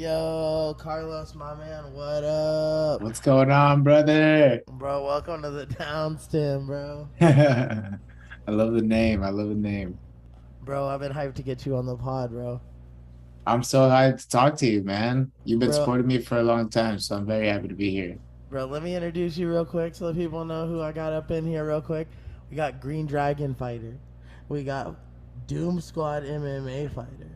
Yo, Carlos, my man, what up? What's going on, brother? Bro, welcome to the Downstem, bro. I love the name. I love the name. Bro, I've been hyped to get you on the pod, bro. I'm so hyped to talk to you, man. You've been Bro, supporting me for a long time, so I'm very happy to be here. bro, let me introduce you real quick so that people know who I got up in here real quick. We got Green Dragon Fighter. We got Doom Squad MMA Fighter.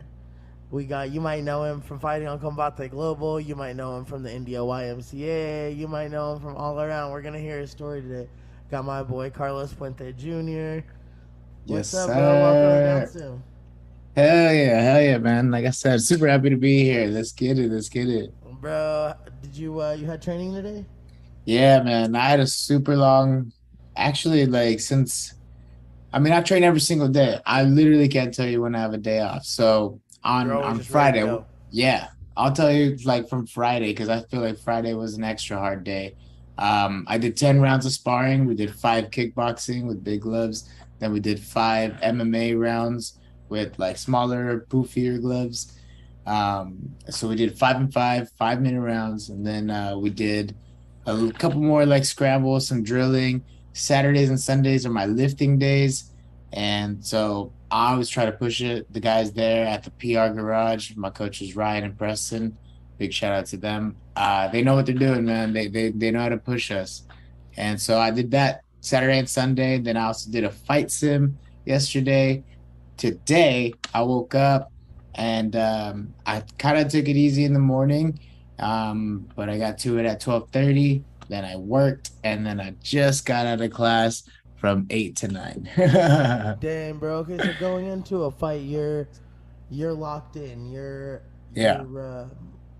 We got, you might know him from fighting on Combate Global. You might know him from the India YMCA. You might know him from all around. We're going to hear his story today. Got my boy Carlos Puente Jr. Yes, What's up, bro? Welcome to sir. Downstem. Hell yeah, man. Like I said, super happy to be here. Let's get it. Let's get it. Bro, did you had training today? Yeah, man. I had a super long, actually, like I train every single day. I literally can't tell you when I have a day off. So You're on always on just ready to Friday, go. yeah, I'll tell you like from Friday because I feel like Friday was an extra hard day. I did 10 rounds of sparring. We did five kickboxing with big gloves. Then we did five MMA rounds with like smaller, poofier gloves. So we did 5 and 5, 5 minute rounds, and then we did a couple more like scrambles, some drilling. Saturdays and Sundays are my lifting days. And so I always try to push it. The guys there at the PR garage, my coaches Ryan and Preston, big shout out to them. They know what they're doing, man. They know how to push us. And so I did that Saturday and Sunday. Then I also did a fight sim yesterday. Today I woke up and I kind of took it easy in the morning. But I got to it at 12:30. Then I worked, and then I just got out of class from 8 to 9. Damn, bro. Okay, so going into a fight, you're locked in. Yeah,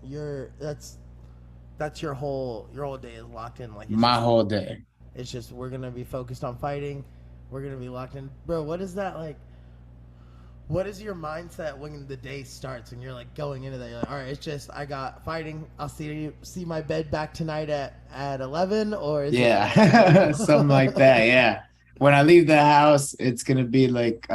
You're that's your whole day is locked in. Like my whole day. it's just we're gonna be focused on fighting. We're gonna be locked in, bro. What is that like? What is your mindset when the day starts and you're like going into that? You're like, all right, it's just I got fighting. I'll see my bed back tonight at 11, or is it Yeah, something like like? that. Yeah. When I leave the house, it's gonna be like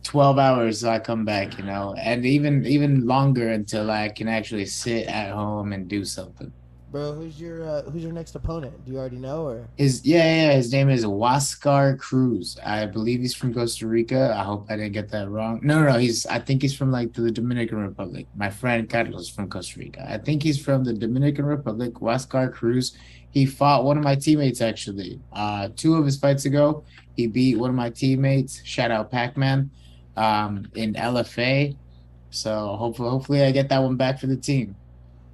12 hours so I come back, and even longer until I can actually sit at home and do something. Bro, who's your next opponent? Do you already know or? His name is Huascar Cruz. I believe he's from Costa Rica. I hope I didn't get that wrong. No, I think he's from like the Dominican Republic. My friend Carlos from Costa Rica. I think he's from the Dominican Republic, Huascar Cruz. He fought one of my teammates actually. Two of his fights ago, he beat one of my teammates, shout out Pac-Man, in LFA. So hopefully I get that one back for the team.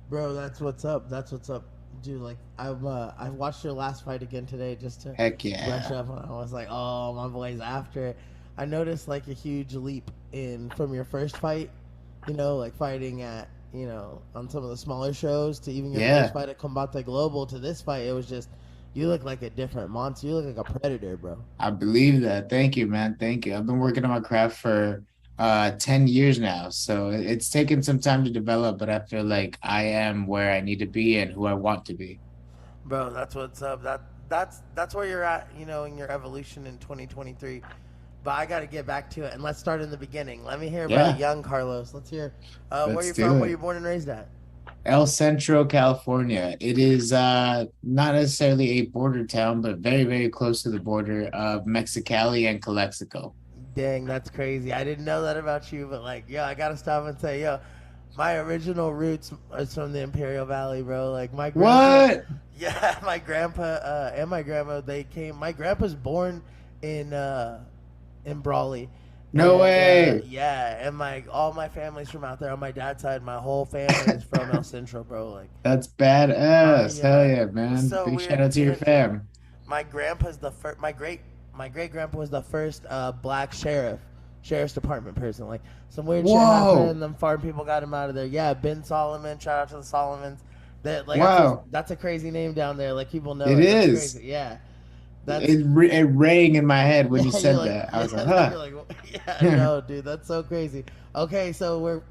Bro, that's what's up. That's what's up, dude. Like I watched your last fight again today just to Heck brush yeah. up. I was like, oh, my boy's after it. I noticed like a huge leap in from your first fight. Like fighting at on some of the smaller shows to even your first Yeah. fight at Combate Global to this fight. It was just you look like a different monster. You look like a predator, bro. I believe that. Thank you, man. Thank you. I've been working on my craft for 10 years now. So it's taken some time to develop, but I feel like I am where I need to be and who I want to be. Bro, that's what's up. That's where you're at, in your evolution in 2023. But I got to get back to it, and let's start in the beginning. Let me hear about Yeah, young Carlos. Let's hear. Where let's you do from? Where it. you born and raised at? El Centro, California. It is not necessarily a border town, but very, very close to the border of Mexicali and Calexico. Dang, that's crazy. I didn't know that about you, but like, yo, I gotta stop and say, yo, my original roots is from the Imperial Valley, bro. Like my grandpa, What? yeah, my grandpa and my grandma, they came. My grandpa's born in Brawley, No and way. yeah, and my all my family's from out there. On my dad's side, my whole family is from El Centro, bro. Like That's my badass. Hell yeah, it was man. so Big shout weird out to your seeing fam. my grandpa's the first. My great grandpa was the first black sheriff's department person. Like some weird shit happened, Whoa. and them farm people got him out of there. Yeah, Ben Solomon. Shout out to the Solomons. That like Wow. that's a crazy name down there. Like people know It it. That's is. crazy. Yeah, that's It rang in my head when you yeah. You're said like that. I was like, yeah. huh. You're like yeah. No, dude, that's so crazy. Okay, so we're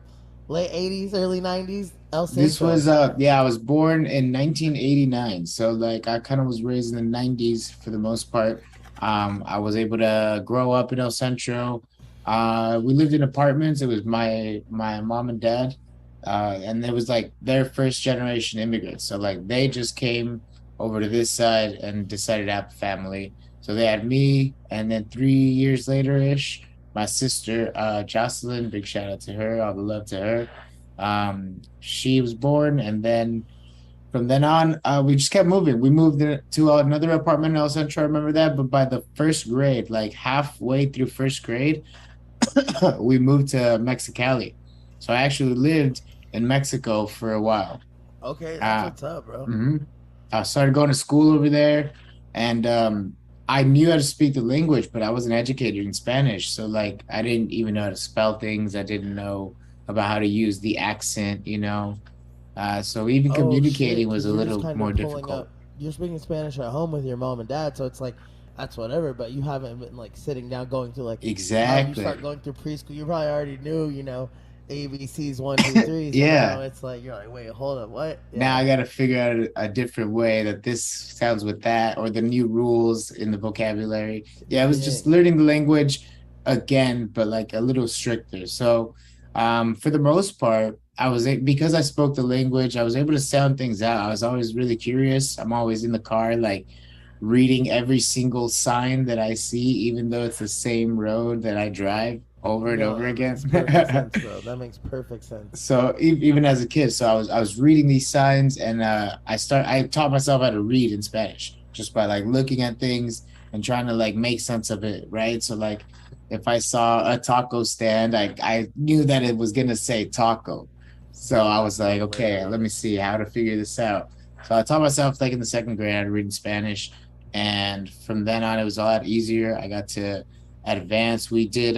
late '80s, early '90s. El This Centro. was yeah, I was born in 1989. So like I kind of was raised in the 90s for the most part. I was able to grow up in El Centro. We lived in apartments. It was my mom and dad. And it was like their first generation immigrants. So like they just came over to this side and decided to have a family. So they had me, and then 3 years later ish, my sister Jocelyn, big shout out to her, all the love to her. She was born, and then from then on, we just kept moving. We moved to another apartment in El Centro. I remember that, but by the first grade, like halfway through first grade, we moved to Mexicali. So I actually lived in Mexico for a while. Okay, that's Uh, what's up, bro. mhm. I started going to school over there, and I knew how to speak the language, but I wasn't educated in Spanish. So like I didn't even know how to spell things. I didn't know about how to use the accent, you know. So even Oh communicating shit, was because a you're just little kind more of pulling difficult. up. You're speaking Spanish at home with your mom and dad, so it's like that's whatever. But you haven't been like sitting down going through like how you start Exactly. going through preschool. You probably already knew, ABCs 1, 2, 3. So now Yeah. it's like you're like, wait, hold up, what? Now Yeah. I got to figure out a different way that this sounds with that, or the new rules in the vocabulary. Yeah, I was just Dang. learning the language again, but like a little stricter. So, for the most part, because I spoke the language, I was able to sound things out. I was always really curious. I'm always in the car, like reading every single sign that I see, even though it's the same road that I drive over and No, over that again. makes perfect sense, bro. That makes perfect sense. So even as a kid, so I was reading these signs, and I taught myself how to read in Spanish just by like looking at things and trying to like make sense of it, right? So like if I saw a taco stand, I knew that it was gonna say taco. So Bro, I was that's like, okay, let me hilarious. see how to figure this out. So I taught myself like in the second grade how to read in Spanish, and from then on it was a lot easier. I got to advance. We did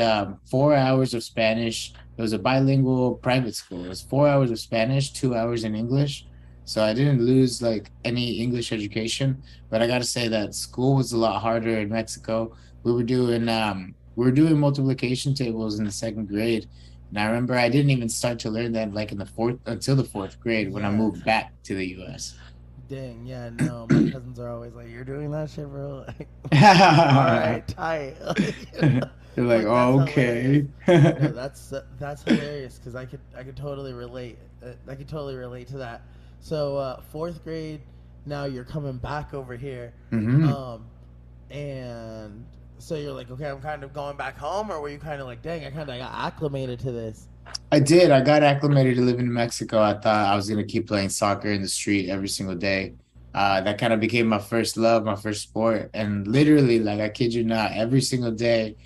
4 hours of Spanish. It was a bilingual private school. It was 4 hours of Spanish, 2 hours in English. So I didn't lose like any English education. But I got to say that school was a lot harder in Mexico. We were doing multiplication tables in the second grade. And I remember I didn't even start to learn that like in the fourth until the fourth grade when I Yeah. moved back to the US. Dang, yeah, no. My cousins are always like, "You're doing that shit, bro." Like, all They're right, tight. like, Like that's oh, hilarious. okay. No, that's hilarious because I could totally relate. I could totally relate to that. So fourth grade, now you're coming back over here, hmm um, and so you're like, okay, I'm kind of going back home, or were you kind of like, dang, I kind of got acclimated to this? I did. I got acclimated to living in Mexico. I thought I was gonna keep playing soccer in the street every single day. That kind of became my first love, my first sport. And literally, like I kid you not, every single day,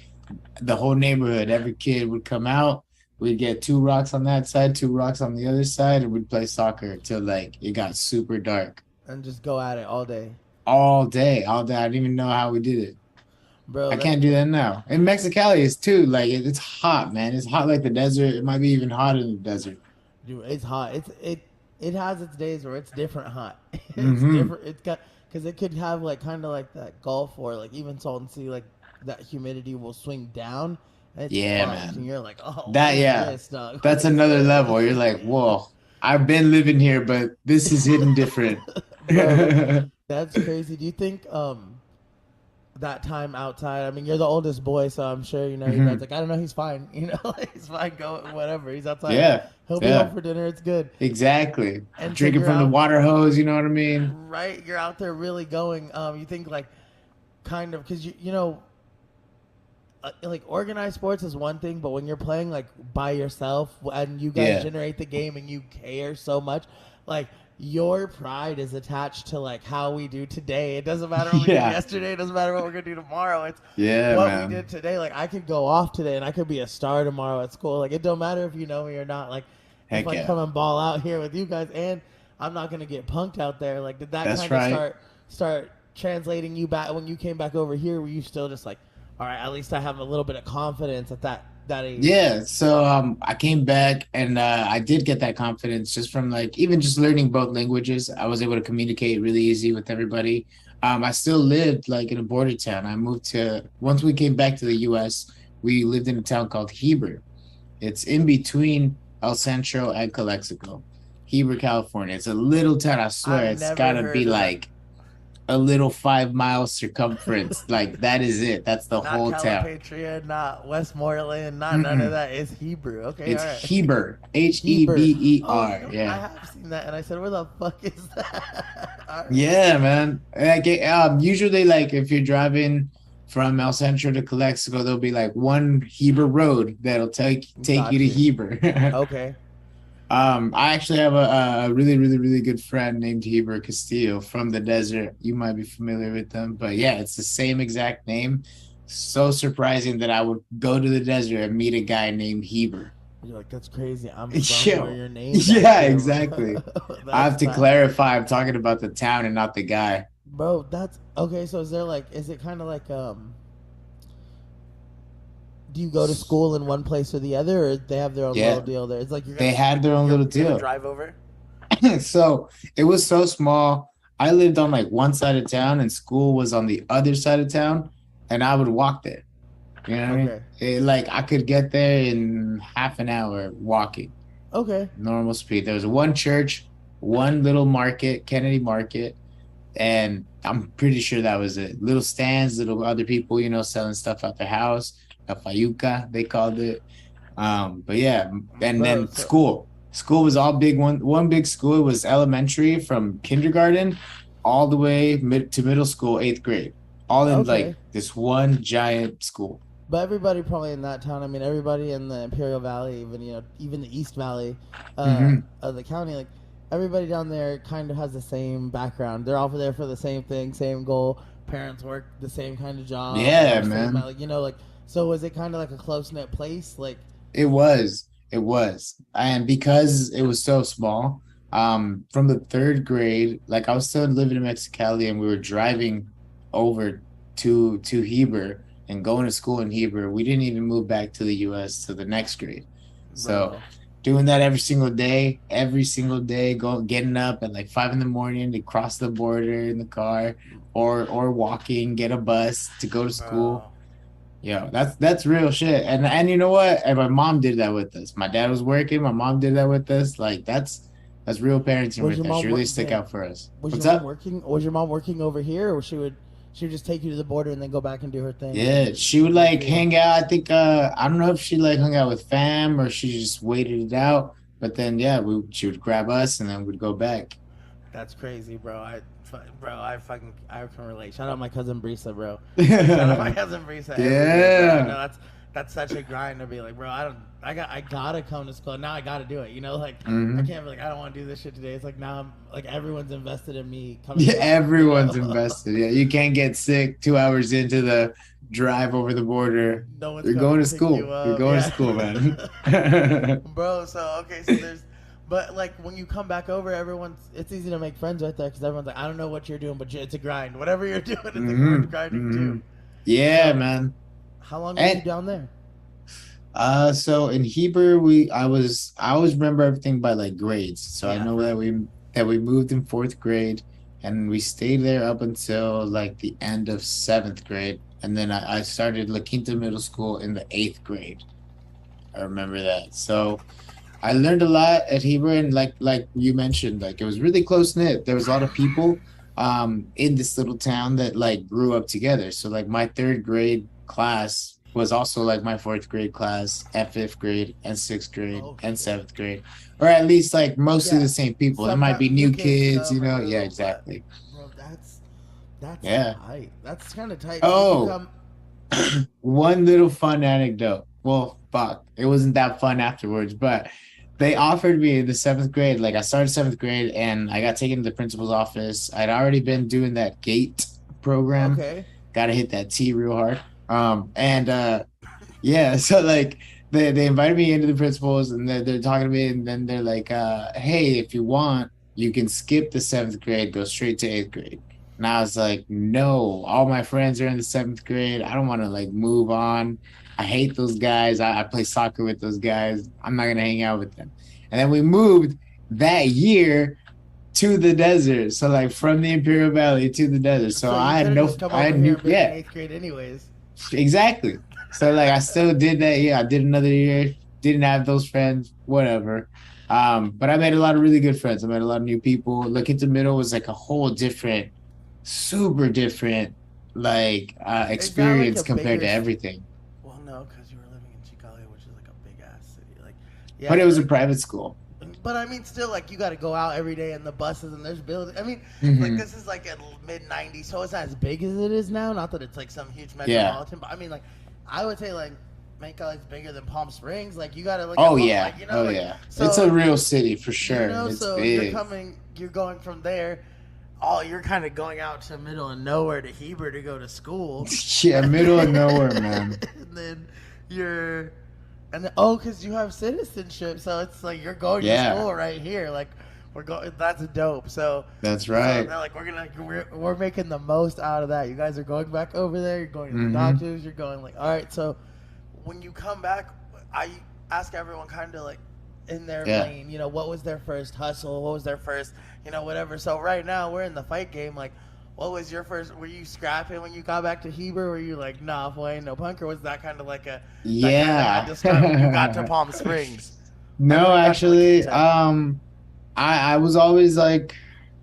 the whole neighborhood, every kid would come out. We'd get two rocks on that side, two rocks on the other side, and we'd play soccer till like it got super dark. And just go at it all day, All day, all day. I didn't even know how we did it. bro. I That's can't do that now. In Mexicali is too. Like it's hot, man. It's hot like the desert. It might be even hotter in the desert. dude, it's hot. It has its days where it's different hot. It's hmm different. It's got because it could have like kind of like that Gulf or like even Salton Sea, like that humidity will swing down and it's Yeah, fucked, and man. you're like, oh, what That is yeah, this, dog? What that's is another this, level. You're like, whoa, I've been living here, but this is hitting different. bro? That's crazy. Do you think that time outside. I mean, you're the oldest boy, so I'm sure your dad's hmm like, I don't know, he's fine. He's fine. Go whatever. He's outside. Yeah, He'll be home yeah, for dinner. It's good. exactly. And so Drinking you're from the out, water hose, you know what I mean? right? You're out there really going. You think like kind of because like organized sports is one thing, but when you're playing like by yourself and you guys Yeah, generate the game and you care so much, like your pride is attached to like how we do today. It doesn't matter what we did yeah, yesterday. It doesn't matter what we're gonna do tomorrow. It's yeah, what we man. did today. Like I could go off today and I could be a star tomorrow at school. Like it don't matter if you know me or not. Like if Heck I yeah, come and ball out here with you guys and I'm not gonna get punked out there. Like did that that's kind of right. start translating you back when you came back over here? Were you still just like, all right, at least I have a little bit of confidence at that age? Yeah, so I came back, and I did get that confidence just from like even just learning both languages. I was able to communicate really easy with everybody. I still lived like in a border town. I moved to Once we came back to the US, we lived in a town called Heber. It's in between El Centro and Calexico. Heber, California. It's a little town. I swear I've it's never gotta be heard of that. like a little 5 mile circumference. Like that is it. That's the Not whole town. Calipatria, not Westmoreland, not none of Mm-mm. that. It's Hebrew. Okay, It's all right. Heber, Heber. Oh, Heber. I Yeah. have seen that, and I said, "Where the fuck is that?" All right. Yeah, man. Like usually like if you're driving from El Centro to Calexico, there'll be like one Heber road that'll take you Got to you. Heber. Okay. I actually have a really, really, really good friend named Heber Castillo from the desert. You might be familiar with them, but yeah, it's the same exact name. So surprising that I would go to the desert and meet a guy named Heber. You're like, that's crazy. I'm from where Yo, you're named yeah, after. exactly. I That's have to tight. clarify, I'm talking about the town and not the guy. Bro, that's okay. So is there like, is it kind of like, do you go to school in one place or the other, or they have their own little Yeah, deal there? It's like they had their own little you're gonna deal. drive over. So it was so small. I lived on like one side of town and school was on the other side of town, and I would walk there. You know what I mean? Okay. Like I could get there in half an hour walking, Okay. normal speed. There was one church, one little market, Kennedy Market, and I'm pretty sure that was it. Little stands, little other people, selling stuff out their house, a fayuca, they called it. But yeah, and Bro, then so school. School was all big one big school. It was elementary from kindergarten all the way to middle school, eighth grade. All in okay. like this one giant school. But everybody probably in that town. I mean, everybody in the Imperial Valley, even even the East Valley, Hmm. of the county, like everybody down there kind of has the same background. They're all there for the same thing, same goal. Parents work the same kind of job Yeah, or same man. like like. So was it kind of like a close knit place? Like, It was. It was. And because it was so small, from the third grade, like I was still living in Mexicali and we were driving over to Heber and going to school in Heber. We didn't even move back to the US to the next grade. So bro, doing that every single day, getting up at like 5 in the morning to cross the border in the car or walking, get a bus to go to school. bro. Yeah, that's real shit. And you know what? And my mom did that with us. My dad was working, my mom did that with us. Like that's real parenting Was right your there. She mom really stick damn? out for us. Was your What's mom up? working? Was your mom working over here, or she would just take you to the border and then go back and do her thing and Yeah, then she would leave like you? hang out. I think I don't know if she like hung out with fam or she just waited it out. But then yeah, she would grab us and then we'd go back. That's crazy, bro. I can relate. Shout out my cousin Brisa, bro. Shout out my Yeah. cousin Brisa every day, bro. I know that's such a grind to be like, bro. I gotta come to school now. I gotta do it. Like I Hmm. can't be like I don't want to do this shit today. It's like now I'm like everyone's invested in me coming Yeah, back. everyone's invested. Yeah, you can't get sick 2 hours into the drive over the border. No one's You're going coming to to pick you school. You're up. going to Yeah. school, man. Bro, so okay, so there's but like when you come back over, it's easy to make friends right there because everyone's like, I don't know what you're doing, but it's a grind. Whatever you're doing, it's Hmm. worth grinding Hmm. too. Yeah, So, man. how long were you And down there? so in Hebrew, I always remember everything by like grades. So I Yeah, know for that sure. we moved in fourth grade and we stayed there up until like the end of seventh grade. And then I started La Quinta Middle School in the eighth grade. I remember that. So I learned a lot at Heber, and like you mentioned, like it was really close knit. There was a lot of people in this little town that like grew up together. So like my third grade class was also like my fourth grade class, and fifth grade, and sixth grade, Oh and shit. seventh grade, or at least like mostly Yeah. the same people. There might be Sometimes new new kids kids, come or Yeah, move, but exactly. bro, that's Yeah. tight. That's kind of tight. So did you Oh, come? one little fun anecdote. Well, fuck, it wasn't that fun afterwards, but they offered me in the seventh grade. Like I started seventh grade and I got taken to the principal's office. I'd already been doing that gate program. Okay. Got to hit that T real hard. And yeah, so like they invited me into the principals and they're talking to me and then they're like, hey, if you want, you can skip the seventh grade, go straight to eighth grade. And I was like, no, all my friends are in the seventh grade. I don't want to like move on. I hate those guys. I play soccer with those guys. I'm not gonna hang out with them. And then we moved that year to the desert. So like from the Imperial Valley to the desert. So So you I could had have no just come I over had here new and been in yeah. eighth grade anyways. Exactly. So like I still did that. Yeah, I did another year. Didn't have those friends. Whatever. But I made a lot of really good friends. I met a lot of new people. Look into middle was like a whole different super different like Is that like experience a compared bigger? to everything. Well, no, because you were living in Chicago, which is like a big ass city. Like, But yeah, it was a like, private school. but I mean, still, like, you got to go out every day in the buses and there's buildings. I mean, like, Hmm. this is like a mid '90s, so it's not as big as it is now. Not that it's like some huge Yeah. metropolitan, but I mean, like, I would say like Mexicali's bigger than Palm Springs. Like, you got to look at Oh yeah. like, you know, Oh like, yeah. It's a so real city for you sure, and know, it's so big. you're going from there. Oh, you're kind of going out to middle of nowhere to Heber to go to school, Yeah, and middle of nowhere, man. then you're, and then, oh, because you have citizenship, so it's like you're going to Yeah, school right here. Like we're going, that's dope. that's So right. they're like, we're making the most out of that. You guys are going back over there. You're going to the Hmm. doctors. You're going like, all right. So when you come back, I ask everyone kind of like in their Yeah. lane, what was their first hustle? What was their first, whatever. So right now we're in the fight game. Like, what was your first? Were you scrapping when you got back to Heber? Were you like, nah, boy, ain't no punk? Or was that kind of like that kind of had Yeah. to start when you got to Palm Springs? I No, know you got to La actually, Quinta. I was always like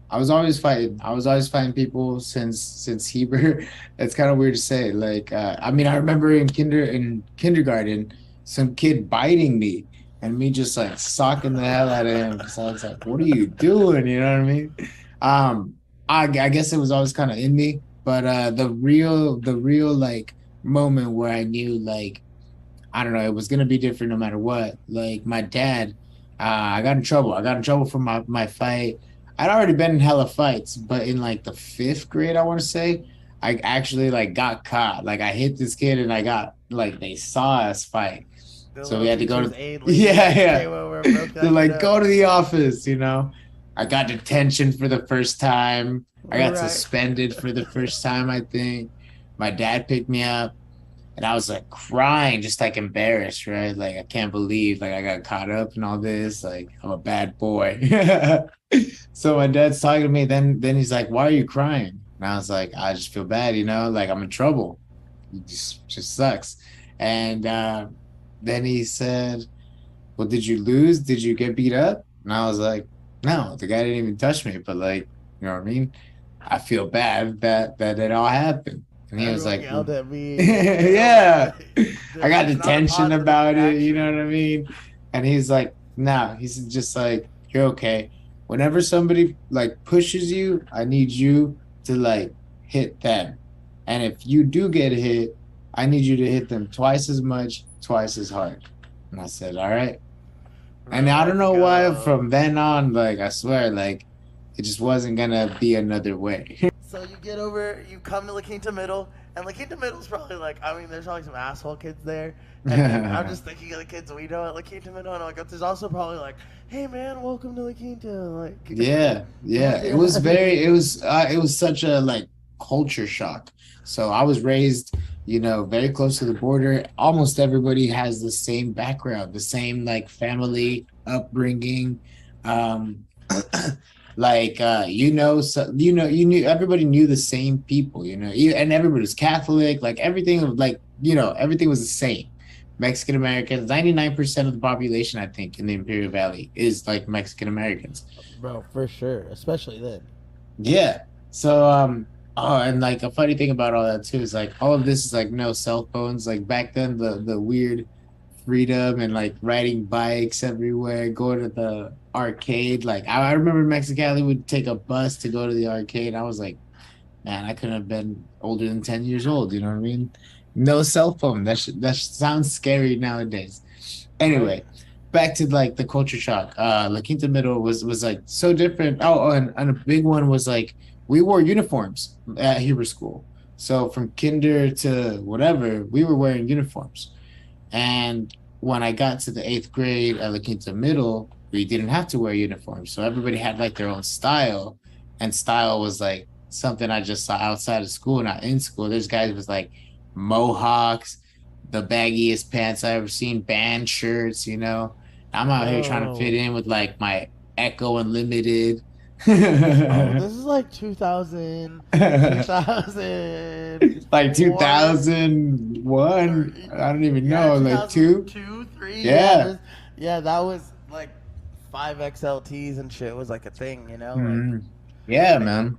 I was always fighting. I was always fighting people since Heber. It's kind of weird to say. Like, I mean, I remember in kindergarten, some kid biting me and me just like socking the hell out of him because I was like, "What are you doing?" You know what I mean? Um, I guess it was always kind of in me, but the real like moment where I knew like I don't know, it was gonna be different no matter what. Like my dad, I got in trouble. I got in trouble for my fight. I'd already been in hella fights, but in like the fifth grade, I want to say, I actually like got caught. Like I hit this kid and I got like they saw us fight. The So little we had to go teacher's to aide lady yeah, came over and yeah. broke They're that kid like, up. go to the office. I got detention for the first time. I got Right. suspended for the first time, I think. My dad picked me up. And I was like crying, just like embarrassed, right? Like I can't believe like I got caught up in all this. Like I'm a bad boy. So my dad's talking to me. Then he's like, "Why are you crying?" And I was like, "I just feel bad, like I'm in trouble. It just sucks." And then he said, "Well, did you lose? Did you get beat up?" And I was like, "No, the guy didn't even touch me." But like, you know what I mean? I feel bad that it all happened. And he was Everyone like, yelled at me. yeah, I got It's not a detention positive about it, you know reaction. what I mean? And he's like, no, he's just like, you're okay. Whenever somebody like pushes you, I need you to like hit them. And if you do get hit, I need you to hit them twice as much, twice as hard. And I said, all right. And Bro, I don't let's know why go. from then on, like I swear, like it just wasn't gonna be another way. So you get over, you come to La Quinta Middle, and La Quinta Middle's probably like, I mean, there's probably some asshole kids there. And then I'm just thinking of the kids we know at La Quinta Middle, and like, there's also probably like, hey man, welcome to La Quinta. Like, Yeah, yeah. happy to have you. It was such a like culture shock. So I was raised, very close to the border. Almost everybody has the same background, the same like family upbringing. Um like so you knew everybody knew the same people, and everybody was Catholic, like everything like, everything was the same. Mexican Americans, 99% of the population, I think, in the Imperial Valley is like Mexican Americans. Bro, for sure, especially then. Yeah. So oh, and like a funny thing about all that too is like all of this is like no cell phones. Like back then the weird freedom and like riding bikes everywhere, going to the arcade. Like I remember Mexicali would take a bus to go to the arcade. I was like, man, I couldn't have been older than 10 years old, you know what I mean? No cell phone. That sounds scary nowadays. Right. Anyway, back to like the culture shock. La Quinta Middle was like so different. Oh, and a big one was like we wore uniforms at Hebrew school. So from kinder to whatever, we were wearing uniforms. And when I got to the eighth grade at La Quinta Middle, we didn't have to wear uniforms. So everybody had like their own style. And style was like something I just saw outside of school, not in school. There's guys with like mohawks, the baggiest pants I ever seen, band shirts. I'm out here trying to fit Bro. in with like my Echo Unlimited. This is like 2000, 2000 Like four, or 2001. I don't even yeah, know, like two. 2002, three. Yeah, Yeah. there's, yeah, that was like 5XLTs and shit was like a thing, Mhm. Yeah, like man.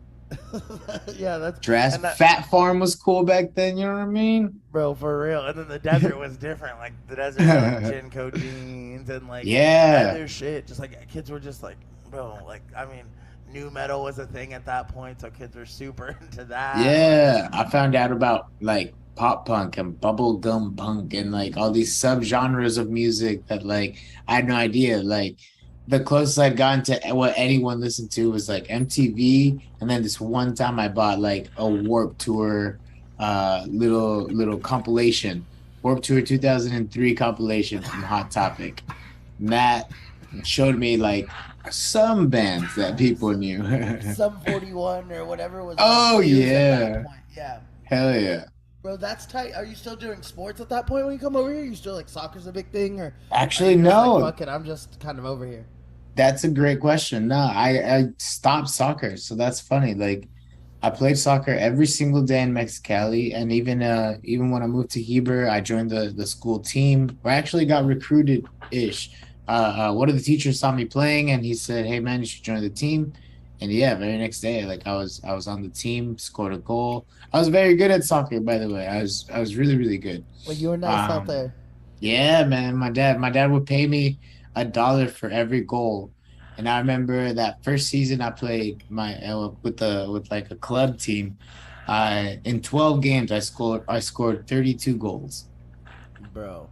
Yeah, that's Dress and that Fat Farm was cool back then, you know what I mean? bro for real. And then the desert was different. Like the desert had like Jinko jeans and like Yeah. other shit. Just like kids were just like, bro, like I mean, new metal was a thing at that point, so kids were super into that. Like, Yeah, I found out about like pop punk and bubblegum punk and like all these subgenres of music that like I had no idea. Like the closest I'd gotten to what anyone listened to was like MTV, and then this one time I bought like a Warp Tour little compilation, Warp Tour 2003 compilation from Hot Topic. And that showed me like some bands that people knew. Sum 41 or whatever was Oh huge at that yeah. point. Yeah. Hell yeah. Bro, that's tight. Are you still doing sports at that point when you come over here? You still like soccer's a big thing, or are Actually, you just like no. fuck it? I'm just kind of over here. That's a great question. No, I stopped soccer, so that's funny. Like I played soccer every single day in Mexicali, and even when I moved to Heber, I joined the school team. I actually got recruited ish. One of the teachers saw me playing, and he said, "Hey man, you should join the team." And yeah, very next day, like I was on the team, scored a goal. I was very good at soccer, by the way. I was really really good. Well, you were nice out Um, there, Yeah, man. My dad would pay me $1 for every goal. And I remember that first season I played with like a club team. In 12 games I scored 32 goals. bro.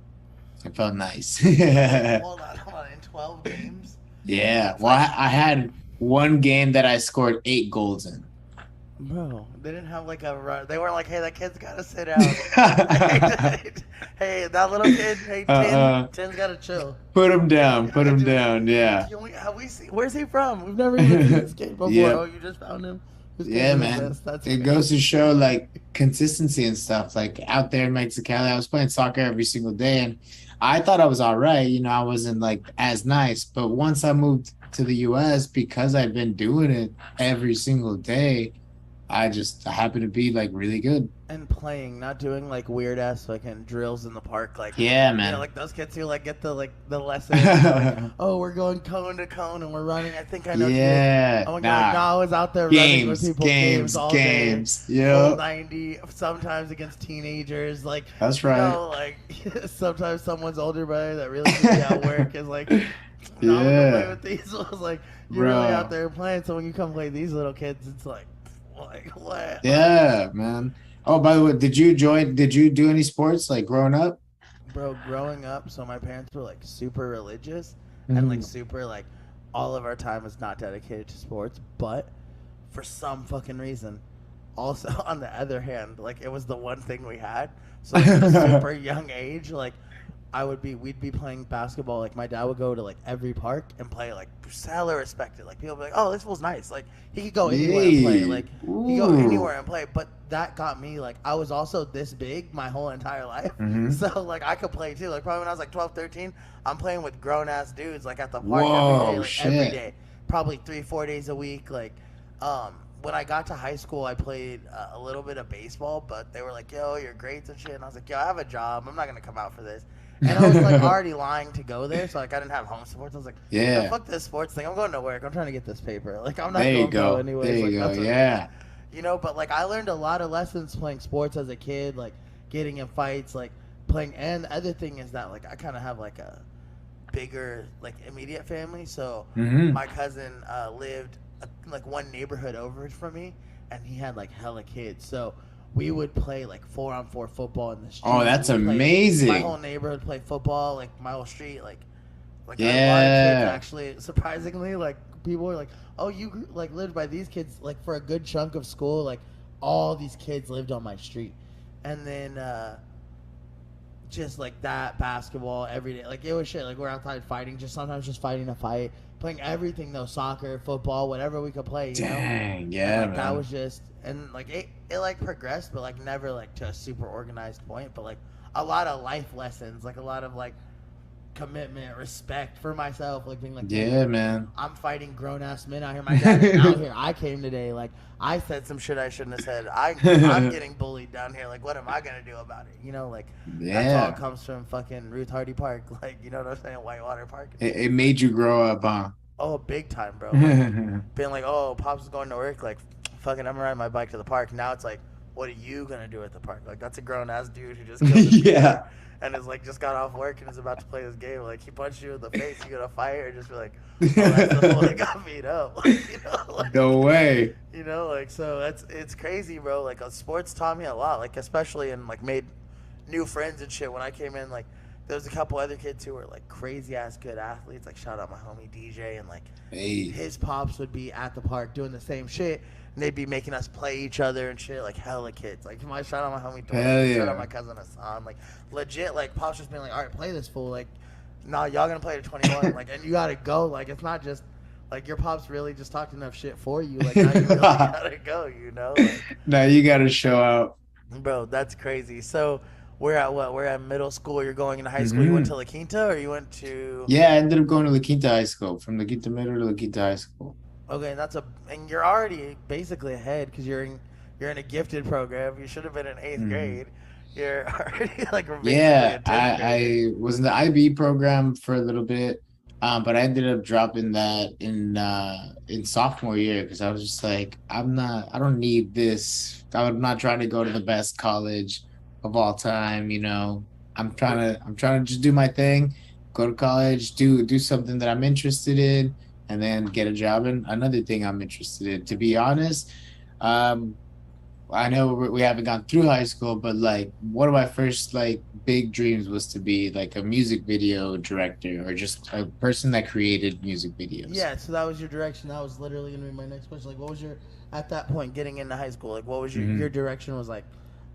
It felt nice. Wait, hold on. In 12 games, Yeah. that's Well, like, I had one game that I scored 8 goals in. bro. They didn't have like a run. They weren't like, hey, that kid's gotta sit down. Hey, that little kid. Hey, Uh-uh. Tin's gotta chill. Put him down. Put him Dude, down. Yeah. have we seen? Where's he from? We've never even seen this kid before. Yeah. Oh, you just found him. This kid Yeah, doesn't man. exist. That's It crazy. goes to show like consistency and stuff. Like out there in Mexicali, I was playing soccer every single day and I thought I was all right. I wasn't like as nice. But once I moved to the US, because I've been doing it every single day, I happen to be like really good. And playing, not doing like weird ass fucking drills in the park, like Yeah, like man. those kids who like get the lesson. And they're like, oh, we're going cone to cone and we're running. I think I know. Yeah. I'm like, no, Nah. I was out there running with Games, people games games, all day, games. full Yeah, 90, sometimes against teenagers. Like, that's right. like sometimes someone's older brother that really should be at work is like, no, I'm gonna play Yeah, with these. I was like, you're really out bro. there playing. So when you come play these little kids, it's like what? Yeah, man. Oh, by the way, did you do any sports like growing up? Bro, growing up, so my parents were like super religious and like Mhm. super like all of our time was not dedicated to sports, but for some fucking reason, also on the other hand, like it was the one thing we had. So like at a super young age, like we'd be playing basketball. Like my dad would go to like every park and play like hella respected. Like people would be like, oh, this fool's nice. Like he could go anywhere and play. Yay. Like he could go Ooh. anywhere and play. But that got me like I was also this big my whole entire life. Hmm. So like I could play too. Like probably when I was like 12, 13, I'm playing with grown ass dudes like at the park every day, Whoa, like every shit. day, probably 3, 4 days a week. Like when I got to high school, I played a little bit of baseball, but they were like, "Yo, your grades and shit," and I was like, "Yo, I have a job. I'm not gonna come out for this." And I was like already lying to go there, so like I didn't have home sports. I was like, "No, Yeah, fuck this sports thing. I'm going to work. I'm trying to get this paper. Like I'm not there you going pro go. There anyways. you Like go. that's okay." Yeah. But like I learned a lot of lessons playing sports as a kid, like getting in fights, like playing. And the other thing is that like I kind of have like a bigger like immediate family, so Hmm. my cousin lived like one neighborhood over from me, and he had like hella kids, so we would play like 4-on-4 football in the Oh, street. that's We play my whole amazing. neighborhood play football, like my whole street, like a lot of kids Yeah. actually. Surprisingly, like people were like, "Oh, like lived by these kids." Like for a good chunk of school, like all these kids lived on my street, and then just like that basketball every day. Like it was shit. Like we're outside fighting, just sometimes just fighting a fight, playing everything though, soccer, football, whatever we could play, Dang. And Yeah, like that man. was just and like it like progressed, but like never like to a super organized point, but like a lot of life lessons, like a lot of like commitment, respect for myself, like being like, damn, Yeah, man. I'm fighting grown ass men out here. My dad is out here. I came today. Like I said some shit I shouldn't have said. I'm getting bullied down here. Like what am I gonna do about it? Like that's all Yeah. comes from fucking Ruth Hardy Park. Like you know what I'm saying? Whitewater Park. It made you grow up, huh? Oh, big time, bro. Like being like, oh, pops is going to work. Like fucking, I'm riding my bike to the park. Now it's like, what are you gonna do at the park? Like, that's a grown ass dude who just killed his beaver Yeah. and is like just got off work and is about to play this game. Like, he punched you in the face, you gonna fight or just be like, oh, that's the fool that got beat up. Like, No way. like, so it's crazy, bro. Like, sports taught me a lot. Like, especially in like made new friends and shit when I came in. Like, there was a couple other kids who were like crazy ass good athletes. Like, shout out my homie DJ, and like Hey. his pops would be at the park doing the same shit, and they'd be making us play each other and shit. Like, hella kids. Like, my shout out my homie Hell Dwayne. Shout yeah. out my cousin Hassan. Like, legit. Like, pops just being like, all right, play this fool. Like, nah, y'all gonna play to 21. Like, and you gotta go. Like, it's not just like your pops really just talked enough shit for you. Like, now you really gotta go. Like, Now you gotta show out. bro, that's crazy. So we're at what? We're at middle school. You're going into high school. You went Hmm. to La Quinta, or you went to? Yeah, I ended up going to La Quinta High School, from La Quinta Middle to La Quinta High School. Okay, and you're already basically ahead because you're in a gifted program. You should have been in eighth Mhm. grade. You're already like basically a Yeah, 10th grader. I was in the IB program for a little bit, but I ended up dropping that in sophomore year because I was just like, I don't need this. I'm not trying to go to the best college of all time, you know. What? I'm trying to just do my thing, go to college, do something that I'm interested in, and then get a job in another thing I'm interested in. To be honest, um, I know we haven't gone through high school, but like one of my first like big dreams was to be like a music video director or just a person that created music videos. Yeah. So that was your direction. That was literally gonna be my next question. Like, what was your at that point getting into high school? Like, what was your Hmm. direction was like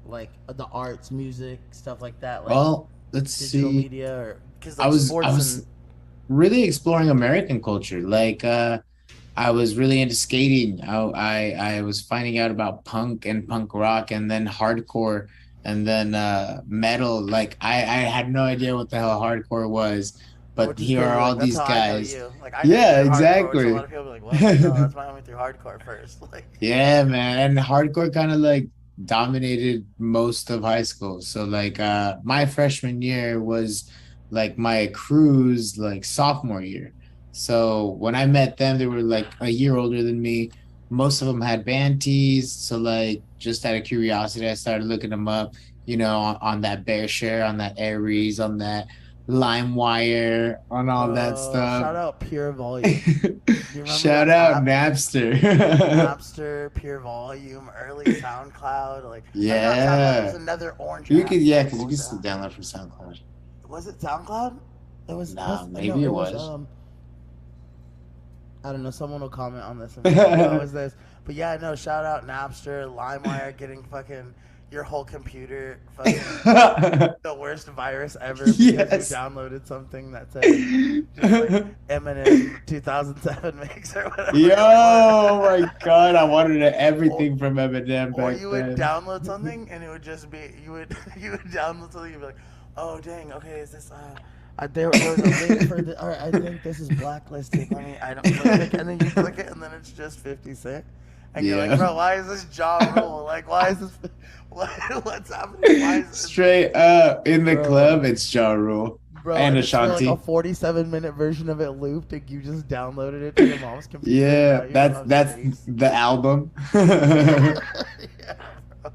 the arts, music, stuff like that, like Well, let's digital see. media, or because I like was I sports and was really exploring American culture. Like I was really into skating. I was finding out about punk and punk rock and then hardcore and then metal. Like I had no idea what the hell hardcore was, but which is here are crazy. all Like, that's these how I know guys. you. Like, I know you Yeah, through hardcore, which a lot exactly. of people be like, what? Like, no, that's my homie through hardcore first. Like, Yeah, man. And hardcore kind of like dominated most of high school. So like my freshman year was like my crew's like sophomore year. So when I met them, they were like a year older than me. Most of them had band tees. So like just out of curiosity, I started looking them up, you know, on that Bear Share, on that Aries, on that LimeWire, on all that bro, stuff. shout out Pure Volume. Do you remember Shout that out app? Napster. Napster, Pure Volume, early SoundCloud. Like, or not SoundCloud. There was Yeah. another orange You could, app. yeah, Fuck, because what you was can still that? download from SoundCloud. Was it SoundCloud? It was Nah, no, maybe it it was was. I don't know. Someone will comment on this and be like, "Yo, is this?" But yeah, no. Shout out Napster, LimeWire, getting fucking your whole computer fucking the worst virus ever because you Yes. downloaded something that said just like Eminem 2007 mix or whatever. Yo, Like, oh my what? God, I wanted or, everything from Eminem or back you would then. download something and it would just be you would download something and you'd be like, oh dang, okay, is this there was a link for the. All right, I think this is blacklisted. Let me. I don't. Click, and then you click it, and then it's just 50 Cent, and you're like, Yeah. bro, why is this Ja Rule? Like, why is this? What, what's happening? Why is this? Straight up in the Bro, club, it's Ja Rule bro, and and it's for like a Ashanti. 47-minute version of it looped, and you just downloaded it to your mom's computer Yeah, without your mom's that's face. the album. Yeah, bro.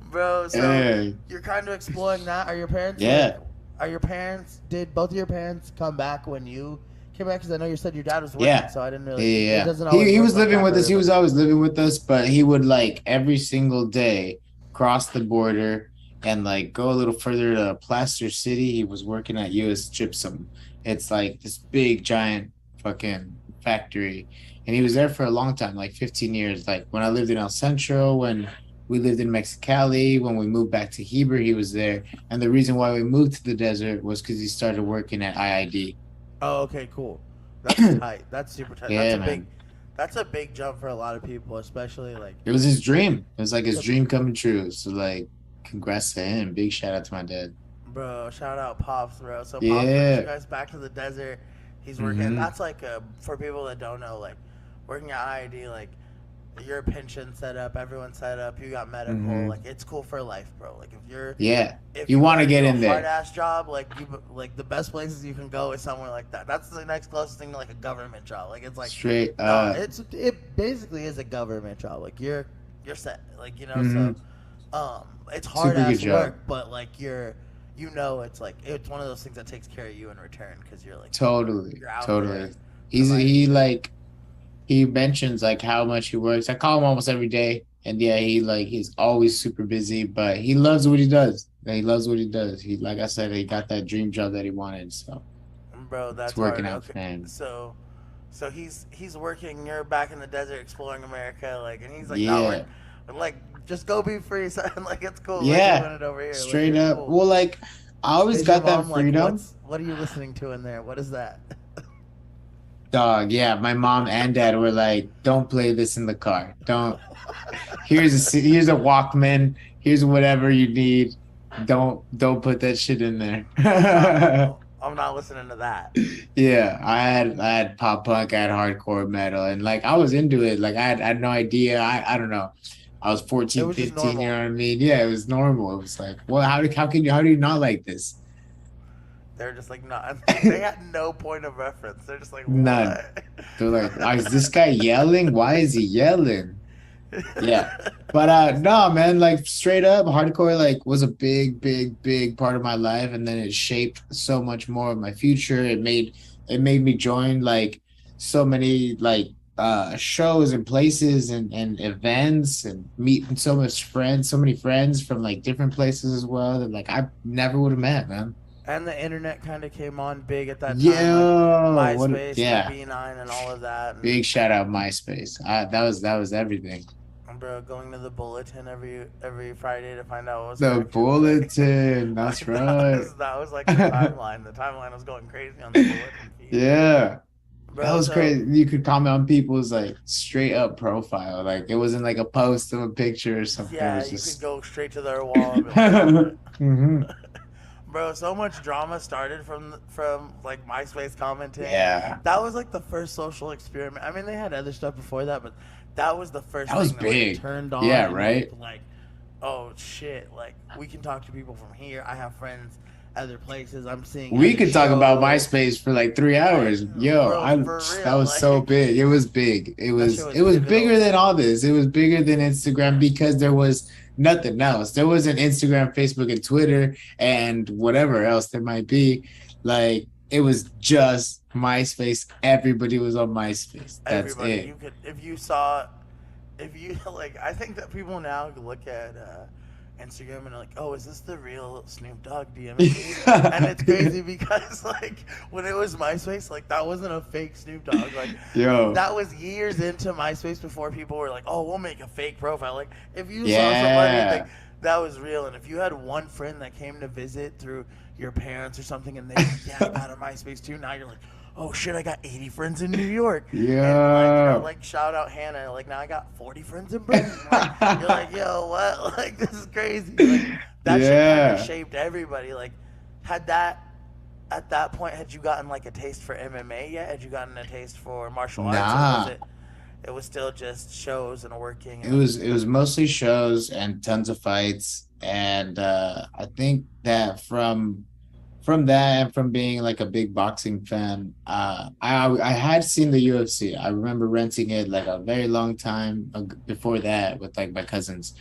Bro, so Hey, you're kind of exploring that. Are your parents like? yeah. Are your parents? Did both of your parents come back when you came back? Because I know you said your dad was working, Yeah. so I didn't Yeah, really. yeah, It yeah. doesn't always He work was like living that for with us. He was everybody. always living with us, but he would like every single day cross the border and like go a little further to Plaster City. He was working at US Gypsum. It's like this big giant fucking factory. And he was there for a long time, like 15 years. Like when I lived in El Centro, when we lived in Mexicali, when we moved back to Heber, he was there. And the reason why we moved to the desert was because he started working at IID. Oh, okay, cool. That's tight. That's super tight. That's Yeah, a big. man. That's a big jump for a lot of people, especially like. It was his dream. It was like his So, dream coming true. So like, congrats to him. Big shout out to my dad. bro, shout out Pops, bro. So Pops brings you Yeah. guys back to the desert. He's working. Hmm. That's like for people that don't know, like working at IID, like your pension set up, everyone's set up, you got medical, Hmm. like it's cool for life, bro. Like Yeah, if you you want want to to get do a in hard there. ass job, like the best places you can go is somewhere like that. That's the next closest thing to like a government job. Like it's like Straight no, up. it basically is a government job. Like you're set. Like so Hmm. it's hard Super good ass job. work, but like it's like it's one of those things that takes care of you in return because you're like Totally, you're out there totally. providing He shit. like he mentions like how much he works. I call him almost every day, and yeah, he's always super busy, but he loves what he does. He loves what he does. He like I said, he got that dream job that he wanted, so Bro, it's that's working hard. out Okay, for him. so he's working. You're back in the desert exploring America, like, and he's like, no, Yeah, like just go be free, son. Like it's cool. We're yeah, doing it over here. Like straight you're up. cool. Well, like I always Is your got that mom like, freedom. what are you listening to in there? What is that? Dog, yeah, my mom and dad were like, "Don't play this in the car. Don't. Here's a Walkman. Here's whatever you need. Don't put that shit in there." I'm not listening to that. Yeah, I had pop punk, I had hardcore metal, and like I was into it. Like I had no idea. I don't know. I was It 14, was just 15, you know normal. what I mean? Yeah, it was normal. It was like, well, how do you not like this? They're just like not. They had no point of reference. They're just like, None. what? They're like, "Oh, is this guy yelling? Why is he yelling?" Yeah. But no, man, like straight up hardcore like was a big, big, big part of my life. And then it shaped so much more of my future. It made me join like so many like shows and places and events and meet so many friends from like different places as well that like I never would have met, man. And the internet kind of came on big at that time, like Yeah, what MySpace and the yeah. B9 and all of that. And Big shout out MySpace. That was everything. bro, going to the bulletin every Friday to find out what was The cracking. Like, bulletin. That's right. that was like the timeline. The timeline was going crazy on the bulletin feed, Yeah. That bro. was So crazy. You could comment on people's like straight up profile. Like it wasn't like a post of a picture or something. It yeah, was you could just go straight to their wall and be like, comment. hmm. Bro, so much drama started from like MySpace commenting. Yeah. That was like the first social experiment. I mean, they had other stuff before that, but that was the first That was thing that like big. turned on Yeah, and right? like, oh shit, like we can talk to people from here. I have friends other places. I'm seeing We other could talk about shows. MySpace for like 3 hours. Like, Yo, bro, I for that real, was so like big. It was big. that shit was It was bigger pivotal. than all this. It was bigger than Instagram because there was nothing else. There wasn't Instagram, Facebook, and Twitter and whatever else there might be. Like it was just MySpace. Everybody was on MySpace. That's Everybody, it. you could if you like. I think that people now look at Instagram and are like, oh, is this the real Snoop Dogg DMing me? And it's crazy because like when it was MySpace, like that wasn't a fake Snoop Dogg. Like Yo, that was years into MySpace before people were like, oh, we'll make a fake profile. Like if you saw somebody and think yeah. that was real, and if you had one friend that came to visit through your parents or something, and they like, yeah, I got a MySpace too. Now you're like, oh shit, I got 80 friends in New York, and like Yeah. like shout out Hannah, like now I got 40 friends in Britain. Like you're like, yo, what? Like this is crazy. Like that shit kind of Yeah. shaped everybody. Like had that at that point, had you gotten like a taste for MMA yet? Had you gotten a taste for martial arts, or was Nah. it? It was still just shows and working and It was mostly shows and tons of fights. And I think that from that and from being like a big boxing fan, I had seen the UFC. I remember renting it like a very long time before that with like my cousins.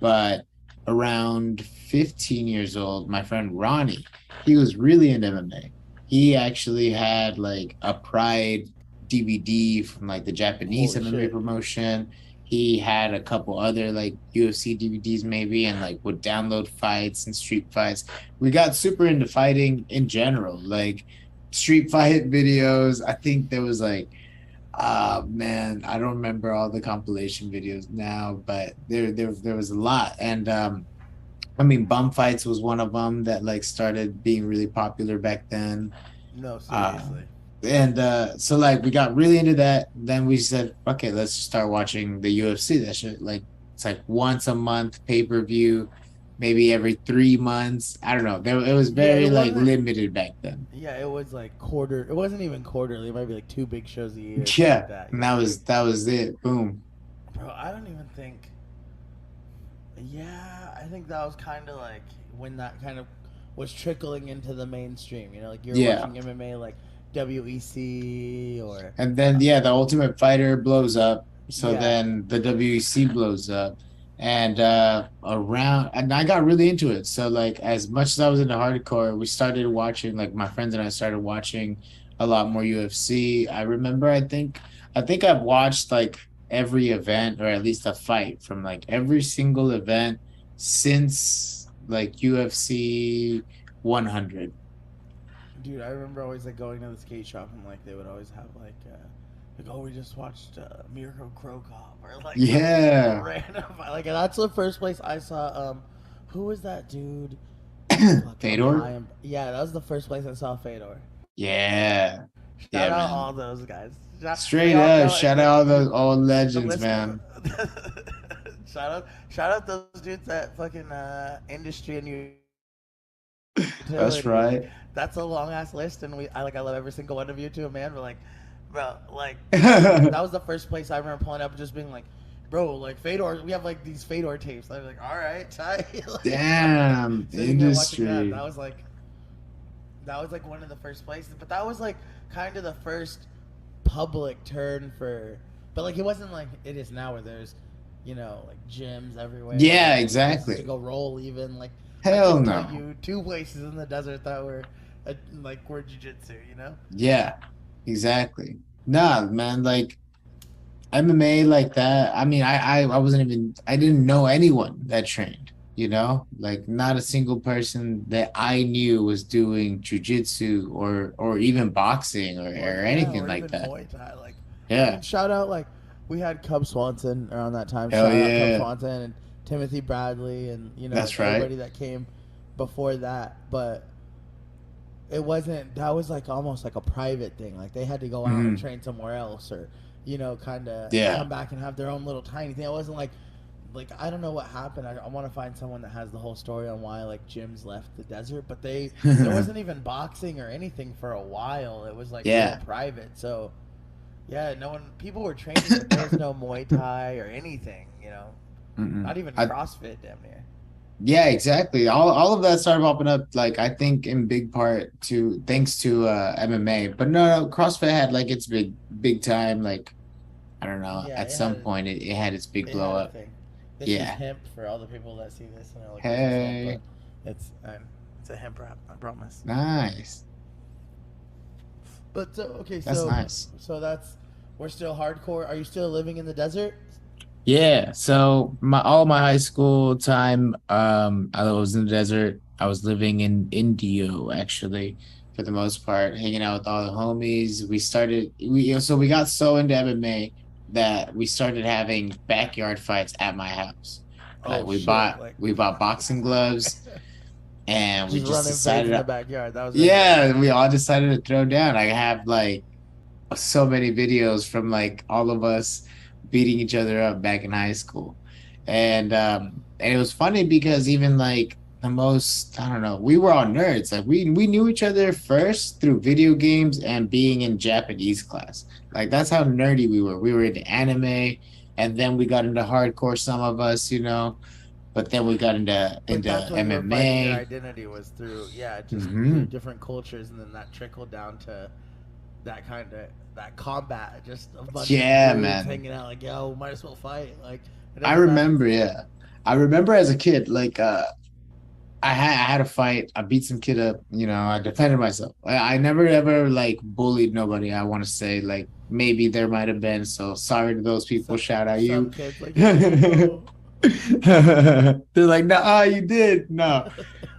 But around 15 years old, my friend Ronnie, he was really into MMA. He actually had like a Pride DVD from like the Japanese holy MMA shit. promotion. He had a couple other like UFC DVDs maybe and like would download fights and street fights. We got super into fighting in general, like street fight videos. I think there was like man, I don't remember all the compilation videos now, but there was a lot. And I mean bum fights was one of them that like started being really popular back then. No, Uh seriously. and so like we got really into that. Then we said, okay, let's just start watching the UFC. That shit like it's like once a month pay-per-view, maybe every 3 months. I don't know. It was Yeah, very it like wasn't. limited back then. Yeah, it was like quarter. It wasn't even quarterly. It might be like two big shows a year, something like Yeah, that. and Yeah. that was it. Boom. bro, I don't even think. Yeah, I think that was kind of like when that kind of was trickling into the mainstream. You know, like you're Yeah. watching MMA like WEC or And then yeah, the Ultimate Fighter blows up. So yeah, then the WEC blows up. And around and I got really into it. So like as much as I was into hardcore, we started watching like my friends and I started watching a lot more UFC. I remember I think I've watched like every event or at least a fight from like every single event since like UFC 100. dude, I remember always like going to the skate shop and like they would always have like oh we just watched Mirko Krokov or like some Yeah. random like and that's the first place I saw who was that dude? Fuck, I'm Fedor? high. Yeah, that was the first place I saw Fedor. Yeah. Shout Yeah, out all man. those guys. We Straight all up. know it. Shout out all You, those old the legends, listener. man. Shout out those dudes at fucking industry and That's utility. Like right. that's a long ass list, and I love every single one of you to a man. But like, bro, like that was the first place I remember pulling up, just being like, bro, like Fedor. We have like these Fedor tapes. I was like, all right, tight. like Damn, sitting there watching that. industry. That was like one of the first places, but that was like kind of the first public turn for. But like it wasn't like it is now, where there's, you know, like gyms everywhere, Yeah, and places to exactly. go roll. Even like I Hell couldn't tell no. you two places in the desert that were like were jujitsu. You know? Yeah, exactly. Nah, man, like MMA like that. I mean, I wasn't even I didn't know anyone that trained, you know? Like not a single person that I knew was doing jujitsu or even boxing Or or yeah, anything or like even that. Muay Thai. Like, I Yeah. mean, shout out like we had Cub Swanson around that time. Hell Shout out Cub yeah. Swanson and Timothy Bradley, and you know, That's like right. everybody that came before that. But it wasn't. That was like almost like a private thing. Like they had to go out and Hmm. train somewhere else, or you know, kind of come Yeah. back and have their own little tiny thing. It wasn't like I don't know what happened. I want to find someone that has the whole story on why like gyms left the desert, but there wasn't even boxing or anything for a while. It was like real Yeah. private. So yeah, no one people were training, but there was no Muay Thai or anything. You know, Mm-mm. not even I, CrossFit, damn near. yeah, exactly. All of that started popping up, like I think in big part to thanks to MMA. But no, CrossFit had like its big time, like I don't know, Yeah, at some point it had its big it blow had a up. thing. This is Yeah. hemp for all the people that see this and are like, "This is hemp," but Hey, it's a hemp wrap. I promise. nice. But okay, That's nice. so that's we're still hardcore. Are you still living in the desert? Yeah, so my all my high school time, I was in the desert. I was living in Indio actually, for the most part, hanging out with all the homies. So we got so into MMA that we started having backyard fights at my house. Like Oh shit! Like we bought boxing gloves and we just just running fades decided, in the backyard. That was regular. yeah, we all decided to throw down. I have like so many videos from like all of us beating each other up back in high school. And it was funny because even like the most, I don't know, we were all nerds. Like we knew each other first through video games and being in Japanese class. Like that's how nerdy we were. We were into anime and then we got into hardcore, some of us, you know, but then we got But that's into when you were finding your MMA. identity was through yeah, just through Hmm. different cultures, and then that trickled down to that kind of that combat. Just a bunch of Yeah, dudes man. hanging out like, yo, might as well fight. Like it I doesn't matter. remember, yeah. I remember as a kid, like I had a fight. I beat some kid up. You know, I defended myself. I never ever like bullied nobody. I want to say like maybe there might have been. So sorry to those people. Shout out Some you. kids like, yo, They're bro. like, nah, you did. No,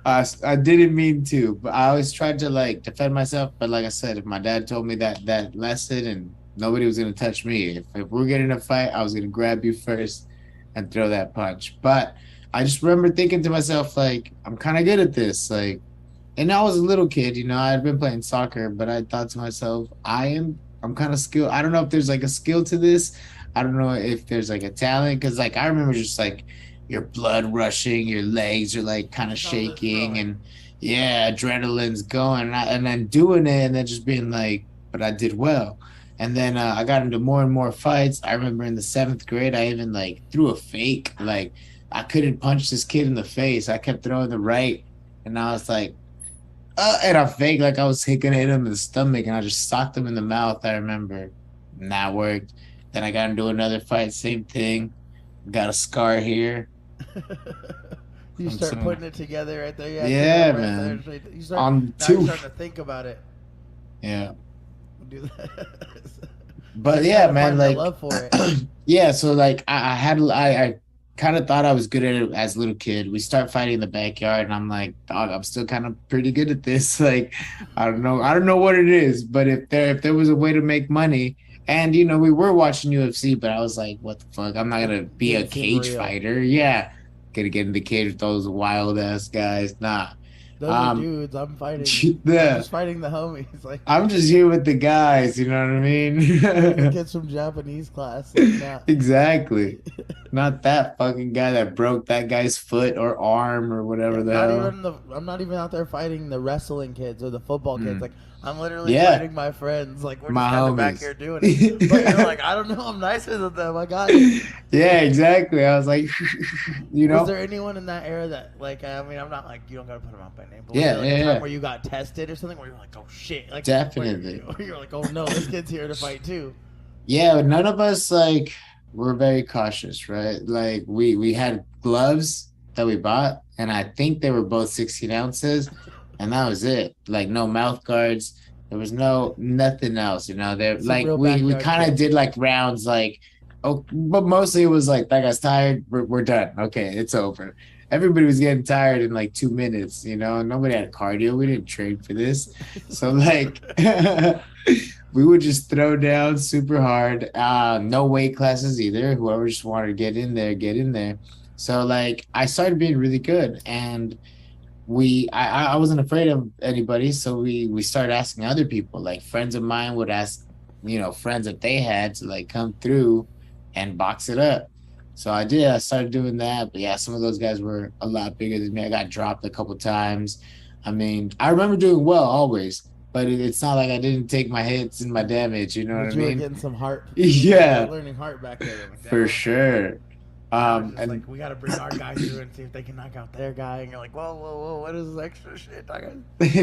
I didn't mean to. But I always tried to like defend myself. But like I said, if my dad told me that lesson and nobody was gonna touch me, if we're getting a fight, I was gonna grab you first and throw that punch. But I just remember thinking to myself, like, I'm kind of good at this. Like, and I was a little kid, you know, I had been playing soccer, but I thought to myself, I'm kind of skilled. I don't know if there's like a skill to this. I don't know if there's like a talent. Cause like, I remember just like your blood rushing, your legs are like kind of Just all the shaking throwing. and yeah, adrenaline's going and then doing it and then just being like, but I did well. And then I got into more and more fights. I remember in the seventh grade, I even like threw a fake. Like I couldn't punch this kid in the face. I kept throwing the right, and I was like, and I faked like I was gonna hit him in the stomach, and I just socked him in the mouth. I remember, and that worked. Then I got into another fight, same thing. Got a scar here You from start some. putting it together right there. Yeah, because Yeah, right there. man. You start On the now. You're tooth. starting to think about it. Yeah. Do that. So But you yeah, kind of man, find the like love for it. yeah, so like I kind of thought I was good at it as a little kid. We start fighting in the backyard and I'm like, dog, I'm still kind of pretty good at this. Like, I don't know what it is, but if there was a way to make money, and we were watching UFC, but I was like, what the fuck? I'm not gonna be a Didn't seem cage real. fighter. Yeah. Gonna get in the cage with those wild ass guys. Nah. Those are Um dudes. I'm fighting. I'm yeah. just fighting the homies. Like I'm just here with the guys, you know what I we're the mean? kids from Japanese class. Like not. Exactly. Not that fucking guy that broke that guy's foot or arm or whatever Yeah, the not hell. even the. I'm not even out there fighting the wrestling kids or the football kids. Like Mm. I'm literally Yeah, fighting my friends. Like we're just my kind of back homies. here doing it. But you're like, I don't know. I'm nicer than them. I got it. Yeah, exactly. I was like, you Was know, there anyone in that era that, like, I mean, I'm not like you don't gotta put them out by name, but was there yeah, like a yeah, time yeah, where you got tested or something where you're like, oh shit, like, definitely. where you're like, oh no, this kid's here to fight too. Yeah, but none of us like were very cautious, right? Like we had gloves that we bought, and I think they were both 16 ounces, and that was it. Like no mouth guards. There was nothing else, There Some like real we backyard kind of kids. did like rounds, like oh, but mostly it was like that guy's tired. We're done. Okay, it's over. Everybody was getting tired in like 2 minutes, Nobody had cardio. We didn't train for this, so like. We would just throw down super hard. No weight classes either. Whoever just wanted to get in there, get in there. So like I started being really good, and I wasn't afraid of anybody, so we started asking other people. Like friends of mine would ask, friends that they had to like come through and box it up. So I did. I started doing that. But yeah, some of those guys were a lot bigger than me. I got dropped a couple times. I mean, I remember doing well always, but it's not like I didn't take my hits and my damage. You know what I But you were mean? getting some heart. You were Yeah, learning heart back there. Like, for damn. sure. Now it's just And like we got to bring our guy through and see if they can knock out their guy. And you're like, whoa, whoa, whoa, what is this extra shit?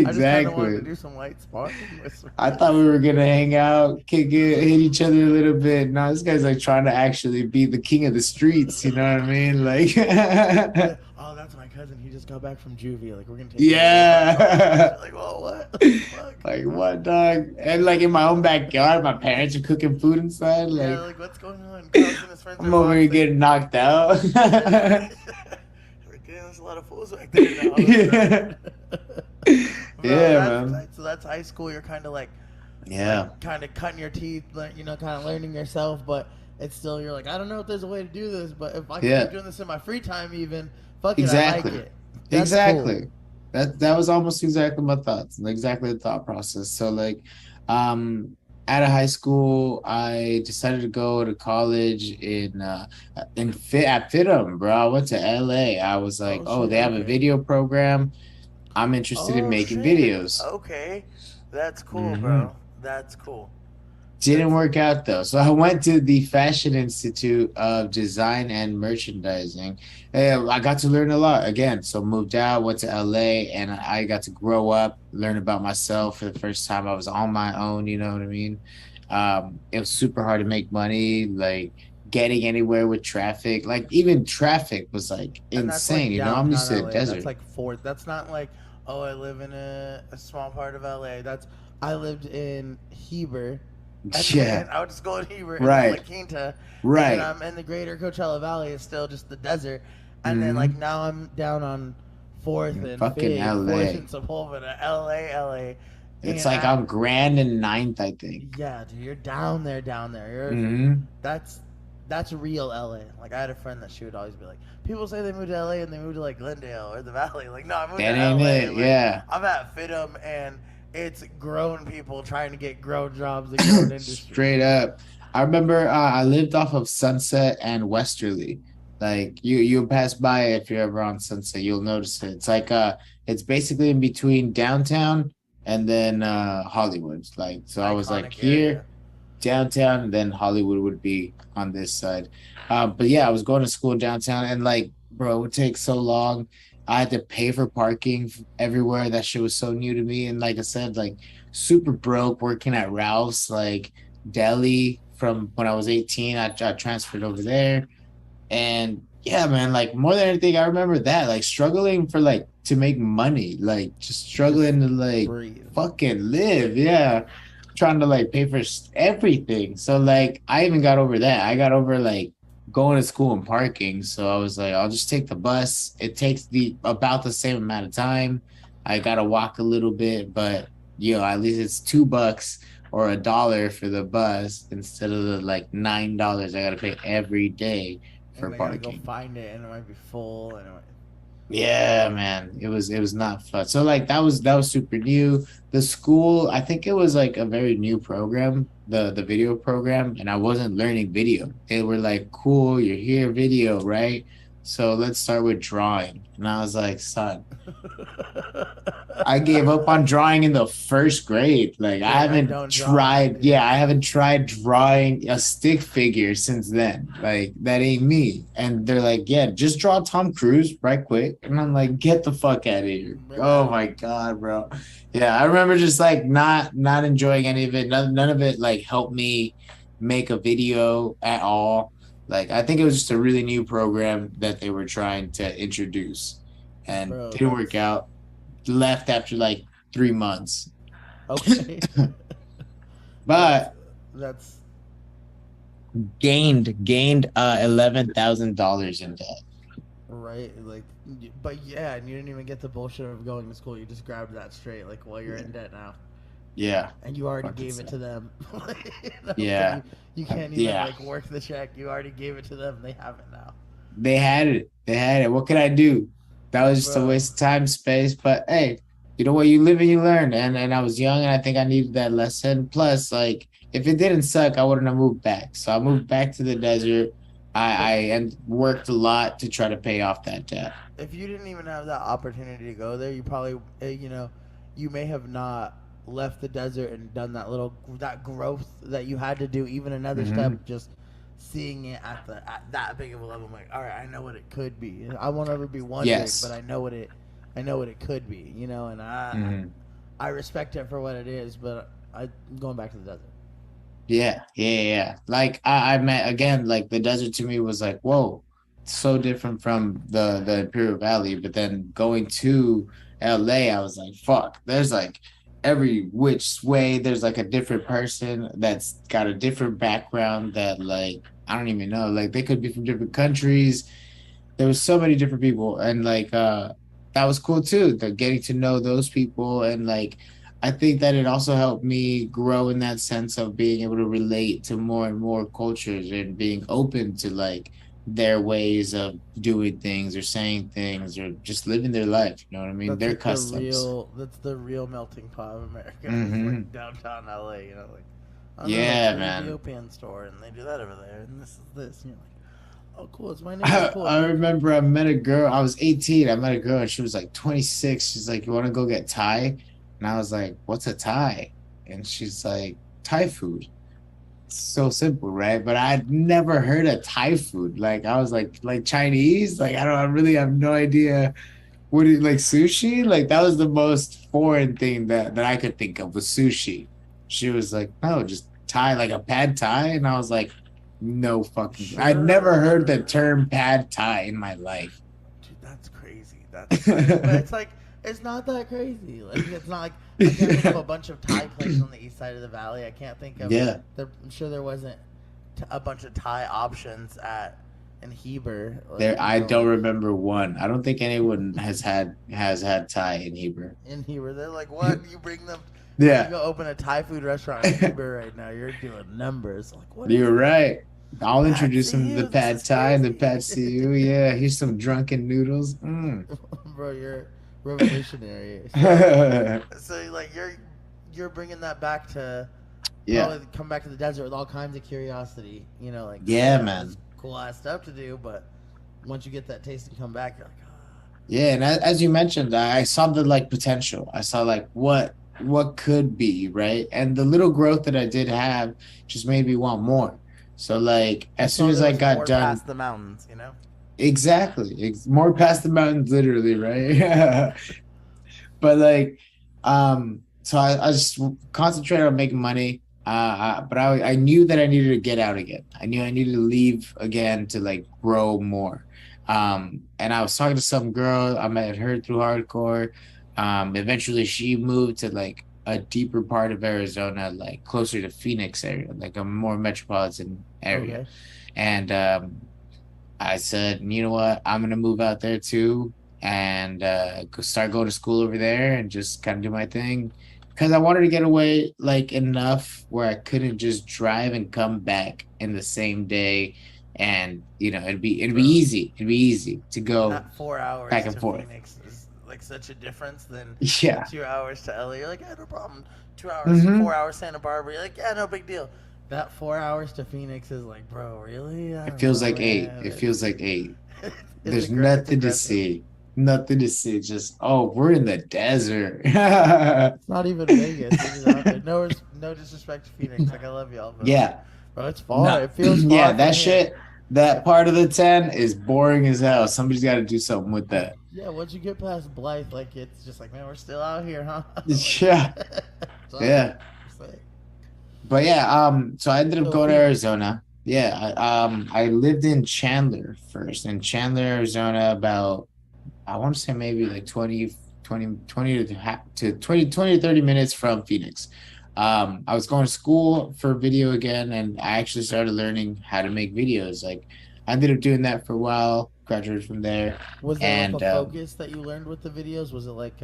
I just kind of wanted to exactly. do some light sparring with some I thought we friends. were gonna hang out, kick it, hit each other a little bit. No, this guy's like trying to actually be the king of the streets. You know what I mean? Like, Yeah. Oh, that's my cousin. He just got back from juvie. Like we're gonna take him to this like fun place. yeah. You're like, whoa, what? What the fuck? Like what, dog? And like in my own backyard, my parents are cooking food inside. Yeah, Like like what's going on? Carlos and his friends are I'm over here boxing. getting knocked out. Yeah. Like, damn, there's a lot of fools back there now. That's Yeah, right. Bro, yeah, that's man. tight. So that's high school. You're kind of like Yeah, kind of cutting your teeth, kind of learning yourself. But it's still you're like, I don't know if there's a way to do this, but if I can yeah. keep doing this in my free time, even fuck it, I like Exactly. it. That's cool. Exactly. That was almost exactly my thoughts and exactly the thought process. So like um out of high school, I decided to go to college in Fit at FITM, bro. I went to LA. I was like, Oh oh, shit. they have a Okay. video program. I'm interested in Oh making shit. videos. Okay. That's cool, Hmm. bro. That's cool. Didn't That's work out though. So I went to the Fashion Institute of Design and Merchandising. I got to learn a lot again. So moved out, went to LA, and I got to grow up, learn about myself for the first time. I was on my own, you know what I mean? It was super hard to make money, like getting anywhere with traffic. Like even traffic was like and that's insane, like I'm used downtown to the LA. That's desert. like fourth. That's not like oh I live in a small part of LA. That's I lived in Heber, and then Yeah, I would just go in Heber and then La right, Quinta, and then right. I'm in the greater Coachella Valley. It's still just the desert, and then like Hmm. now I'm down on Fourth and Fucking Fig, Fourth LA. and Sepulveda, LA, It's and like on Grand and Ninth, I think. yeah, dude, you're down there, down there. You're Hmm. that's that's real LA. Like I had a friend that she would always be like, people say they moved to LA and they moved to like Glendale or the Valley. Like no, I moved to That ain't LA. it. Like Yeah. I'm at FITM and it's grown people trying to get grown jobs in grown industries. Straight up. I remember I lived off of Sunset and Westerly. Like you pass by it if you're ever on Sunset, you'll notice it. It's like it's basically in between downtown and then Hollywood. Like so I was like Iconic here, area. downtown, and then Hollywood would be on this side. But yeah, I was going to school downtown, and like, bro, it would take so long. I had to pay for parking everywhere. That shit was so new to me. And like I said, like super broke working at Ralph's, like deli from when I was 18. I transferred over there. And yeah, man, like more than anything, I remember that, like struggling for like to make money, like just Just struggling to like breathe. fucking live. Yeah. Trying to like pay for everything. So like I even got over that. I got over like going to school and parking. So I was like, I'll just take the bus. It takes the about the same amount of time. I gotta walk a little bit, but at least it's $2 or $1 for the bus instead of the like $9 I gotta pay every day for And I gotta go parking. find it, and it might be full, and Yeah, man. It was not fun. So like that was super new. The school, I think it was like a very new program, the video program, and I wasn't learning video. They were like, "Cool, you're here, video, right? So let's start with drawing." And I was like, "Son, I gave up on drawing in the first grade. Like I you're like, I haven't don't draw. tried, Yeah. yeah, I haven't tried drawing a stick figure since then. Like that ain't me." And they're like, "Yeah, just draw Tom Cruise right quick." And I'm like, "Get the fuck out of here." Oh Man, my God, bro. Yeah, I remember just like not enjoying any of it. None of it like helped me make a video at all. Like I think it was just a really new program that they were trying to introduce and bro, didn't work that's out. Left after like 3 months, okay. that's but that's gained $11,000 in debt. right. Like, but yeah, and you didn't even get the bullshit of going to school. You just grabbed that straight. Like, well, you're in debt now, Yeah, and you already fucking gave it sad. to them. So Yeah, you can't even yeah. like work the check. You already gave it to them. They have it now, They had it. They had it. What could I do? That was just a bro. waste of time, space. But hey, you know what? You live and you learn. And I was young, and I think I needed that lesson. Plus, like, if it didn't suck, I wouldn't have moved back. So I moved back to the desert. I If and worked a lot to try to pay off that debt. if you didn't even have that opportunity to go there, you probably, you may have not left the desert and done that growth that you had to do. Even another step, Hmm. just seeing it at that big of a level. I'm like, all right, I know what it could be. I won't ever be wondering, but Yes. I know what it could be. And Hmm. I respect it for what it is. But I'm going back to the desert. Yeah, yeah, yeah, yeah. Like I met again, like the desert to me was like, whoa, so different from the Imperial Valley. But then going to LA, I was like, fuck, there's like every which way, there's like a different person that's got a different background that like I don't even know. Like they could be from different countries. There was so many different people, and like that was cool too, the getting to know those people. And like I think that it also helped me grow in that sense of being able to relate to more and more cultures and being open to like their ways of doing things or saying things or just living their life, you know what I mean, That's their like the customs. real. That's the real melting pot of America. Is Hmm. like downtown LA. Like, I know it's Yeah, an man. Ethiopian store, and they do that over there, and this is this. And you're like, oh, cool. It's my neighbor. Cool. I Thank you. remember I met a girl. I was 18. I met a girl and she was like 26. She's like, "You want to go get Thai?" And I was like, "What's a Thai?" And she's like, "Thai food." So simple, right? But I'd never heard of Thai food. Like I was like Chinese. Like I really have no idea what it like sushi. Like that was the most foreign thing that I could think of was sushi. She was like, "No, just Thai, like a pad Thai." And I was like, "No fucking." I'd never heard the Sure. term pad Thai in my life. Dude, that's crazy. That's crazy. But it's like it's not that crazy. Like it's not like I can't think of a bunch of Thai places on the east side of the valley. I can't think of. Yeah, I'm sure there wasn't a bunch of Thai options at in Heber. there. I don't Like remember one. I don't think anyone has had Thai in Hebrew. in Heber, they're like, what? You bring them? You Yeah, go open a Thai food restaurant in Heber right now. You're doing numbers. Like, what is you're this? right. I'll Pad introduce see him to the you. This pad is Thai and the crazy. pad see Yeah, here's some drunken noodles. Mm. Bro, you're revolutionary. So like you're bringing that back to Yeah, probably come back to the desert with all kinds of curiosity. Like yeah, yeah, man. it's cool ass stuff to do, but once you get that taste and come back, you're like, Yeah, and as you mentioned, I saw the like potential. I saw like what. what could be, right? And the little growth that I did have just made me want more. So like You as soon saw as there I was got more done, past the mountains, you know? exactly, more past the mountains, literally, right? But like, so I just concentrated on making money. But I knew that I needed to get out again. I knew I needed to leave again to like grow more. And I was talking to some girl. I met her through hardcore. Eventually she moved to like a deeper part of Arizona, like closer to Phoenix area, like a more metropolitan area. Okay. And I said, you know what, I'm gonna move out there too and start going to school over there and just kind of do my thing because I wanted to get away like enough where I couldn't just drive and come back in the same day, and it'd be Bro, easy. It'd be easy to go that 4 hours back and to forth. Phoenix is like such a difference than the Yeah. 2 hours to LA. You're like, yeah, no problem. 2 hours, Hmm. 4 hours Santa Barbara. You're like, yeah, no big deal. That 4 hours to Phoenix is like, bro, really? I It don't feels know, like eight. man. It feels like eight. There's It's nothing to aggressive. see. Nothing to see. Just, oh, we're in the desert. It's not even Vegas. You're just out there. No disrespect to Phoenix. Like I love y'all, but like, Yeah. bro, it's far. No, It feels yeah, far from that here. shit, that If part of the 10 is boring as hell. Somebody's got to do something with that. yeah, once you get past Blythe, like it's just like, man, we're still out here, huh? Like, Yeah, so yeah. it's like, But yeah, so I ended up so going to Phoenix. Arizona. Yeah, I lived in Chandler first, in Chandler, Arizona, about I want to say maybe like 20 to 20 to 30 minutes from Phoenix. I was going to school for video again, and I actually started learning how to make videos. Like, I ended up doing that for a while, graduated from there, Was there like a and focus that you learned with the videos? Was it like,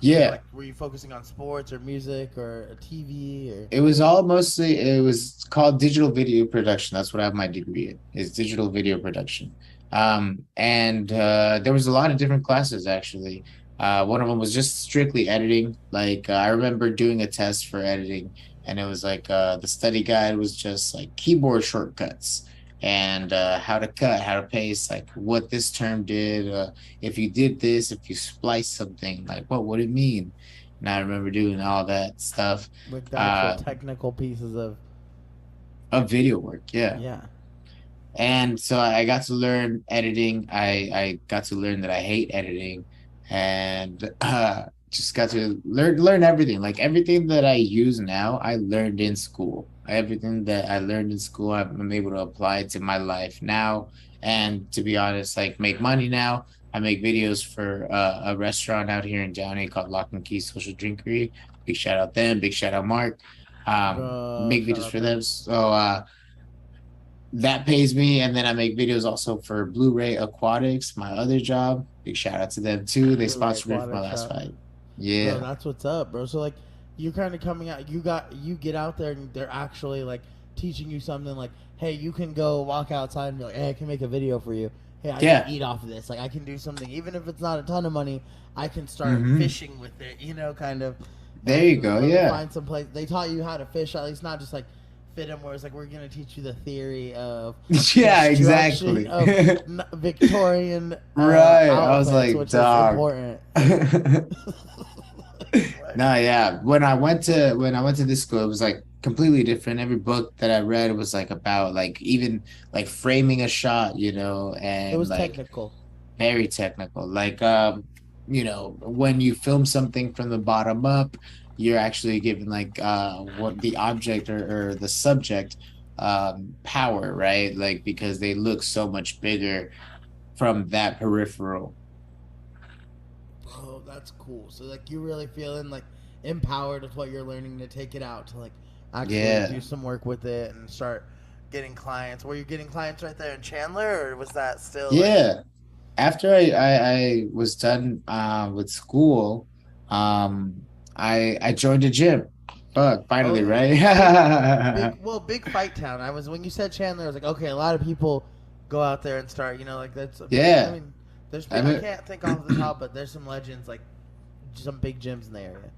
yeah, were you focusing on sports or music or TV or? it was called digital video production. That's what I have my degree in, is digital video production. And there was a lot of different classes actually. One of them was just strictly editing. Like I remember doing a test for editing, and it was like the study guide was just like keyboard shortcuts and how to cut, how to paste, like what this term did. If you did this, if you splice something, like what would it mean? And I remember doing all that stuff. Like the actual Uh, technical pieces of video work, yeah. yeah. And so I got to learn editing. I got to learn that I hate editing, and just got to learn everything. Like everything that I use now, I learned in school. Everything that I learned in school, I'm able to apply to my life now. And to be honest, like make money now. I make videos for a restaurant out here in Downey called Lock and Key Social Drinkery. Big shout out them. Big shout out Mark. Make Shout videos out for them. them. So that pays me. And then I make videos also for Blu-ray Aquatics, my other job. Big shout out to them too. They Blu-ray sponsored me for my aquatic last shop. fight. Bro, Yeah. that's what's up, bro. So like, you're kind of coming out. You get out there, and they're actually like teaching you something. Like, hey, you can go walk outside and be like, hey, I can make a video for you. Hey, I can Yeah. eat off of this. Like, I can do something, even if it's not a ton of money. I can start Hmm. fishing with it. Kind of. There you go. Let me Yeah. find some place. They taught you how to fish, at least not just like fit them. Where it's like we're gonna teach you the theory of Yeah, construction exactly. of Victorian Right. I was outfits, like, which is dog. important. Like, what? No, yeah. When I went to this school, it was like completely different. Every book that I read was like about like even like framing a shot, It and was like technical. very technical. Like when you film something from the bottom up, you're actually given like what the object or the subject power, right? Like because they look so much bigger from that peripheral. Bro, that's cool. So like you really feeling like empowered with what you're learning to take it out to like actually do Yeah. some work with it and start getting clients. Were you getting clients right there in Chandler, or was that still like? Yeah. After I was done with school, I joined a gym. Fuck, Oh finally, yeah, right? big fight town. I was when you said Chandler, I was like, okay, a lot of people go out there and start. Like that's a big. I Yeah. mean, I I mean, can't think off the top, but there's some legends like some big gyms in the area.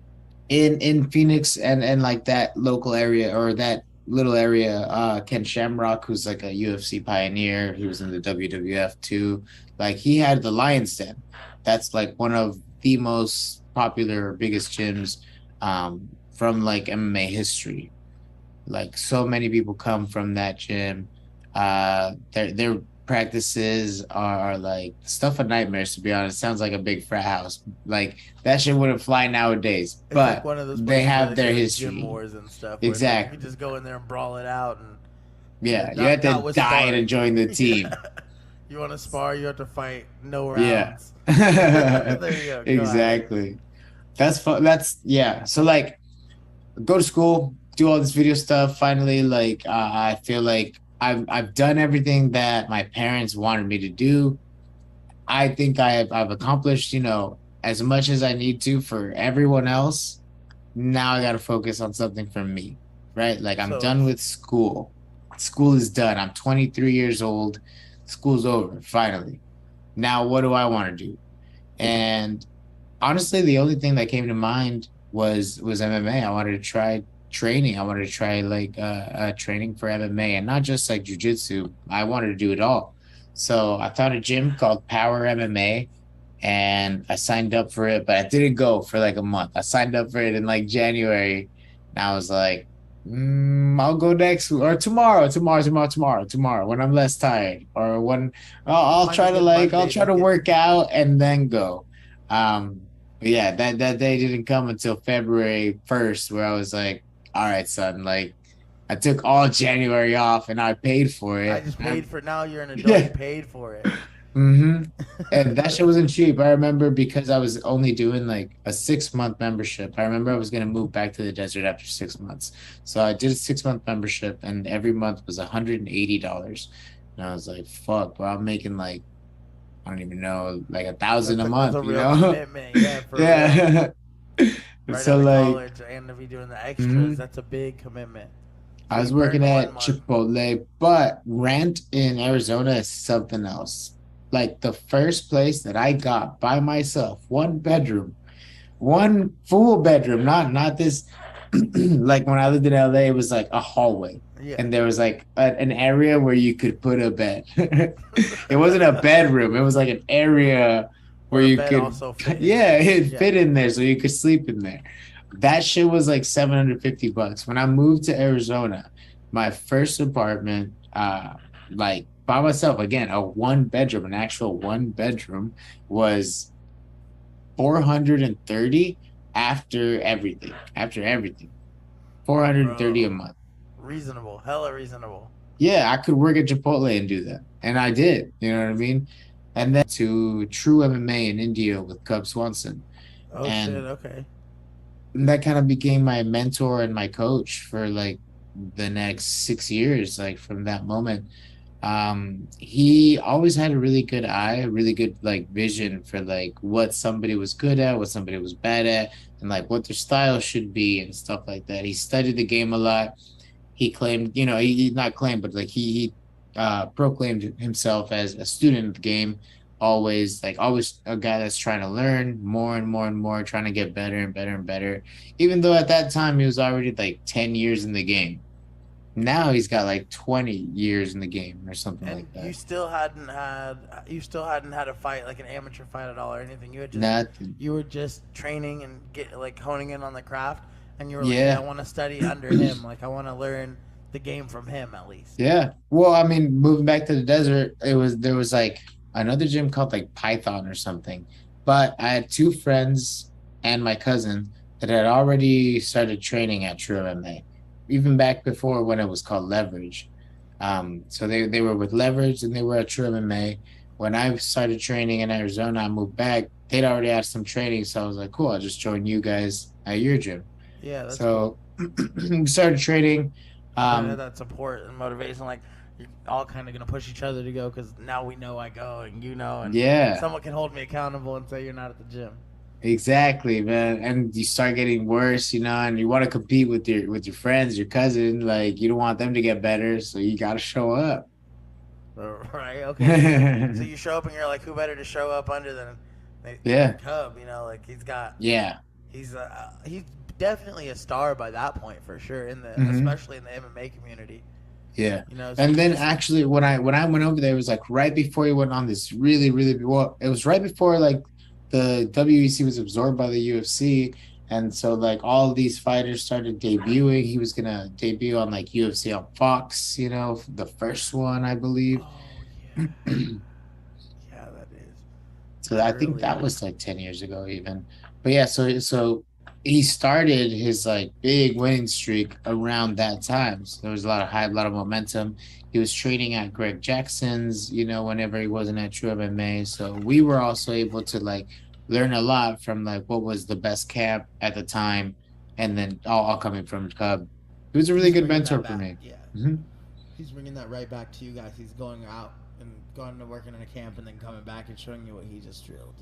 in Phoenix and like that local area or that little area, Ken Shamrock, who's like a UFC pioneer, he was in the WWF too. Like he had the Lions Den. That's like one of the most popular, biggest gyms. from like MMA history. Like so many people come from that gym. Their practices are like stuff of nightmares, to be honest. Sounds like a big frat house. Like that shit wouldn't fly nowadays, It's like but one of those they places where have they say their like gym history. wars and stuff, where it's like you can Exactly. just go in there and brawl it out, and Yeah, you had to not with die to sparring. join the team. Yeah. You want to spar, you have to fight no Yeah. rounds. There you go. Go at it. Exactly. That's fun. That's yeah. So like go to school, do all this video stuff. Finally, like I feel like I've done everything that my parents wanted me to do. I think I've accomplished, as much as I need to for everyone else. Now I got to focus on something for me, right? Like I'm So, done with school. School is done. I'm 23 years old. School's over, finally. Now what do I want to do? And honestly, the only thing that came to mind was MMA. I wanted to try training. I wanted to try like training for MMA and not just like jujitsu. I wanted to do it all. So I found a gym called Power MMA and I signed up for it, but I didn't go for like a month. I signed up for it in like January, and I was like, I'll go next or tomorrow when I'm less tired or when I'll find a try to good Monday try to to get. work out and then go. But yeah, that day didn't come until February 1st, where I was like, all right, son, like I took all January off and I paid for I it. just paid for. Now you're an adult. You Yeah. paid for it. And that shit wasn't cheap. I remember because I was only doing like a 6 month membership. I remember I was gonna move back to the desert after 6 months. So I did a 6 month membership and every month was $180. And I was like, fuck, bro, I'm making like I don't even know, like 1,000 a That's month, a you real know? commitment. Yeah, for real. Yeah. Right So out of like college and to be doing the extras, mhm. that's a big commitment. So I you was working burned one at month. Chipotle, but rent in Arizona is something else. Like the first place that I got by myself, one bedroom, one full bedroom, not this. Like when I lived in LA, it was like a hallway, Yeah. and there was like an area where you could put a bed. It wasn't a bedroom; it was like an area where Where a you bed could, also fit in yeah, there. it Yeah. fit in there, so you could sleep in there. That shit was like $750. When I moved to Arizona, my first apartment, like by myself, again, a one bedroom, an actual one bedroom, was 430 after everything, 430 a Bro. month. Reasonable. Hella reasonable. Yeah, I could work at Chipotle and do that. And I did, you know what I mean? And then to True MMA in India with Cub Swanson. Oh shit. And Okay. that kind of became my mentor and my coach for like the next 6 years, like from that moment. He always had a really good eye, a really good like vision for like what somebody was good at, what somebody was bad at, and like what their style should be and stuff like that. He studied the game a lot. He claimed, he not claimed, but like he proclaimed himself as a student of the game, always a guy that's trying to learn more and more and more, trying to get better and better and better. Even though at that time he was already like 10 years in the game. Now he's got like 20 years in the game or something And like that. you still hadn't had a fight, like an amateur fight at all or anything. Nothing. You were just training and get like honing in on the craft, and you were like, hey, I Yeah. want to study under him. Like I want to learn the game from him at least. Yeah. Well, I mean, moving back to the desert, there was like another gym called like Python or something. But I had two friends and my cousin that had already started training at True MMA, even back before when it was called Leverage. So they were with Leverage and they were at True MMA. When I started training in Arizona, I moved back. They'd already had some training, so I was like, cool, I'll just join you guys at your gym. Yeah, that's cool. So we started training. You kind of had Um, that support and motivation. Like you're all kind of gonna push each other to go because now we know I go and you know, and yeah, someone can hold me accountable and say you're not at the gym. exactly, man. And you start getting worse, and you want to compete with your friends, your cousin. Like you don't want them to get better, so you got to show up. Right? Okay. So you show up and you're like, who better to show up under than Yeah, Cub? You know, like yeah. he's definitely a star by that point for sure Hmm. especially in the MMA community. Yeah. You know, so And you then just actually when I went over there, it was like right before he went on this really, really well, it was right before like the WEC was absorbed by the UFC And so like all these fighters started debuting. He was gonna debut on like UFC on Fox, the first one, I believe. Oh yeah, yeah, that is So I think early. that was like 10 years ago even. But yeah, so he started his like big winning streak around that time. So there was a lot of hype, a lot of momentum. He was training at Greg Jackson's, whenever he wasn't at True MMA. So we were also able to like learn a lot from like what was the best camp at the time, and then all coming from Cub. He was a really He's good bringing mentor that for back. me. Yeah, Hmm. he's bringing that right back to you guys. He's going out and going to working in a camp and then coming back and showing you what he just drilled.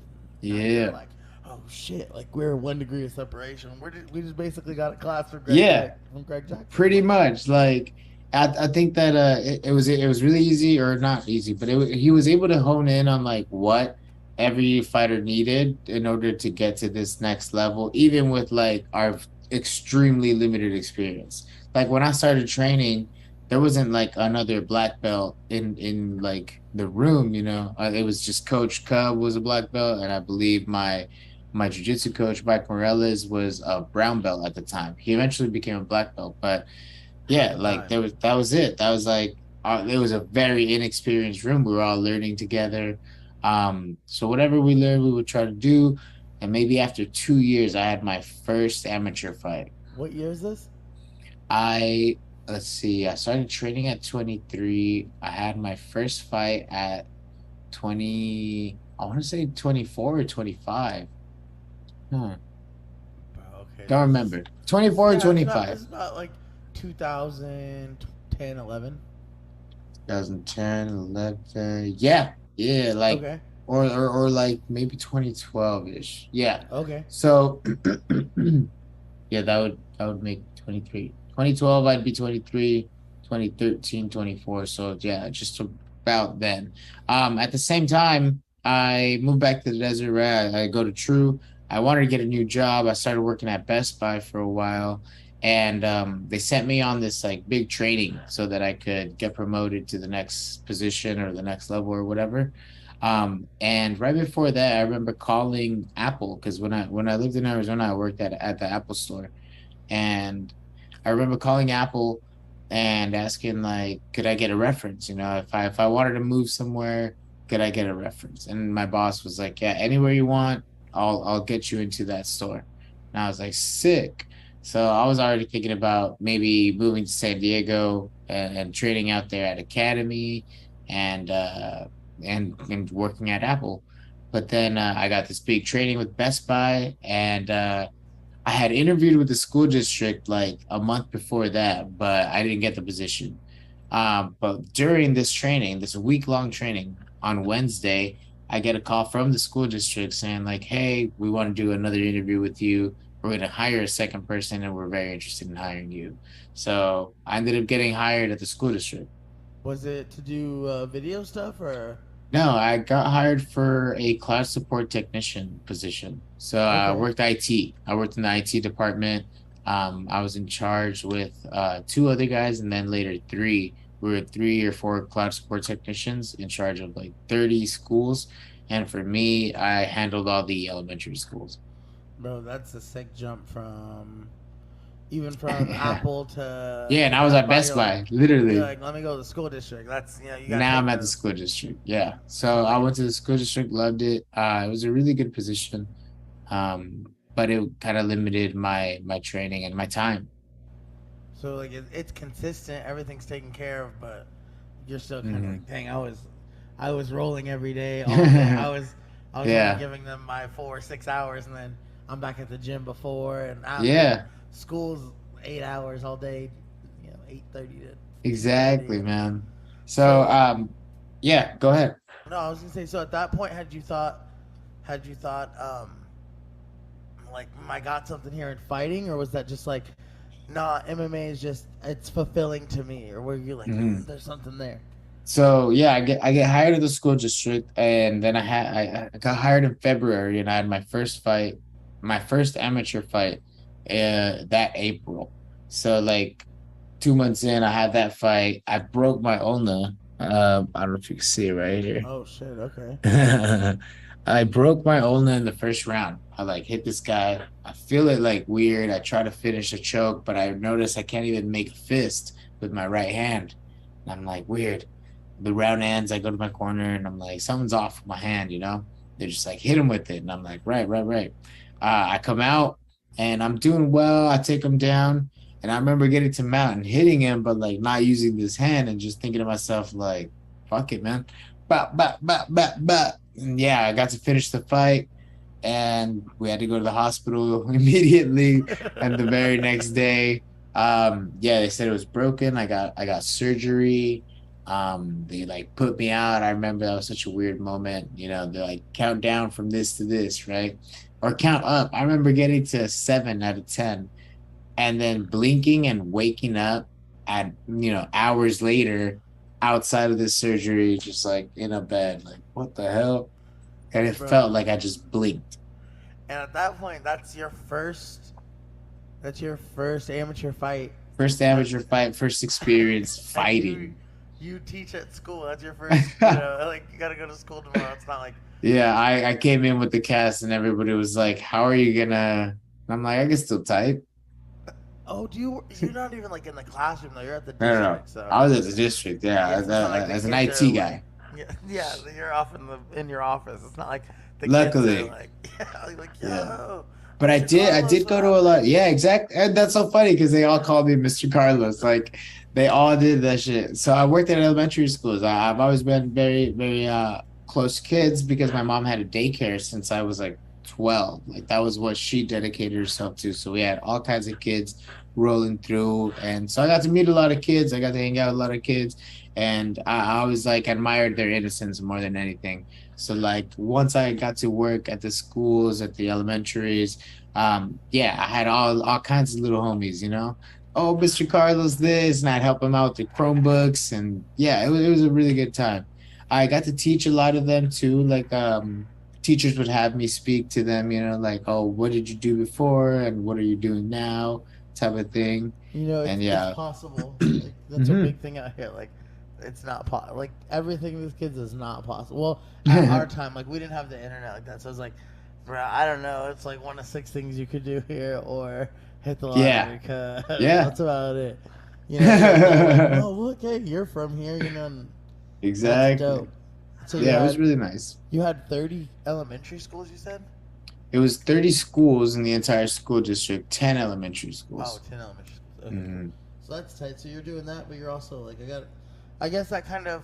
And now you're Yeah. like, Oh shit! Like we're 1 degree of separation. We just basically got a class from Yeah. Greg Jackson. Pretty Like, much. Like I think that it was really easy, or not easy, but he was able to hone in on like what every fighter needed in order to get to this next level, even with like our extremely limited experience. Like when I started training, there wasn't like another black belt in like the room. It was just Coach Cub was a black belt, and I believe my jiu-jitsu coach, Mike Morales, was a brown belt at the time. He eventually became a black belt, but at yeah, the like time. that was it. That was like it was a very inexperienced room. We were all learning together. So whatever we learned, we would try to do. And maybe after 2 years, I had my first amateur fight. What year is this? I Let's see, I started training at 23. I had my first fight at 20, I want to say 24 or 25. Hmm. Okay, Don't so remember. 24 or yeah, this 25. is about like 2010, 11. 2010, 11. Yeah. Yeah. Like, Okay, or like maybe 2012-ish. Yeah. okay. So, yeah, that would make 23. 2012, I'd be 23, 2013, 24. So yeah, just about then. At the same time, I moved back to the desert, right? I go to True. I wanted to get a new job. I started working at Best Buy for a while, and they sent me on this like big training so that I could get promoted to the next position or the next level or whatever. And right before that, I remember calling Apple because when I lived in Arizona, I worked at the Apple store, and I remember calling Apple and asking like, could I get a reference? If I wanted to move somewhere, could I get a reference? And my boss was like, yeah, anywhere you want, I'll get you into that store. And I was like, sick. So I was already thinking about maybe moving to San Diego and training out there at Academy and and working at Apple. But then I got this big training with Best Buy, and I had interviewed with the school district like a month before that, but I didn't get the position. But during this training, this week-long training on Wednesday, I get a call from the school district saying like, "Hey, we want to do another interview with you. We're going to hire a second person, and we're very interested in hiring you." So I ended up getting hired at the school district. Was it to do video stuff or? No, I got hired for a cloud support technician position. So I Okay, worked IT. I worked in the IT department. I was in charge with two other guys, and then later three. We were 3 or 4 cloud support technicians in charge of like 30 schools. And for me, I handled all the elementary schools. bro, that's a sick jump from even from Apple Yeah, and to I was Best at Buy. Best Buy, literally. Let me go to the school district. That's you gotta Now take I'm at the the school district. Yeah. So I like went to the school district, loved it. It was a really good position. But it kind of limited my training and my time. so like it's consistent. Everything's taken care of, but you're still kind of Hmm. like, dang, I was rolling every day, all day. I was only Yeah. giving them my 4 or 6 hours, and then I'm back at the gym before and after. Yeah, School's 8 hours all day, 8:30 to 2:30. exactly, man. So, So yeah, go ahead. no, I was gonna say. So at that point, had you thought, like, I got something here in fighting, or was that just like, nah, MMA is just it's fulfilling to me, or were you like, Mhm. there's something there? So yeah, I get hired at the school district, and then I got hired in February, and I had my first fight, my first amateur fight, that April. So like 2 months in, I had that fight. I broke my ulna, I don't know if you can see it right here. Oh shit. Okay. I broke my ulna in the first round. I like hit this guy. I feel it like weird. I try to finish a choke, but I notice I can't even make a fist with my right hand. And I'm like, weird. The round ends. I go to my corner and I'm like, something's off with my hand, you know? They're just like, hit him with it. And I'm like, right, right, right. I come out and I'm doing well. I take him down. And I remember getting to mount and hitting him, but like not using this hand and just thinking to myself, like, fuck it, man. Bop, bop, bop, bop, bop. And yeah, I got to finish the fight and we had to go to the hospital immediately. And the very next day, yeah, they said it was broken. I got surgery. They like put me out. I remember that was such a weird moment. You know, they like count down from this to this, right? Or count up. I remember getting to 7 out of 10 and then blinking and waking up at hours later outside of this surgery, just like in a bed, like what the hell? And it Bro. felt like I just blinked. And at that point, that's your first. That's your first amateur fight. First amateur fight, first experience And fighting. you teach at school. That's your first. Like you gotta go to school tomorrow. It's not like. Yeah, I came in with the cast and everybody was like, "How are you gonna?" I'm like, "I can still type." Oh, you're not even like in the classroom though. You're at the No, no, district. no. So. I was at the district, yeah, Yeah, it's not like the as an kids IT are, guy. like- yeah, you're off in your office. It's not like the Luckily. kids are like, yo. Yeah. But I Mr. did Carlos, go to a lot. Yeah, exactly. And that's so funny because they all called me Mr. Carlos. Like they all did that shit. So I worked at elementary schools. I've always been very, very close to kids because my mom had a daycare since I was like 12. Like that was what she dedicated herself to. So we had all kinds of kids rolling through. And so I got to meet a lot of kids. I got to hang out with a lot of kids. And I always like admired their innocence more than anything. So like once I got to work at the schools, at the elementaries, yeah, I had all kinds of little homies, you know. Oh, Mr. Carlos, this, and I'd help him out with the Chromebooks, and yeah, it was a really good time. I got to teach a lot of them too. Like teachers would have me speak to them, you know, like, oh, what did you do before, and what are you doing now, type of thing. And yeah, it's possible. Like, that's a Mhm. big thing out here. Like, it's not like everything with kids is not possible. Well, at our time, like we didn't have the internet like that, so it's like, bro, I don't know. It's like one of 6 things you could do here, or hit the lottery. Yeah. Cause Yeah. that's about it. You know, like, oh, okay, you're from here. You know, and exactly. that's dope. So Yeah, it was really nice. you had 30 elementary schools. You said. It was 30 schools in the entire school district, 10 elementary Oh, schools. 10 elementary schools. Okay. Mhm. So that's tight. So you're doing that, but you're also like, I guess that kind of,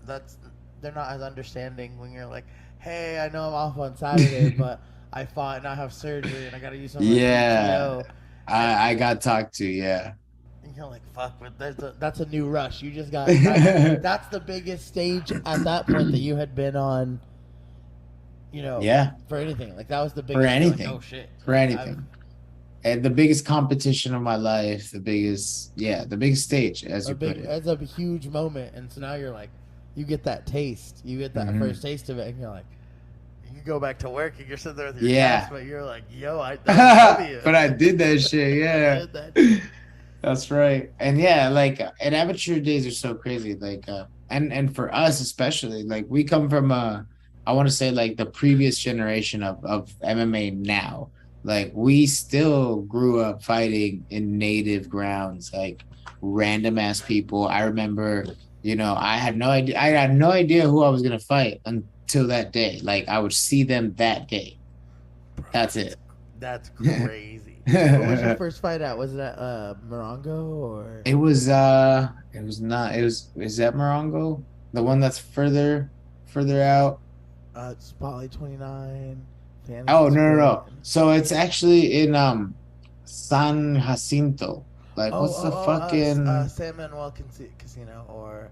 they're not as understanding when you're like, hey, I know I'm off on Saturday, but I fought and I have surgery and I got to use some of my Yeah. PTO. I got talked to, yeah. And you're like, fuck, but that's a new rush. You just got, that's the biggest stage at that point that you had been on, you know, Yeah, for anything. Like that was the biggest. for you're like, anything. oh shit. For anything. And the biggest competition of my life, the biggest stage, as you put it. It's a huge moment, and so now you're like, you get that taste, you get that Mhm. first taste of it, and you're like, you go back to work and you're sitting there with your Yeah. class, but you're like, yo, that's W. But I did that shit, I yeah. did that shit. That's right. And yeah, like and amateur days are so crazy. Like and for us especially, like we come from I want to say like the previous generation of MMA now. Like we still grew up fighting in native grounds, like random ass people. I remember, I had no idea who I was gonna fight until that day. Like I would see them that day. That's it. That's crazy. What was your first fight at? Was it at Morongo or? Is that Morongo? The one that's further out? Spotlight 29. Oh, no. So it's actually in San Jacinto. Like what's the fucking San Manuel Casino or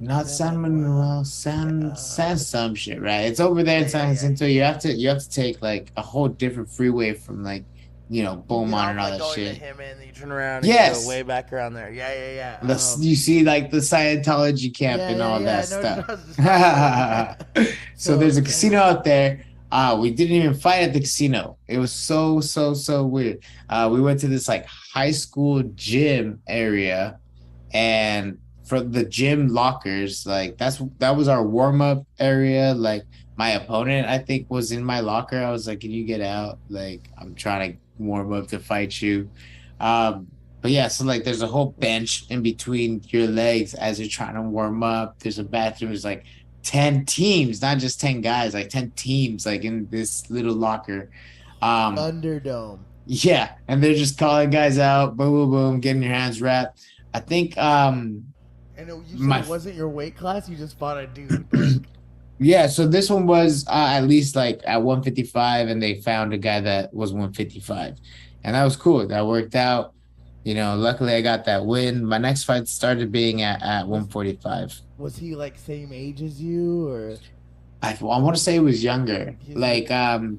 not San Manuel, San some shit, right? It's over there in San yeah. Jacinto. You have to take like a whole different freeway from like Beaumont and all that shit. To him and you turn around and Yes. go way back around there. Yeah. You see like the Scientology camp and all that stuff. So there's a casino out there. We didn't even fight at the casino. It was so weird. We went to this like high school gym area, and for the gym lockers, like that was our warm up area. Like my opponent, I think, was in my locker. I was like, "Can you get out? Like I'm trying to warm up to fight you." But yeah, so like there's a whole bench in between your legs as you're trying to warm up. There's a bathroom. There's like 10 teams, not just 10 guys, like 10 teams, like in this little locker. Um, Thunderdome. yeah, and they're just calling guys out, boom, boom, boom, getting your hands wrapped. I think And you said my it wasn't your weight class. You just fought a dude. Like, yeah, so this one was at least like at 155, and they found a guy that was 155, and that was cool. That worked out. You know, luckily I got that win. My next fight started being at 145. was he like same age as you, or I want to say he was younger, like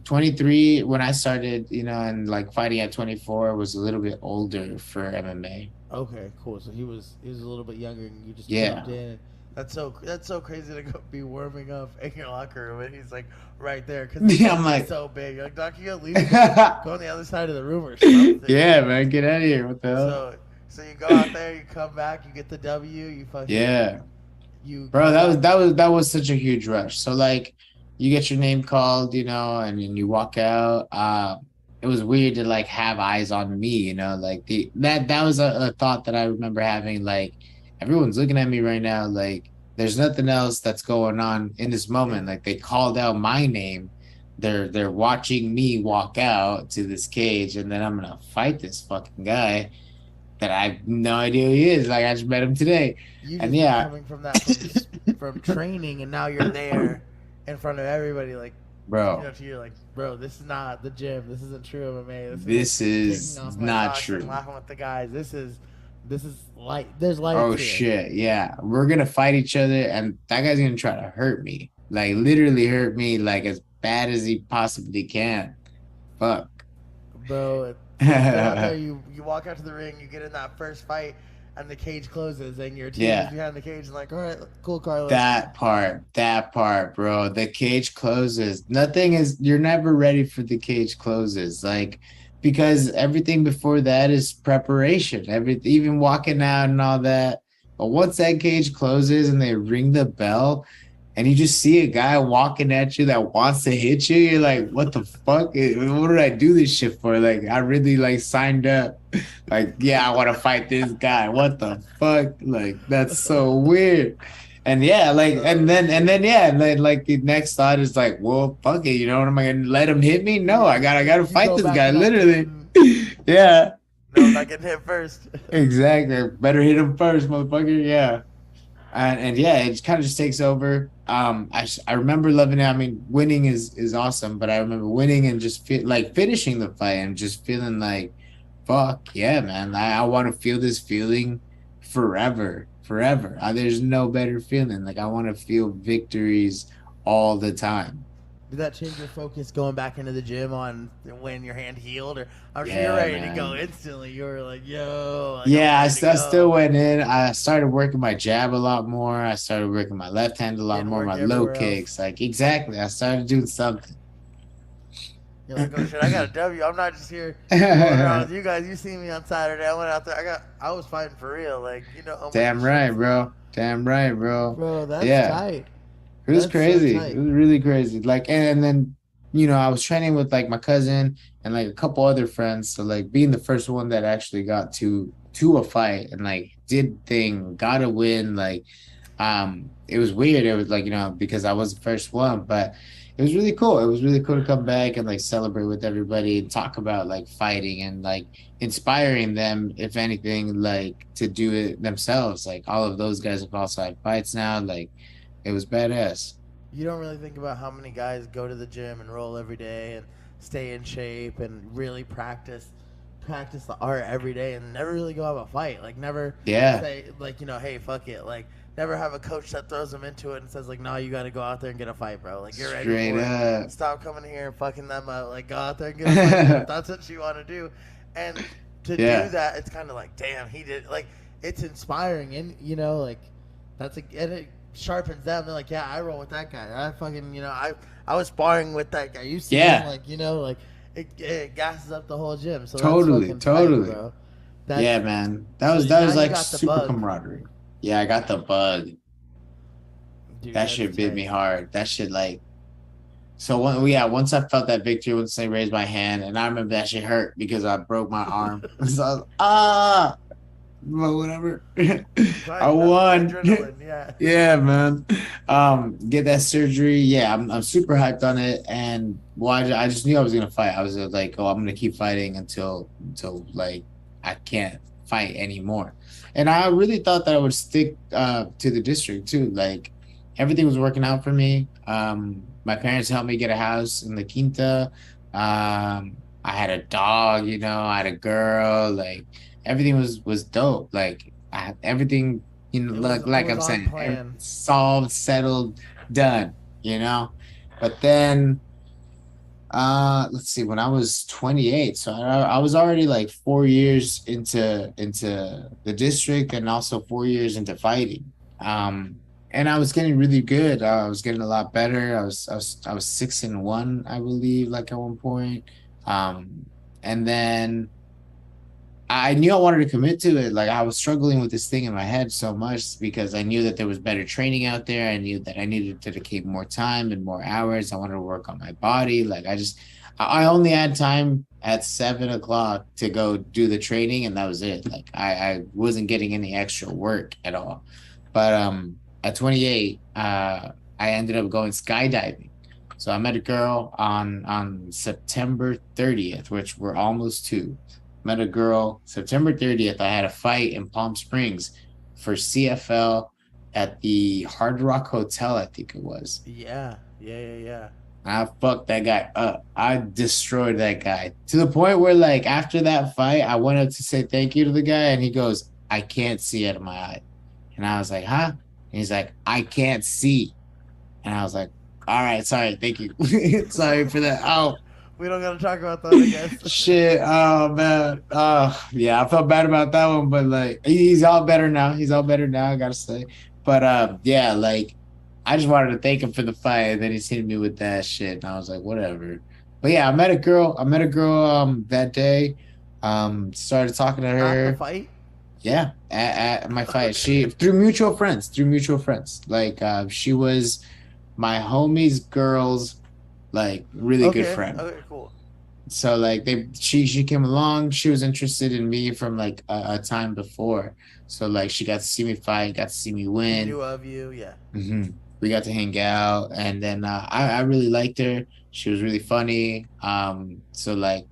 23 when I started. You know, and like fighting at 24 was a little bit older for MMA. okay, cool. So he was a little bit younger, and you just Yeah. jumped in. That's so crazy to go be warming up in your locker room, and he's like right there because Yeah, I'm like, so big. Like, Doc, you gotta leave. Go on the other side of the room or something. yeah, man, get out of here. What the hell? So you go out there, you come back, you get the W, you fucking Yeah. you. Bro, that was such a huge rush. So like you get your name called, you know, and then you walk out. It was weird to like have eyes on me, you know, like that was a thought that I remember having, like everyone's looking at me right now, like there's nothing else that's going on in this moment. Like they called out my name. They're watching me walk out to this cage, and then I'm gonna fight this fucking guy that I have no idea who he is. Like I just met him today. You And just yeah. coming from that from training, and now you're there in front of everybody, like Bro. you know, you're like, bro, this is not the gym. This isn't true MMA. This is taking off my not socks true. and laughing with the guys. This is light. There's light. Oh here. shit, yeah. We're gonna fight each other, and that guy's gonna try to hurt me. Like literally hurt me like as bad as he possibly can. Fuck. Bro. You get out there, you walk out to the ring, you get in that first fight, and the cage closes, and your team is behind the cage, and like, all right, cool, Carlos. That part, bro. The cage closes. You're never ready for the cage closes. Like, because everything before that is preparation. Even walking out and all that. But once that cage closes and they ring the bell, and you just see a guy walking at you that wants to hit you, you're like, what the fuck? What did I do this shit for? Like, I really like signed up. Like, yeah, I want to fight this guy. What the fuck? Like, that's so weird. And yeah, like, and then yeah, like the next thought is like, well, fuck it, you know, what am I gonna let him hit me? No, I gotta fight this guy, literally. Yeah. No, I'm not getting hit first. Exactly. Better hit him first, motherfucker. Yeah. And yeah, it kind of just takes over. I remember loving it. I mean, winning is awesome, but I remember winning and just finishing the fight and just feeling like, fuck yeah, man. I want to feel this feeling forever. There's no better feeling. Like I want to feel victories all the time. Did that change your focus going back into the gym on when your hand healed? Or I'm sure Yeah, you're ready man. to go instantly. You were like, yo. Like, Yeah, I'm I ready to go. still went in. I started working my jab a lot more. I started working my left hand a lot Didn't more, work my low everywhere else. kicks. Like, exactly. I started doing something. You're like, oh shit, I got a W. I'm not just here going around with you guys. You see me on Saturday. I went out there. I was fighting for real. Like, you know. I'm Damn like, right, bro. Damn right, bro. Bro, that's Yeah. tight. It was That's so crazy. tight. It was really crazy. Like, and then, you know, I was training with like my cousin and like a couple other friends. So like being the first one that actually got to a fight and like got a win. Like, it was weird. It was like, you know, because I was the first one, but it was really cool. It was really cool to come back and like celebrate with everybody and talk about like fighting and like inspiring them, if anything, like to do it themselves. Like all of those guys have also had fights now. Like it was badass. You don't really think about how many guys go to the gym and roll every day and stay in shape and really practice the art every day and never really go have a fight. Like never say like, you know, hey, fuck it. Like never have a coach that throws them into it and says like, no, you got to go out there and get a fight, bro. Like you're ready Straight for up. it. Stop coming here and fucking them up. Like go out there and get a fight. If that's what you want to do. And to do that, it's kind of like, damn, he did. Like it's inspiring and you know, like and it sharpens them. They're like, yeah, I roll with that guy. I fucking, you know, I was sparring with that guy. You see him, like, you know, like it gasses up the whole gym. So Totally. that's fucking tight, bro. Yeah, man. That was now like you got the super bug. camaraderie. Yeah, I got the bug. Dude, That that's shit bit me tight. hard. That shit like so yeah, once I felt that victory, once I raised my hand, and I remember that shit hurt because I broke my arm. So I was, but whatever. I Right, won. adrenaline, yeah. Yeah, man. Get that surgery. Yeah, I'm super hyped on it. And why I just knew I was gonna fight. I was like, oh, I'm gonna keep fighting until like I can't fight anymore. And I really thought that I would stick to the district too. Like everything was working out for me. My parents helped me get a house in the Quinta. I had a dog, I had a girl, like everything was dope. Like I had everything, It like was I'm on saying, everything plan. solved, settled, done. But then let's see, when I was 28, so I was already like 4 years into the district and also 4 years into fighting. And I was getting really good. I was getting a lot better. I was 6-1, I believe, like at one point. And then I knew I wanted to commit to it. Like I was struggling with this thing in my head so much because I knew that there was better training out there. I knew that I needed to dedicate more time and more hours. I wanted to work on my body. Like I only had time at 7 o'clock to go do the training, and that was it. Like I wasn't getting any extra work at all. But at 28, I ended up going skydiving. So I met a girl on September 30th, which we're almost to. Met a girl September 30th. I had a fight in Palm Springs for CFL at the Hard Rock Hotel, I think it was. Yeah. I fucked that guy up. I destroyed that guy to the point where, like, after that fight, I went up to say thank you to the guy, and he goes, "I can't see out of my eye." And I was like, "Huh?" And he's like, "I can't see." And I was like, "All right, sorry, thank you." Sorry for that. Oh, We don't gotta talk about that, I guess. shit. Oh man. Oh yeah, I felt bad about that one, but like he's all better now. He's all better now, I gotta say. But yeah, like I just wanted to thank him for the fight, and then he's hitting me with that shit. And I was like, whatever. But yeah, I met a girl that day. Started talking to At the her. fight? Yeah, at my fight. She Okay. through mutual friends. Like she was my homie's girl's like really good Okay. friend. Okay, cool. So like she came along, she was interested in me from like a time before. So like she got to see me fight, got to see me She win. knew of you, yeah. We got to hang out, and then I really liked her. She was really funny. So like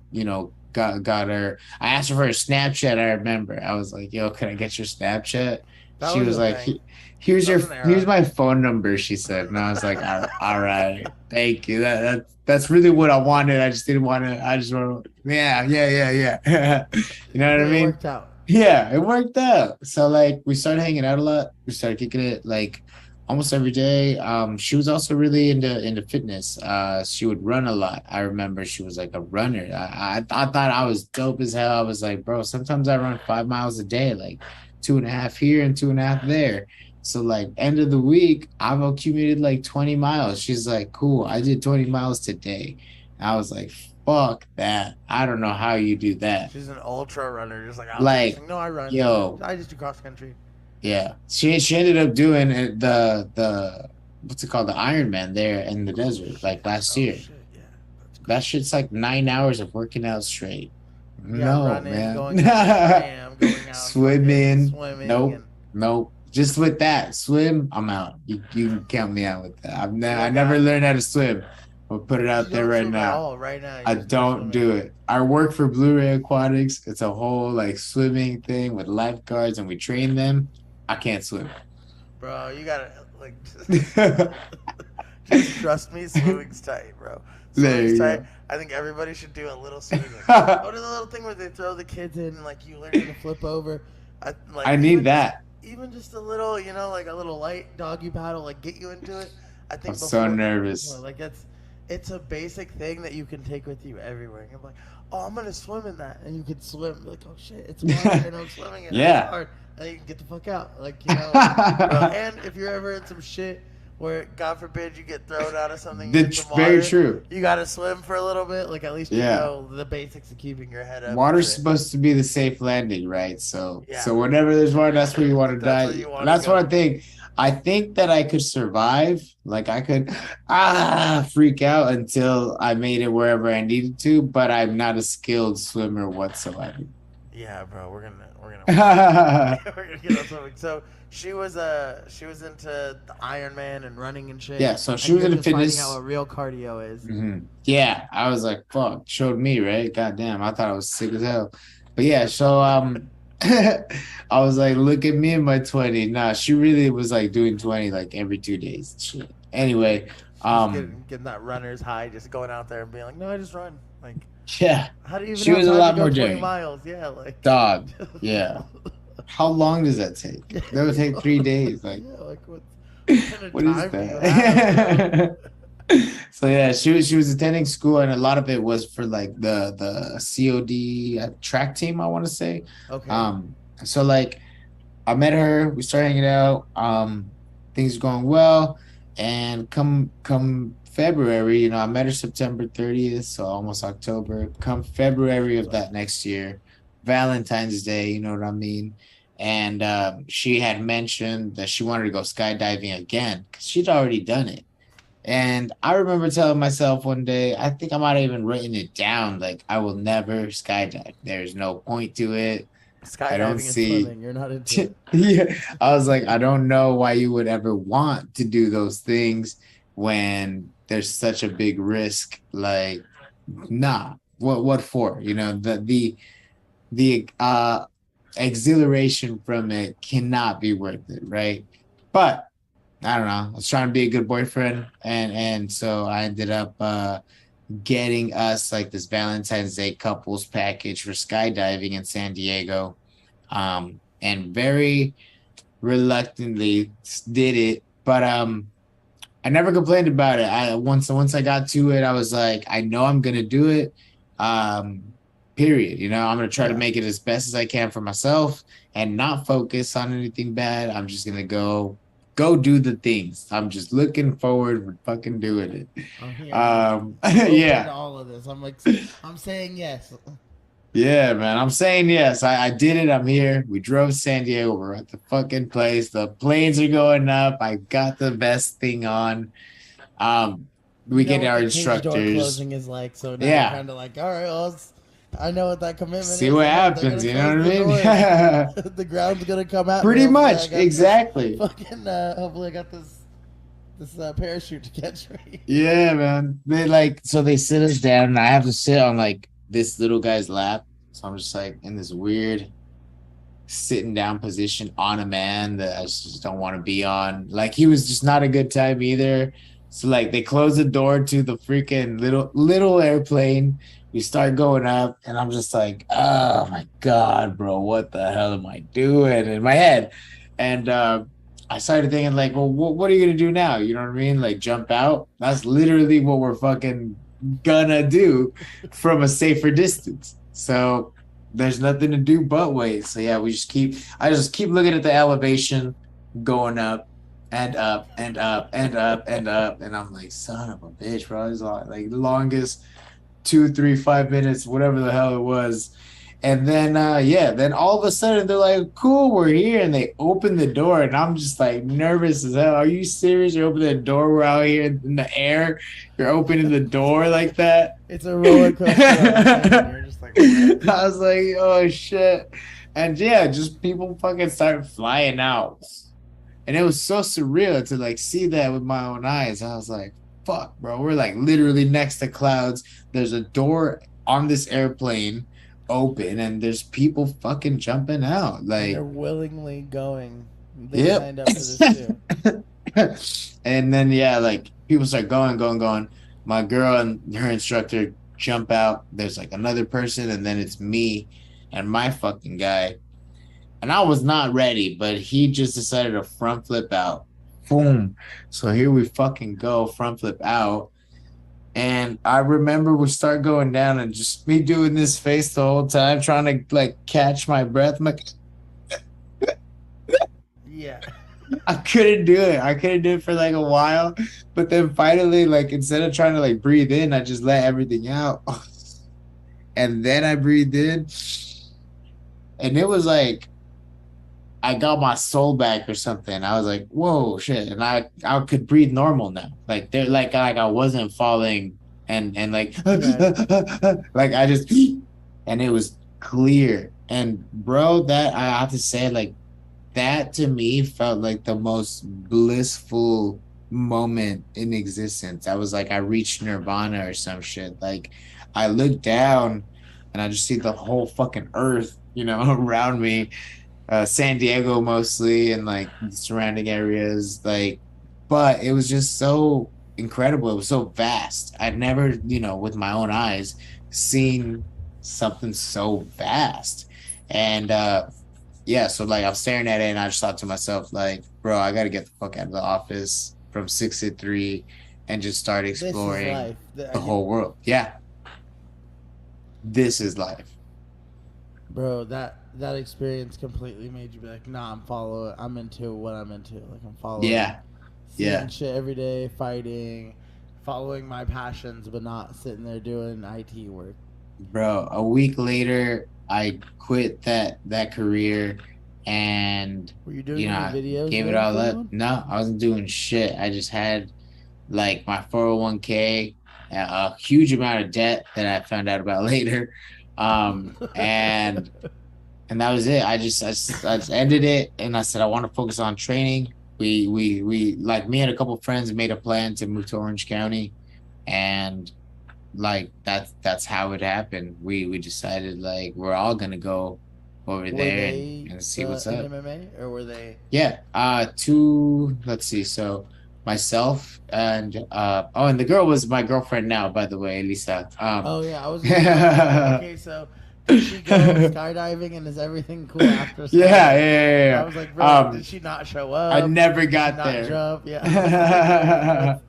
got her. I asked her for a Snapchat. I remember. I was like, "Yo, can I get your Snapchat?" That She was was a like, thing. Here's That your was an here's era. my phone number," she said. And I was like, all right, thank you. That's really what I wanted. I just didn't want to. I just want to. Yeah. You know what I It mean? worked out. Yeah, it worked out. So like we started hanging out a lot. We started kicking it like almost every day. She was also really into fitness. She would run a lot. I remember she was like a runner. I thought I was dope as hell. I was like, bro, sometimes I run 5 miles a day, like 2.5 here and 2.5 there. So like end of the week, I've accumulated like 20 miles. She's like, cool, I did 20 miles today. I was like, fuck that. I don't know how you do that. She's an ultra runner, just like out there. She's Like, like, no, I run. yo, I just do cross country. yeah, she ended up doing the what's it called, the Iron Man there in the desert like last Oh year. shit, yeah. That's That crazy. shit's like 9 hours of working out straight. Yeah, No, running, man. going out to the gym, going out fucking Swimming. swimming, Nope. and Nope. Just with that swim, I'm out. You can count me out with that. I never yoga. learned how to swim. I'll put it You out there don't right swim at now. all right now. You I just no don't swimming. do it. I work for Blu-ray Aquatics. It's a whole like swimming thing with lifeguards, and we train them. I can't swim. Bro, you gotta like There just trust me, swimming's tight, bro. Swimming's you tight. go. I think everybody should do a little swimming. Go to the little thing where they throw the kids in and like you learn how to flip over. Like I need that. even just a little, like a little light doggy paddle, like get you into it. I I'm think so before nervous. like it's a basic thing that you can take with you everywhere. And you're like, oh, I'm gonna swim in that, and you can swim. You're like, oh shit, it's water, and I'm swimming in it. It's Yeah. hard. And you can get the fuck out, bro. And if you're ever in some shit where God forbid you get thrown out of something in some water. Very true. You got to swim for a little bit. Like, at least you know the basics of keeping your head up. Water's supposed to be the safe landing, right? So Yeah. so whenever there's water, that's where you want to die. That's what I think. I think that I could survive. Like, I could freak out until I made it wherever I needed to, but I'm not a skilled swimmer whatsoever. Yeah, bro, we're gonna we're gonna get on something. So she was into the Ironman and running and shit. Yeah, so she was into fitness. How a real cardio is. Mm-hmm. Yeah, I was like, fuck, showed me, right? Goddamn, I thought I was sick as hell. But yeah, so I was like, look at me in my 20s. Nah, she really was like doing 20 like every 2 days. Shit. Anyway, getting that runner's high, just going out there and being like, no, I just run. Like, yeah. How do you even she was a lot more 20 daring. miles? Yeah, like dog. Yeah. How long does that take? That would take 3 days. Like, yeah, like what is that? So yeah, she was attending school, and a lot of it was for like the COD track team, I want to say. Okay. So like, I met her, we started hanging out. Things are going well, and come February, you know, I met her September 30th, so almost October. Come February of that next year, Valentine's Day, you know what I mean? And she had mentioned that she wanted to go skydiving again because she'd already done it. And I remember telling myself one day, I think I might have even written it down, like, I will never skydive. There's no point to it. Skydiving I don't and see. swimming, you're not into it. Yeah, I was like, I don't know why you would ever want to do those things when there's such a big risk. Like, nah, what for? You know, the exhilaration from it cannot be worth it, right? But I don't know. I was trying to be a good boyfriend, and so I ended up getting us like this Valentine's Day couples package for skydiving in San Diego, and very reluctantly did it, but I never complained about it. Once I got to it, I was like, I know I'm gonna do it. Period. You know, I'm gonna try to make it as best as I can for myself and not focus on anything bad. I'm just gonna go do the things. I'm just looking forward to fucking doing it. Yeah. All of this. I'm saying yes. Yeah, man. I'm saying yes. I did it. I'm here. We drove San Diego. We're at the fucking place. The planes are going up. I got the best thing on. We get our instructors. Door closing is like, so now you're kind of like, all right, well, I know what that commitment is. See what happens, you know what I mean? The ground's gonna come out. Pretty much, exactly. Hopefully I got this parachute to catch me. Yeah, man. They sit us down, and I have to sit on like this little guy's lap. So I'm just like in this weird sitting down position on a man that I just don't want to be on. Like, he was just not a good time either. So like they close the door to the freaking little airplane. We start going up, and I'm just like, oh my God, bro, what the hell am I doing in my head? And I started thinking like, well, what are you gonna do now? You know what I mean? Like, jump out? That's literally what we're fucking gonna do from a safer distance. So there's nothing to do but wait. So yeah, I just keep looking at the elevation going up and up and up and up and up, and I'm like, son of a bitch, bro. It's like the longest 2, 3, 5 minutes, whatever the hell it was. And then then all of a sudden they're like, cool, we're here, and they open the door, and I'm just like nervous as hell. Are you serious? You're opening the door, we're out here in the air, you're opening the door like that? It's a roller coaster. You're just like, what? I was like, oh shit. And yeah, just people fucking start flying out, and it was so surreal to like see that with my own eyes. I was like, fuck, bro, we're like literally next to clouds. There's a door on this airplane open, and there's people fucking jumping out. Like, they're willingly going. They signed up for this too. And then like people start going. My girl and her instructor jump out. There's like another person, and then it's me and my fucking guy. And I was not ready, but he just decided to front flip out. Boom. So here we fucking go, front flip out. And I remember we start going down, and just me doing this face the whole time, trying to like catch my breath. I'm like, yeah. I couldn't do it. I couldn't do it for like a while, but then finally, like instead of trying to like breathe in, I just let everything out, and then I breathed in, and it was like I got my soul back or something. I was like, whoa, shit, and I could breathe normal now. Like they're like I wasn't falling and like Right. like I just and it was clear. And bro, that I have to say, like that to me felt like the most blissful moment in existence. I was like, I reached nirvana or some shit. Like, I looked down and I just see the whole fucking earth, around me, San Diego mostly, and like the surrounding areas. Like, but it was just so incredible. It was so vast. I'd never, with my own eyes, seen something so vast. And yeah, so like I'm staring at it and I just thought to myself, like, bro, I gotta get the fuck out of the office from 6 to 3 and just start This is exploring life. the whole world. Yeah, this is life. Bro, that experience completely made you be like, nah, I'm into what I'm into. Like I'm following, Yeah, seeing yeah. shit every day, fighting, following my passions, but not sitting there doing IT work. Bro, a week later I quit that career and Were you doing any I videos gave it then all for up. anyone? No, I wasn't doing shit. I just had like my 401k, a huge amount of debt that I found out about later. And that was it. I just ended it, and I said I want to focus on training. We like me and a couple of friends made a plan to move to Orange County, and like that's how it happened. We decided like we're all gonna go over Were there they and see what's in up. MMA or were they? Yeah. Let's see. So myself and and the girl was my girlfriend now, by the way, Lisa. Oh yeah, I was gonna ask you. Okay, so did she go skydiving and is everything cool after Yeah, yeah, skydiving? I yeah, was like, bro, yeah. did she not show I up? never Did she got not there. jump? Yeah, I was like,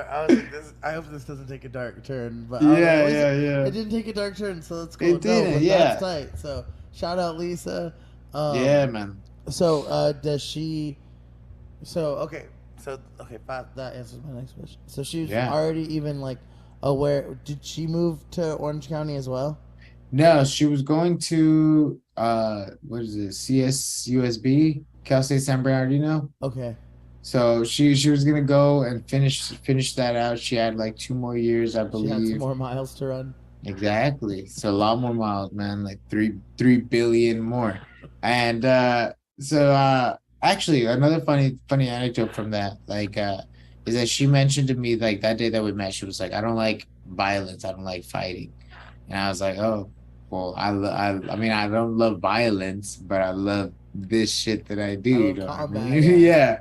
I was like, this. I hope this doesn't take a dark turn. But I was like, at Yeah, least yeah, yeah. it didn't take a dark turn, so that's cool. It No, didn't, but that's yeah. tight. So shout out Lisa. Yeah, Um, man. so does she? So okay, that answers my next question. So she's Yeah. already even like aware. Did she move to Orange County as well? No, she was going to what is it? CSUSB, Cal State San Bernardino. Okay, So she was gonna go and finish that out. She had like 2 more years, I she had some believe. more miles to run. Exactly. So a lot more miles, man, like three billion more. And actually another funny anecdote from that, like is that she mentioned to me like that day that we met, she was like, I don't like violence, I don't like fighting. And I was like, oh, well, I mean, I don't love violence, but I love this shit that I do, I you love know what I combat. mean? Yeah.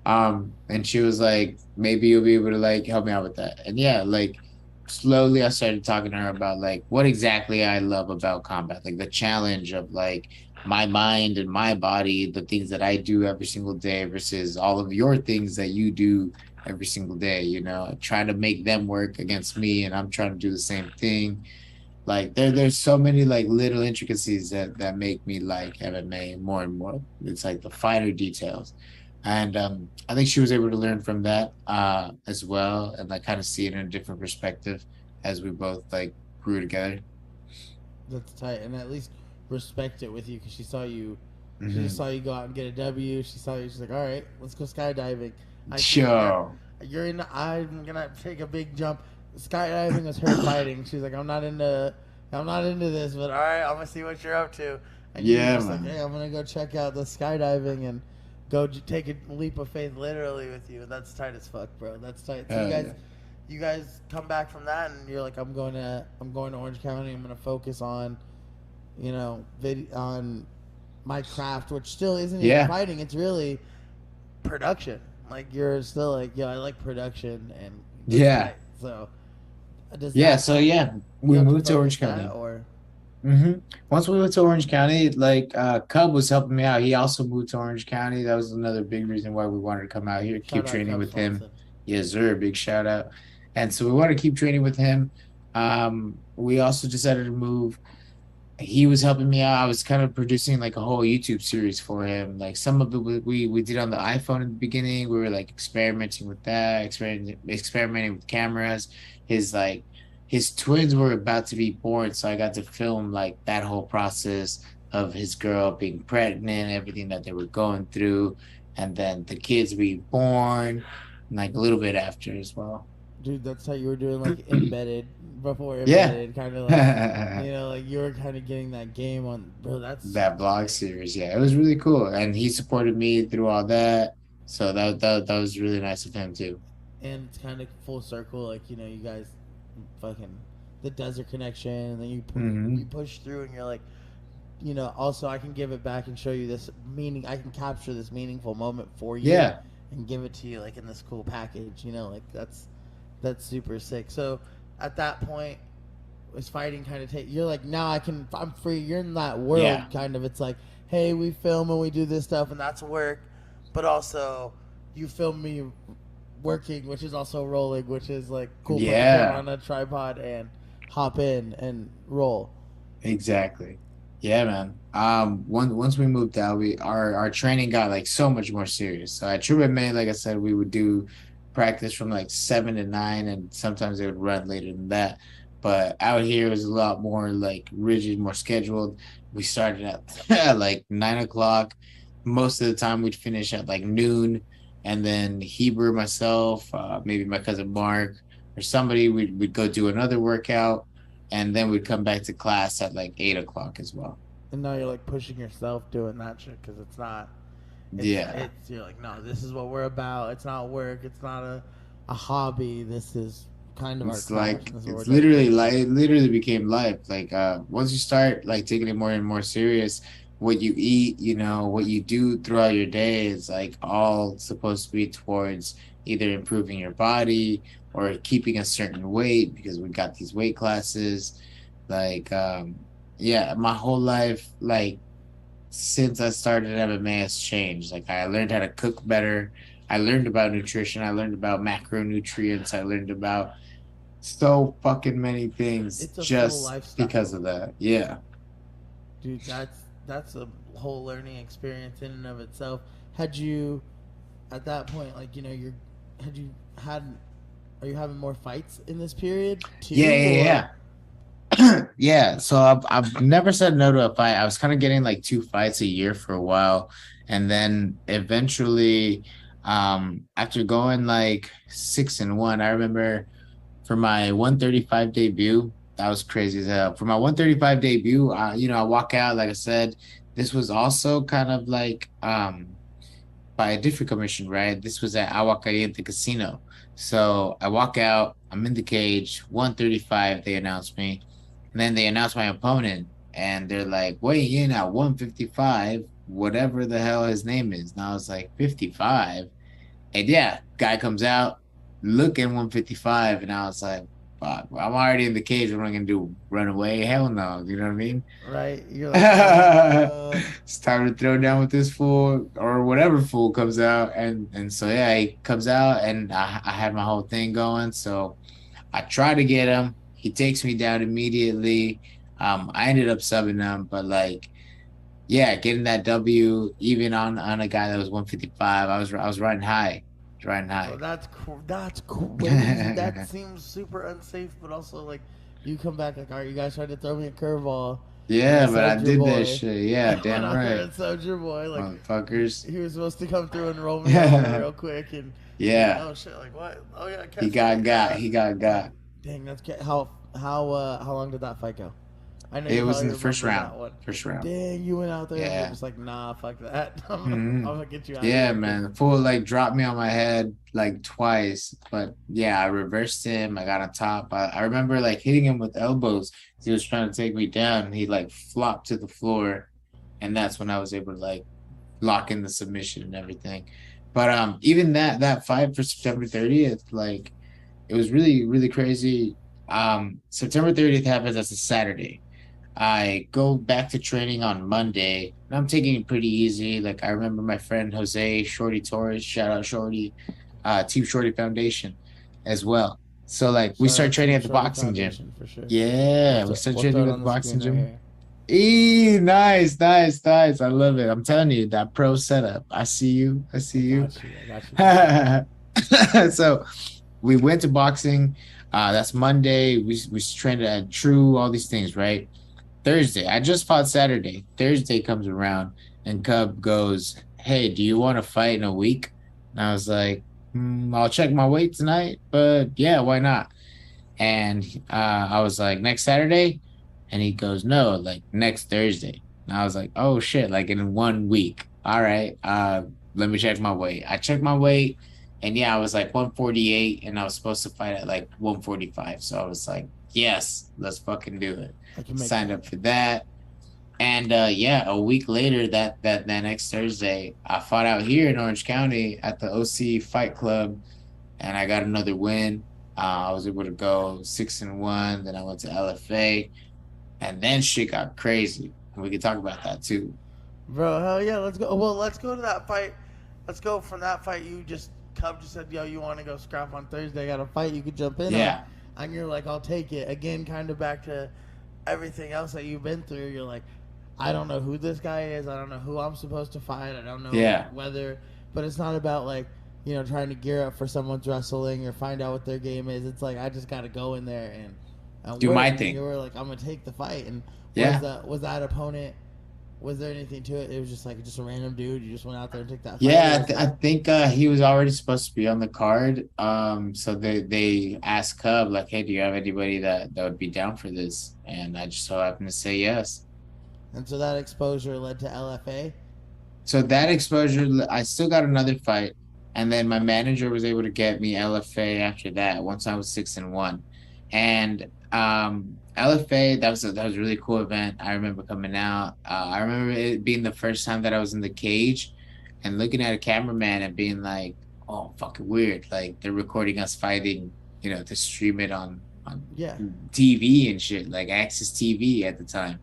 Yeah. And she was like, maybe you'll be able to like help me out with that. And yeah, like slowly I started talking to her about like what exactly I love about combat, like the challenge of like my mind and my body, the things that I do every single day versus all of your things that you do every single day, trying to make them work against me and I'm trying to do the same thing. Like there's so many like little intricacies that make me like MMA more and more. It's like the finer details. And I think she was able to learn from that as well and like kind of see it in a different perspective as we both like grew together. That's tight, and at least respect it with you because she saw you. She just Hmm. saw you go out and get a W. She saw you. She's like, "All right, let's go skydiving." I see. Sure. You're in. I'm gonna take a big jump. Skydiving is her fighting. She's like, "I'm not into. I'm not into this, but all right, I'm gonna see what you're up to." And you were Yeah, just like, man. "Hey, I'm gonna go check out the skydiving and go take a leap of faith, literally with you." That's tight as fuck, bro. That's tight. So Hell yeah. you guys come back from that, and you're like, I'm going to Orange County. I'm gonna focus on on my craft, which still isn't even Yeah. fighting. It's really production. Like you're still like, I like production, and that's Yeah. tight. So does Yeah. that So yeah, you we have to moved to focus Orange that County. or Once we went to Orange County, like Cub was helping me out. He also moved to Orange County. That was another big reason why we wanted to come out here, keep shout out training Cub with him. Swanson? Yes, sir. Big shout out. And so we wanted to keep training with him. We also decided to move. he was helping me out. I was kind of producing like a whole YouTube series for him. Like some of it we did on the iPhone in the beginning. We were like experimenting with that, experimenting with cameras. His like his twins were about to be born, so I got to film like that whole process of his girl being pregnant, everything that they were going through, and then the kids being born, like a little bit after as well. Dude, that's how you were doing like embedded before Yeah. embedded, kind of like, like you were kind of getting that game on, bro. That's That blog series. Yeah, it was really cool, and he supported me through all that. So that was really nice of him too. and it's kind of full circle. Like you guys, fucking the desert connection, and then you Hmm. push through, and you're like, also I can give it back and show you this meaning. I can capture this meaningful moment for you, Yeah, and give it to you like in this cool package. Like that's super sick. So at that point, was fighting kind of take? You're like, now I'm free. You're in that world yeah, kind of. It's like, hey, we film and we do this stuff, and that's work, but also you film me working, which is also rolling, which is like cool. Put the camera yeah. on a tripod and hop in and roll. Exactly. Yeah, man. Once we moved out, we our training got like so much more serious. So at Truman May, like I said, we would do practice from like 7 to 9, and sometimes they would run later than that. But out here it was a lot more like rigid, more scheduled. We started at like 9 o'clock. Most of the time we'd finish at like noon, and then Heber, myself, maybe my cousin Mark or somebody, we'd go do another workout, and then we'd come back to class at like 8 o'clock as well. And now you're like pushing yourself doing that shit because it's not. Yeah, You're like, no, this is what we're about. It's not work. It's not a hobby. This is kind of our it's craft. like And this is what we're it's literally dedicated like to. it literally became life. Like once you start like taking it more and more serious, what you eat, what you do throughout your day is like all supposed to be towards either improving your body or keeping a certain weight, because we got these weight classes. Like yeah, my whole life, like since I started MMA, has changed. Like I learned how to cook better. I learned about nutrition. I learned about macronutrients. I learned about so fucking many things It's a full just because lifestyle. of that. Yeah. Dude, that's a whole learning experience in and of itself. Had you at that point, like you're had you had are you having more fights in this period Yeah, too, or yeah, yeah. Yeah. So I've never said no to a fight. I was kind of getting like 2 fights a year for a while. And then eventually, after going like 6-1, I remember for my 135 debut, that was crazy as hell. For my 135 debut, I walk out, like I said, this was also kind of like by a different commission, right? This was at Agua Caliente Casino. So I walk out, I'm in the cage, 135, they announced me. And then they announced my opponent, and they're like, weigh in at 155, whatever the hell his name is. And I was like, 55? And yeah, guy comes out looking 155, and I was like, fuck, well, I'm already in the cage. What am I gonna do? Run away? Hell no. You know what I mean? right? You're like, It's time to throw down with this fool or whatever fool comes out. And so yeah, he comes out, and I had my whole thing going. So I try to get him. He takes me down immediately. I ended up subbing him, but like, yeah, getting that W even on a guy that was 155, I was riding high. Riding bro, high. that's crazy. That seems super unsafe, but also like you come back like, all right, you guys tried to throw me a curveball, and I Yeah, but I subbed your did that boy. shit. Yeah, I went damn out there right. and subbed your boy. Like Motherfuckers. he was supposed to come through and roll me over real quick, and you're like, Yeah. oh shit, like what? Oh yeah, He catch me. got. He got. Dang, how long did that fight go? I know you It was in probably the first remember round. that one. First round. Dang, you went out there and you're Yeah. just like, nah, fuck that. I'm Hmm. gonna get you out of Yeah, here because man. The fool like dropped me on my head like twice. But yeah, I reversed him. I got on top. I remember like hitting him with elbows. He was trying to take me down. He like flopped to the floor. And that's when I was able to like lock in the submission and everything. But even that fight for September 30th, like it was really, really crazy. September 30th happens as a Saturday. I go back to training on Monday, and I'm taking it pretty easy. Like I remember my friend Jose Shorty Torres, shout out Shorty, Team Shorty Foundation as well. So like we shout start out training Team at the Shorty boxing gym. Foundation for sure. Yeah, we start We'll throw training it at on the the screen boxing right gym. here. Nice, nice, nice. I love it. I'm telling you, that pro setup. I see you. I see I you. got you. I got you, baby. So we went to boxing. That's Monday. We trained at True, all these things, right? Thursday. I just fought Saturday. Thursday comes around and Cub goes, "Hey, do you want to fight in a week?" And I was like, I'll check my weight tonight, but yeah, why not?" And I was like, "Next Saturday?" And he goes, "No, like next Thursday." And I was like, "Oh shit, like in 1 week. All right. Let me check my weight." I checked my weight and yeah, I was like 148 and I was supposed to fight at like 145. So I was like, yes, let's fucking do it. I can make Signed that. up for that. And yeah, a week later, that next Thursday, I fought out here in Orange County at the OC Fight Club, and I got another win. I was able to go 6-1. Then I went to LFA, and then shit got crazy. And we could talk about that too. Bro, hell yeah, let's go. Well, let's go to that fight. Let's go from that fight. Cub just said, yo, you want to go scrap on Thursday? I got a fight you could jump in on. Yeah, And you're like, I'll take it. Again, kind of back to everything else that you've been through. You're like, I don't know who this guy is. I don't know who I'm supposed to fight. I don't know yeah, whether, but it's not about like, trying to gear up for someone's wrestling or find out what their game is. It's like, I just got to go in there and do work. my And thing. you were like, I'm going to take the fight. And Yeah. was that opponent, was there anything to it? It was just like just a random dude. You just went out there and took that fight. Yeah, I think he was already supposed to be on the card. So they asked Cub like, "Hey, do you have anybody that would be down for this?" And I just so happened to say yes. And so that exposure led to LFA. So that exposure, I still got another fight, and then my manager was able to get me LFA after that. Once I was 6-1, and LFA that was a really cool event. I remember coming out. I remember it being the first time that I was in the cage, and looking at a cameraman and being like, "Oh, fucking weird! Like they're recording us fighting, to stream it on Yeah. TV and shit, like Access TV at the time."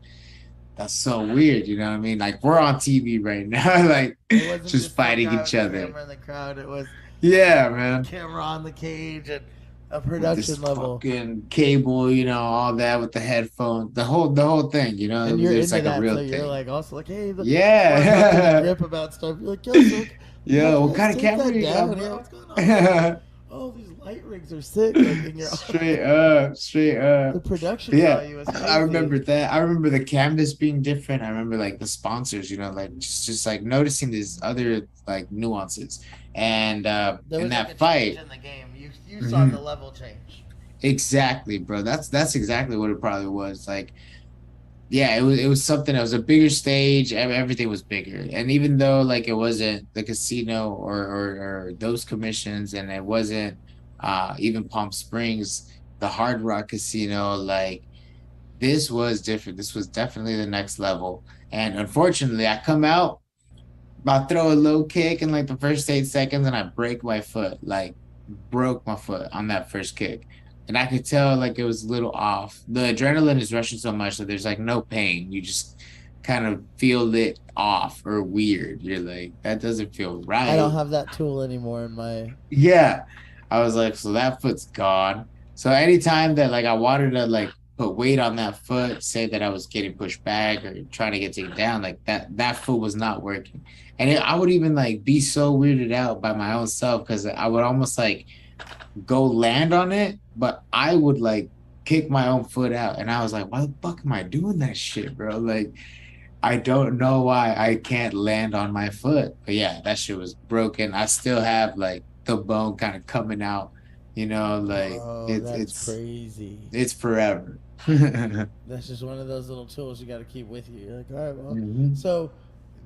That's so weird, you know what I mean? Like we're on TV right now, like It wasn't just just some fighting guy each with a other. camera in the crowd. It was Yeah, man. camera on the cage and a With this production level. fucking cable, all that with the headphones, the whole thing, And it you're was into like a that, real so you're thing. like also like, hey, the more talking to Yeah. Grip about stuff. You're like, yo, so Yeah, you what guys kind of take camera that you got, down? Yeah, bro? what's going on? Like, oh, these light rigs are sick. Like, and you're Straight up, straight up. the production But yeah, value is I remember crazy. that. I remember the canvas being different. I remember like the sponsors, like just like noticing these other like nuances. And There in was like a that change fight, in the game. You saw mhm, the level change. exactly, bro. That's exactly what it probably was. Like, yeah, it was something. It was a bigger stage. Everything was bigger. And even though like it wasn't the casino or those commissions, and it wasn't even Palm Springs, the Hard Rock Casino, like this was different. This was definitely the next level. And unfortunately, I come out, I throw a low kick in like the first 8 seconds, and I break my foot. Like broke my foot on that first kick. And I could tell like it was a little off. The adrenaline is rushing so much that there's like no pain. You just kind of feel it off or weird. You're like, that doesn't feel I don't right. have that tool anymore in my. Yeah. I was like, so that foot's gone. So anytime that like I wanted to like put weight on that foot, say that I was getting pushed back or trying to get taken down, like that foot was not working. And I would even like be so weirded out by my own self because I would almost like go land on it, but I would like kick my own foot out. And I was like, why the fuck am I doing that shit, bro? Like I don't know why I can't land on my foot. But yeah, that shit was broken. I still have like the bone kind of coming out, like Oh, it's that's it's crazy. it's forever. That's just one of those little tools you got to keep with you. You're like, all right, well, Mhm. so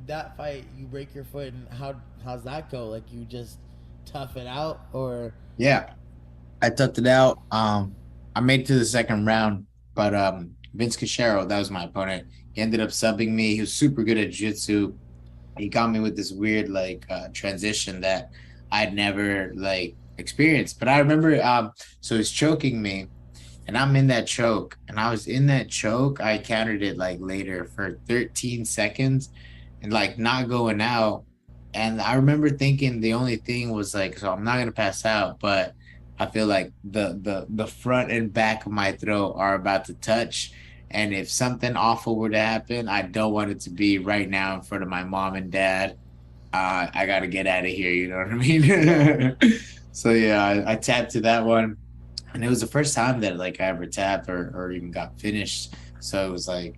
that fight, you break your foot, and how's that go? Like, you just tough it out, or Yeah, I tucked it out. I made it to the second round, but Vince Cachero, that was my opponent. He ended up subbing me. He was super good at jiu-jitsu. He got me with this weird like transition that I'd never like experienced. But I remember so he's choking me and I'm in that choke. And I was in that choke. I countered it like later for 13 seconds and like not going out. And I remember thinking the only thing was like, so I'm not gonna pass out, but I feel like the front and back of my throat are about to touch. And if something awful were to happen, I don't want it to be right now in front of my mom and dad. I got to get out of here. You know what I Yeah. mean? So yeah, I tapped to that one, and it was the first time that like I ever tapped or even got finished. So it was like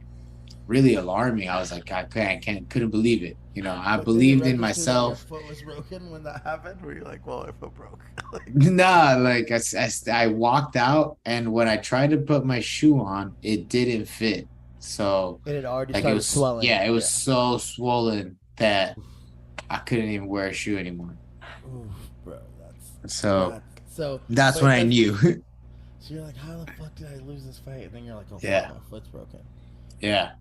really alarming. I was like, couldn't believe it. You know, I But did it believed in register that your myself. foot was broken when that happened? Were you like, well, our foot broke? Like, Nah, like I walked out, and when I tried to put my shoe on, it didn't fit. So it had already like it started was, swelling. yeah, it was Yeah. so swollen that I couldn't even wear a shoe anymore. Oof, bro, So that's so. that's when Wait, I that's knew. so you're like, how the fuck did I lose this fight? And then you're like, oh fuck, Yeah, my foot's broken. yeah.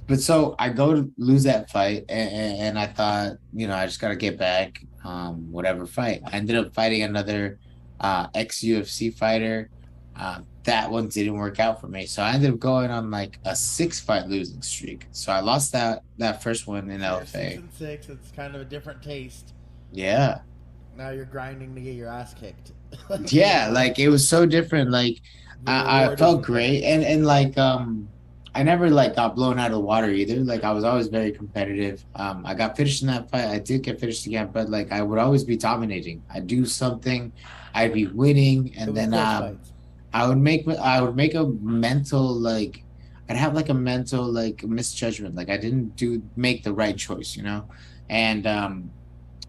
But so I go to lose that fight, and I thought, you know, I just gotta get back, whatever fight. I ended up fighting another ex UFC fighter. That one didn't work out for me, so I ended up going on like a 6 fight losing streak. So I lost that first one in So you're six LFA. and six. It's kind of a different taste. Yeah, Now you're grinding to get your ass kicked. You yeah, know, like it was so different. Like the I reward felt isn't there. great, and like I never like got blown out of the water either. Like I was always very competitive. I got finished in that fight. I did get finished again, but like I would always be dominating. I'd do something, I'd be winning, It and was then close fights. I would make a mental like I'd have like a mental like misjudgment. Like I didn't do make the right choice, you know? And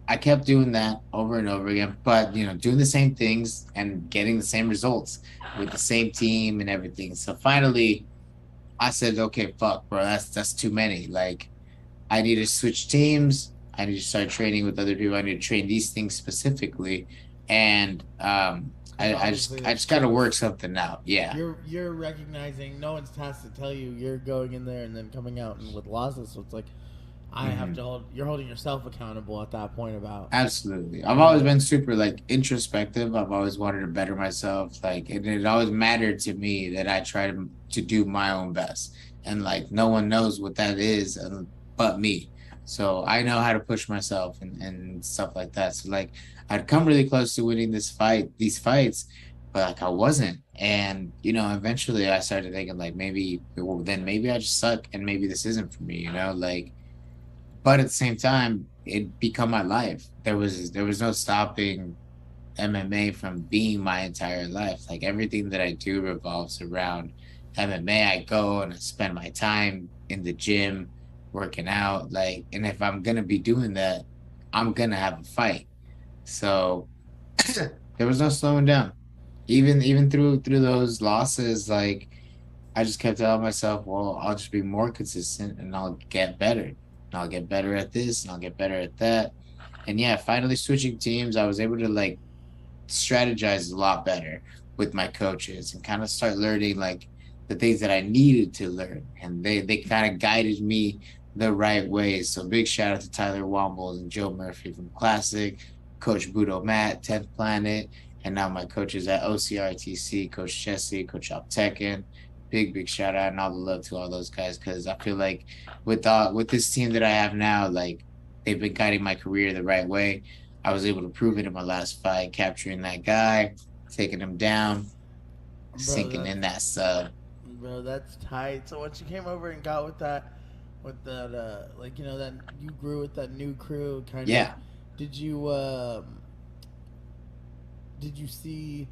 I kept doing that over and over again, but you know, doing the same things and getting the same results with the same team and everything. So finally I said, okay, fuck, bro, that's too many. Like I need to switch teams. I need to start training with other people. I need to train these things specifically. And Because obviously I there's just gotta work truth. something out. Yeah. You're recognizing no one's tasked to tell you you're going in there and then coming out and with losses. So it's like I have Mhm. to hold. You're holding yourself accountable at that point about Absolutely. I've you always know been super like introspective. I've always wanted to better myself. Like, and it always mattered to me that I try to do my own best. And like, no one knows what that is but me. So I know how to push myself and stuff like that. So like, I'd come really close to winning these fights, but like I wasn't. And you know, eventually I started thinking like maybe, well, then maybe I just suck, and maybe this isn't for me. You know, like but at the same time, it become my life. There was no stopping MMA from being my entire life. Like everything that I do revolves around MMA. I go and I spend my time in the gym working out. Like, and if I'm gonna be doing that, I'm gonna have a fight. So there was no slowing down. Even through those losses, like I just kept telling myself, well, I'll just be more consistent and I'll get better. And I'll get better at this and I'll get better at that. And yeah, finally switching teams, I was able to like strategize a lot better with my coaches and kind of start learning like the things that I needed to learn. And they kind of guided me the right way. So big shout out to Tyler Wombles and Joe Murphy from Classic, Coach Budo Matt, 10th Planet, and now my coaches at OCRTC, Coach Jesse, Coach Optekin. Big shout out and all the love to all those guys because I feel like with this team that I have now, like they've been guiding my career the right way. I was able to prove it in my last fight, capturing that guy, taking him down, bro. sinking in that sub. That's tight. So once you came over and got with that, like that you grew with that new crew, kind of. Yeah, Did you did you see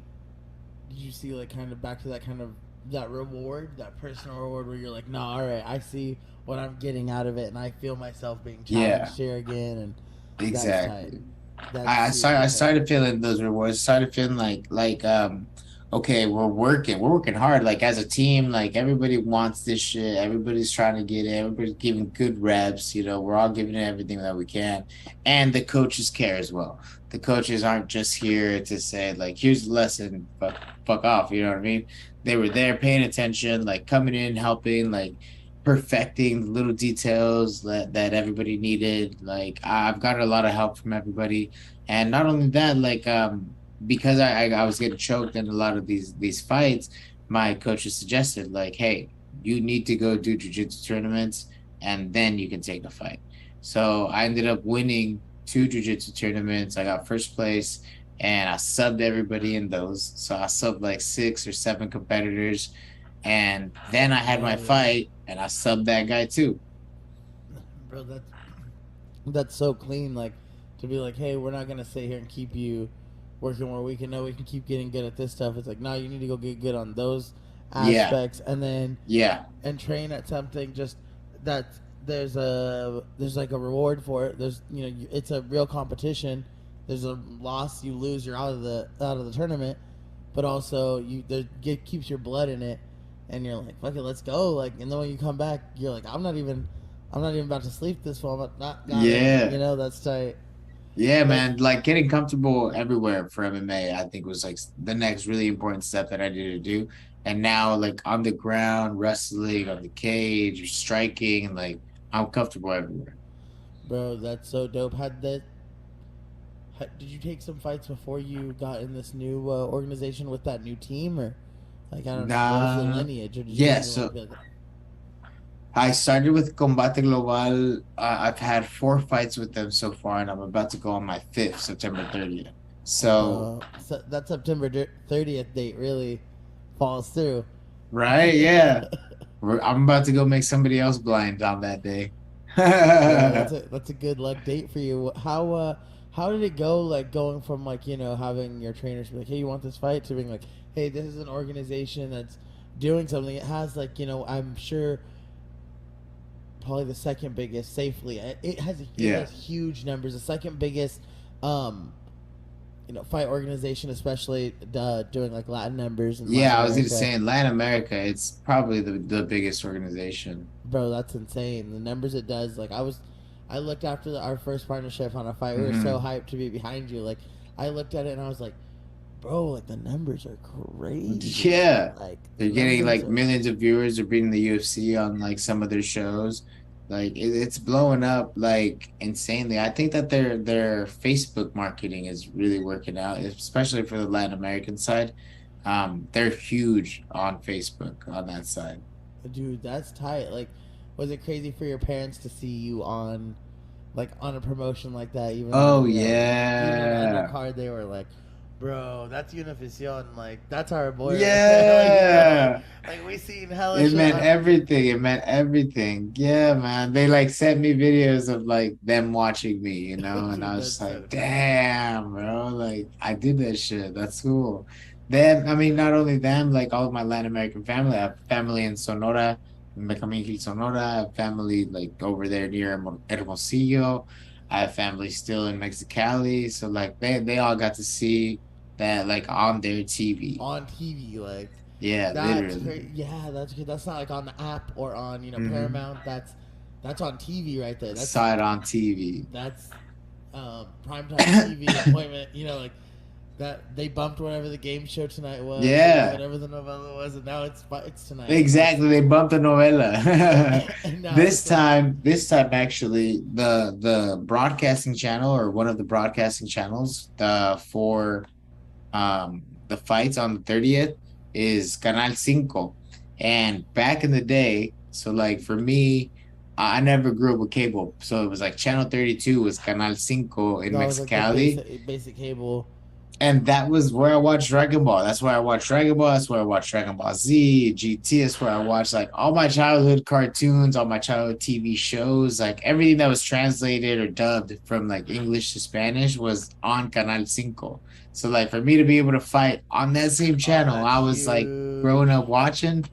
did you see like kind of back to that kind of that reward, that personal reward where you're like, no, all right, I see what I'm getting out of it, and I feel myself being yeah, challenged here again, and that's tight. exactly. That's I started super I tight. started feeling those rewards. Started feeling like okay, we're working hard. Like as a team, like everybody wants this shit. Everybody's trying to get it. Everybody's giving good reps. You know, we're all giving it everything that we can, and the coaches care as well. The coaches aren't just here to say like, here's the lesson, fuck off. You know what I mean? They were there paying attention, like coming in, helping, like perfecting the little details that everybody needed. Like I've gotten a lot of help from everybody, and not only that, like because I was getting choked in a lot of these fights, my coaches suggested like, hey, you need to go do jiu-jitsu tournaments and then you can take a fight. So I ended up winning 2 jiu-jitsu tournaments. I got first place and I subbed everybody in those. So I subbed like 6 or 7 competitors And then I had my fight, and I subbed that guy too. Bro, that's so clean. Like to be like, hey, we're not gonna sit here and keep you working where we can know we can keep getting good at this stuff. It's like, no, you need to go get good on those Yeah, aspects, and then yeah, and train at something just that there's like a reward for it. There's it's a real competition. There's a loss, you lose, you're out of the tournament, but also it keeps your blood in it, and you're like, fuck it, let's go. Like, and then when you come back, you're like, I'm not even about to sleep this fall. I'm not even, yeah. that's tight. Yeah, But man, like getting comfortable everywhere for MMA, I think was like the next really important step that I needed to do. And now, like on the ground, wrestling, on the cage, or striking, like I'm comfortable everywhere. bro, that's so dope. Did you take some fights before you got in this new organization with that new team, or like I don't know, what was the Nah, lineage, or did you yeah. even like So be like, I started with Combate Global. I've had 4 fights with them so far, and I'm about to go on my fifth, September 30th. So, bro, that September 30th date really falls through. right, yeah, I'm about to go make somebody else blind on that day. Bro, that's a good luck date for you. How did it go? Like going from like having your trainers be like, hey, you want this fight, to being like, hey, this is an organization that's doing something. It has like I'm sure probably the second biggest safely. It Yeah. has huge numbers. The second biggest, um, fight organization, especially doing like Latin numbers in Latin Yeah, I was even America. saying Latin America, it's probably the biggest organization. Bro, that's insane. The numbers it does. Like I looked after our first partnership on a fight. We were so Hmm. hyped to be behind you. Like I looked at it and I was like, bro, like the numbers are crazy. Yeah. Like the They're getting numbers like are. millions of viewers. They're beating the UFC on like some of their shows. Like it's blowing up like insanely. I think that their Facebook marketing is really working out, especially for the Latin American side. They're huge on Facebook on that side. Dude, that's tight. Like, was it crazy for your parents to see you on, like, on a promotion like that? Even though Oh even on the yeah. undercard, they were like, "Bro, that's Unification. Like, that's our boy right there." Like, Yeah. like we seen hella It shit meant on. everything. It meant everything. Yeah, man. They like sent me videos of like them watching me, and I Dude, was just that's so like, tight. damn, bro. Like I did that shit. That's cool. Them, I mean, not only them, like all of my Latin American family. I have family in Sonora, in Mecamingil, Sonora. I have family like over there near Hermosillo. I have family still in Mexicali. So like they all got to see that like on their TV. On TV. Like, Yeah, that's literally. crazy. Yeah, that's good. That's not like on the app or on Hmm. Paramount. That's on TV right there. Saw it on TV. That's primetime TV appointment. Like that they bumped whatever the game show tonight was, Yeah, whatever the novella was, and now it's tonight. exactly. They bumped the novella. And now This it's time, this time actually, the broadcasting channel or one of the broadcasting channels for the fights on the 30th is Canal 5. And back in the day, so like for me, I never grew up with cable. So it was like channel 32 was Canal 5 in that was like the Mexicali. basic cable. And that was where I watched Dragon Ball. That's where I watched Dragon Ball. That's where I watched Dragon Ball Z, GT. That's where I watched like all my childhood cartoons, all my childhood TV shows, like everything that was translated or dubbed from like English to Spanish was on Canal 5. So like for me to be able to fight on that same Oh, channel, that's I was like growing huge, up watching.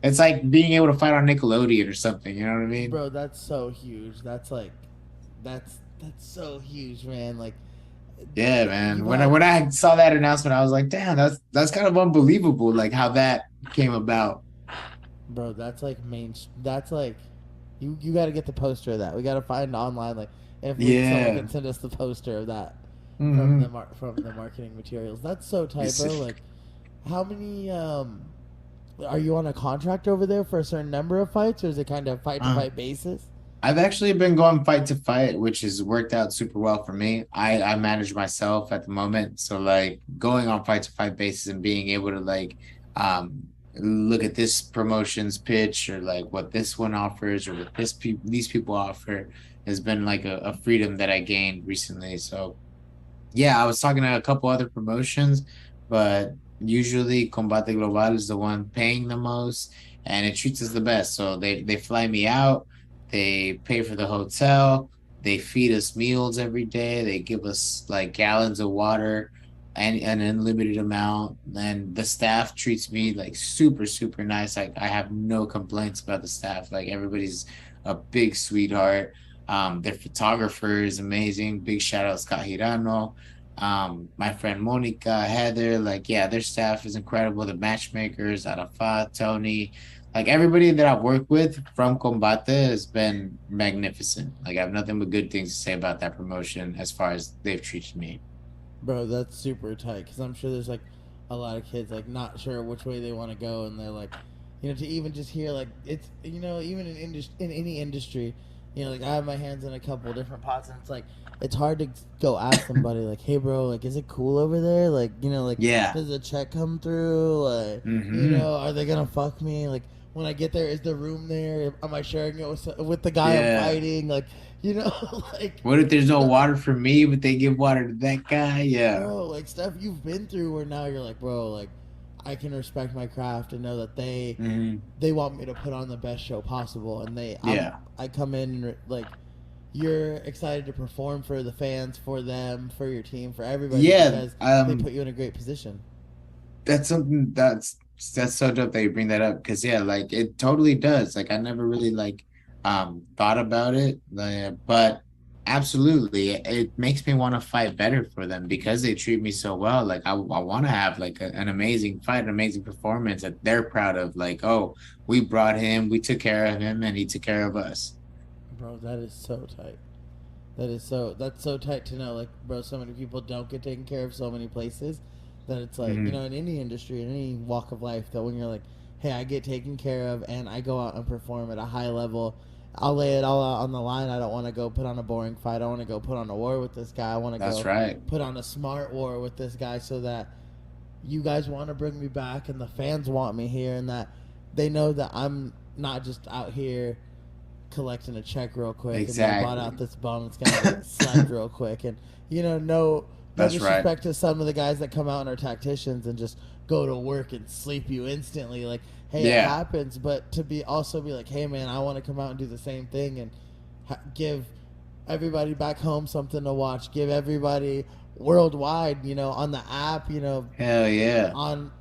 It's like being able to fight on Nickelodeon or something. You know what I mean? bro. That's so huge. That's so huge, man. Like Yeah, you've man. When I had when I saw that announcement, I was like, damn, that's kind of unbelievable, like how that came about. Bro, that's like That's like you got to get the poster of that. We got to find online like if someone Yeah. can send us the poster of that Hmm. from the marketing materials. That's so tight, bro. Like how many are you on a contract over there for a certain number of fights, or is it kind of fight to Uh, fight basis? I've actually been going fight to fight, which has worked out super well for me. I manage myself at the moment, so like going on fight to fight basis and being able to like look at this promotion's pitch or like what this one offers or what these people offer has been like a freedom that I gained recently. So yeah, I was talking to a couple other promotions, but usually Combate Global is the one paying the most, and it treats us the best. So they fly me out, they pay for the hotel, they feed us meals every day, they give us like gallons of water and an unlimited amount. And the staff treats me like super, super nice. Like I have no complaints about the staff. Like everybody's a big sweetheart. Their photographer is amazing. Big shout out Scott Hirano. My friend Monica, Heather, like yeah, their staff is incredible. The matchmakers, Arafat, Tony, like everybody that I've worked with from Combate has been magnificent. Like I have nothing but good things to say about that promotion as far as they've treated me. Bro, that's super tight because I'm sure there's like a lot of kids like not sure which way they want to go, and they're like, to even just hear like it's even in any industry, like I have my hands in a couple different pots, and it's like it's hard to go ask somebody like, hey, bro, like is it cool over there? Like like Yeah. does the check come through? Like are they gonna fuck me? Like when I get there, is the room there? Am I sharing it with the guy I'm fighting? Like like what if there's no water for me, but they give water to that guy? Yeah. bro, like stuff you've been through where now you're like, bro, like I can respect my craft and know that they want me to put on the best show possible, and I come in and, like you're excited to perform for the fans, for them, for your team, for everybody, because they put you in a great position. That's something that's so dope that you bring that up, because like it totally does. Like I never really like thought about it, but absolutely it makes me want to fight better for them because they treat me so well. Like I want to have like an amazing fight, an amazing performance that they're proud of. Like, oh, we brought him, we took care of him, and he took care of us. Bro, that is so tight. That's so tight to know. Like, bro, so many people don't get taken care of so many places that it's like, in any industry, in any walk of life, that when you're like, hey, I get taken care of and I go out and perform at a high level, I'll lay it all out on the line. I don't want to go put on a boring fight. I want to go put on a war with this guy. I want to put on a smart war with this guy so that you guys want to bring me back and the fans want me here, and that they know that I'm not just out here collecting a check real quick and I bought out this bum that's gonna get slapped real quick, and no disrespect to some of the guys that come out and are tacticians and just go to work and sleep you instantly. Like, hey, it happens, but to be like, hey man, I want to come out and do the same thing and give everybody back home something to watch, give everybody worldwide, on the app, hell yeah, on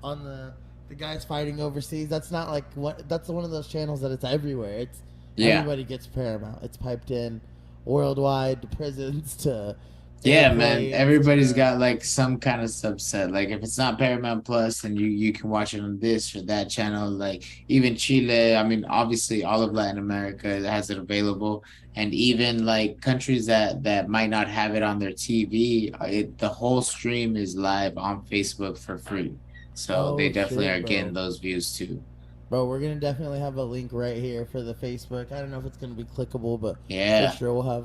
the guys fighting overseas. That's not like that's one of those channels that it's everywhere. It's everybody gets Paramount. It's piped in worldwide to prisons to man. Everybody's got like some kind of subset. Like if it's not Paramount Plus, then you can watch it on this or that channel. Like even Chile, I mean, obviously all of Latin America has it available, and even like countries that might not have it on their TV, the whole stream is live on Facebook for free. So they definitely are getting those views too. Bro, we're going to definitely have a link right here for the Facebook. I don't know if it's going to be clickable, but for sure we'll have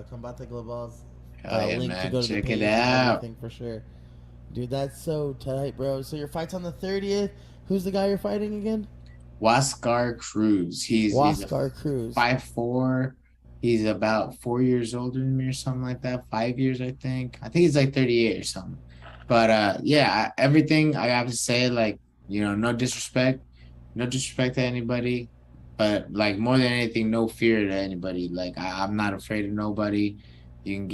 Combate Global's link to go to the page and everything for sure. Dude, that's so tight, bro. So your fight's on the 30th. Who's the guy you're fighting again? Huáscar Cruz. He's 5'4". He's about 4 years older than me or something like that. 5 years, I think. I think he's like 38 or something. But everything I have to say, like, no disrespect to anybody, but like more than anything, no fear to anybody. Like I'm not afraid of nobody. You can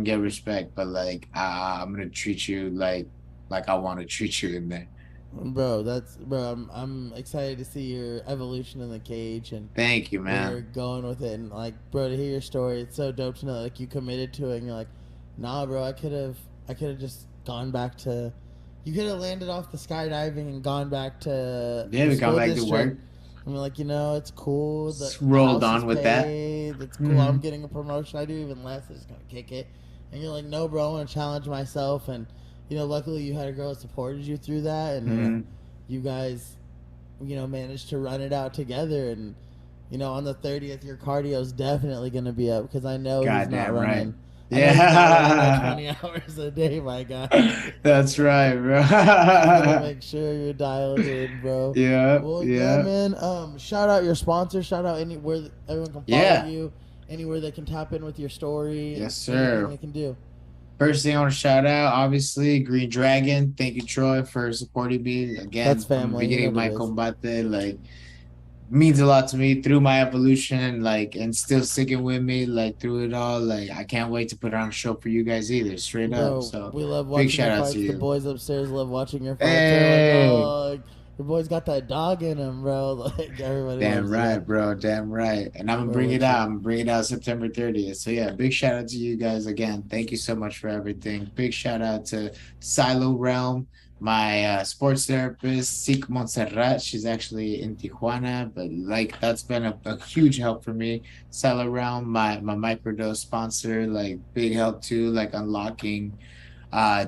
get respect, but like I'm gonna treat you like I want to treat you in there. Bro, I'm excited to see your evolution in the cage, and thank you, man. You're going with it, and like, bro, to hear your story, it's so dope to know like you committed to it, and you're like, nah, bro, I could have just gone back to. You could have landed off the skydiving and gone back to work. I mean, like, it's cool. Just rolled on with that. It's cool. I'm getting a promotion. I do even less. I'm just going to kick it. And you're like, no, bro, I want to challenge myself. And, luckily you had a girl that supported you through that. And you guys, managed to run it out together. And, on the 30th, your cardio is definitely going to be up because I know he's not running. Right. Yeah, 20 hours a day, my guy. That's right, bro. Make sure you're dialed in, bro. Yeah. Well, yeah, man. Shout out your sponsor. Shout out anywhere everyone can follow you. Anywhere they can tap in with your story. Yes, sir. They can do. First thing I want to shout out, obviously, Green Dragon. Thank you, Troy, for supporting me That's again from the family. You know beginning of what it my is. combate. Like, means a lot to me through my evolution, like, and still sticking with me, like, through it all. Like, I can't wait to put on a show for you guys either, straight up. Bro, So, we love big watching your shout out to fights. The you. boys upstairs love watching your fights. They're like, Hey. oh, your boy's got that dog in him, bro. Like, everybody Damn loves you. right, bro. Damn right. And I'm gonna We're bring it with you. out. I'm gonna bring it out September 30th. So yeah, big shout out to you guys again. Thank you so much for everything. Big shout out to Silo Realm, my sports therapist, Sik Montserrat. She's actually in Tijuana, but like that's been a huge help for me. Silo Realm, my microdose sponsor, like big help too, like unlocking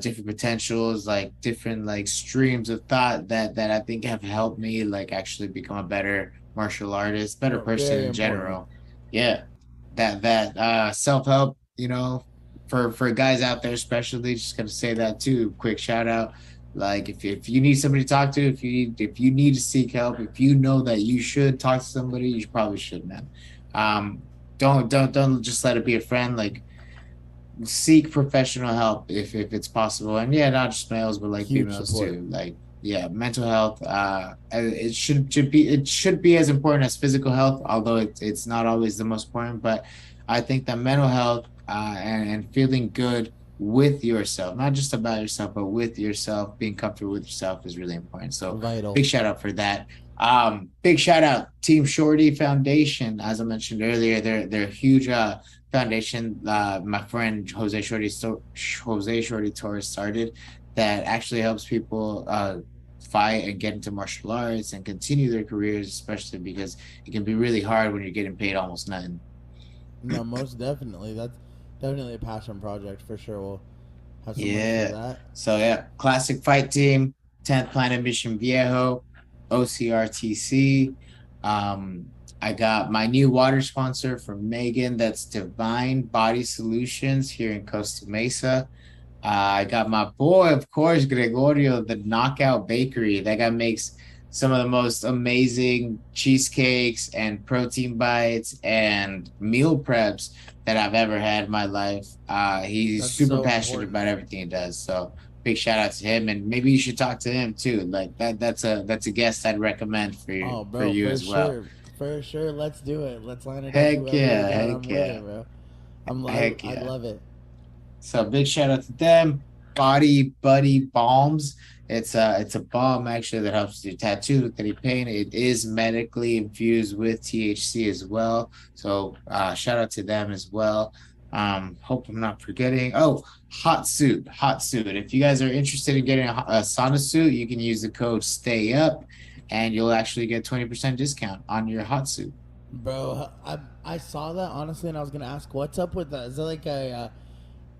different potentials, like different like streams of thought that I think have helped me like actually become a better martial artist, better Bro, person very in important. general. Yeah. That self-help, for guys out there especially, just gonna say that too. Quick shout out. Like if you need somebody to talk to, if you need to seek help, if you know that you should talk to somebody, you probably should, man. Um don't just let it be a friend. Like seek professional help if it's possible, and yeah, not just males but like Huge females support. too. Like yeah, mental health, it should be as important as physical health, although it's not always the most important. But I think that mental health, and feeling good with yourself, not just about yourself but with yourself, being comfortable with yourself, is really important. So Vital. big shout out for that. Big shout out Team Shorty Foundation. As I mentioned earlier, they're huge foundation, my friend Jose Shorty Torres started, that actually helps people fight and get into martial arts and continue their careers, especially because it can be really hard when you're getting paid almost nothing. No, most definitely. That's definitely a passion project for sure. We'll have some links for Yeah. that. So yeah, classic fight team, 10th Planet Mission Viejo, OCRTC. Um, I got my new water sponsor from Megan. That's Divine Body Solutions here in Costa Mesa. I got my boy, of course, Gregorio, the Knockout Bakery. That guy makes some of the most amazing cheesecakes and protein bites and meal preps that I've ever had in my life. He's That's super so passionate important. about everything he does. So big shout out to him, and maybe you should talk to him too. Like that's a guest I'd recommend for you Oh, for bro, you for as well. sure. For sure. Let's do it. Let's line it up. Heck Whoever we yeah, got, heck I'm with yeah, it, bro. heck I yeah. love it. So big shout out to them. Body Buddy Balms. It's a balm actually that helps do tattoos with any pain. It is medically infused with THC as well. So shout out to them as well. Hope I'm not forgetting. Oh, hot suit, hot suit. If you guys are interested in getting a sauna suit, you can use the code Stay Up, and you'll actually get 20% discount on your hot suit. Bro, I saw that honestly, and I was gonna ask, what's up with that? Is that like a?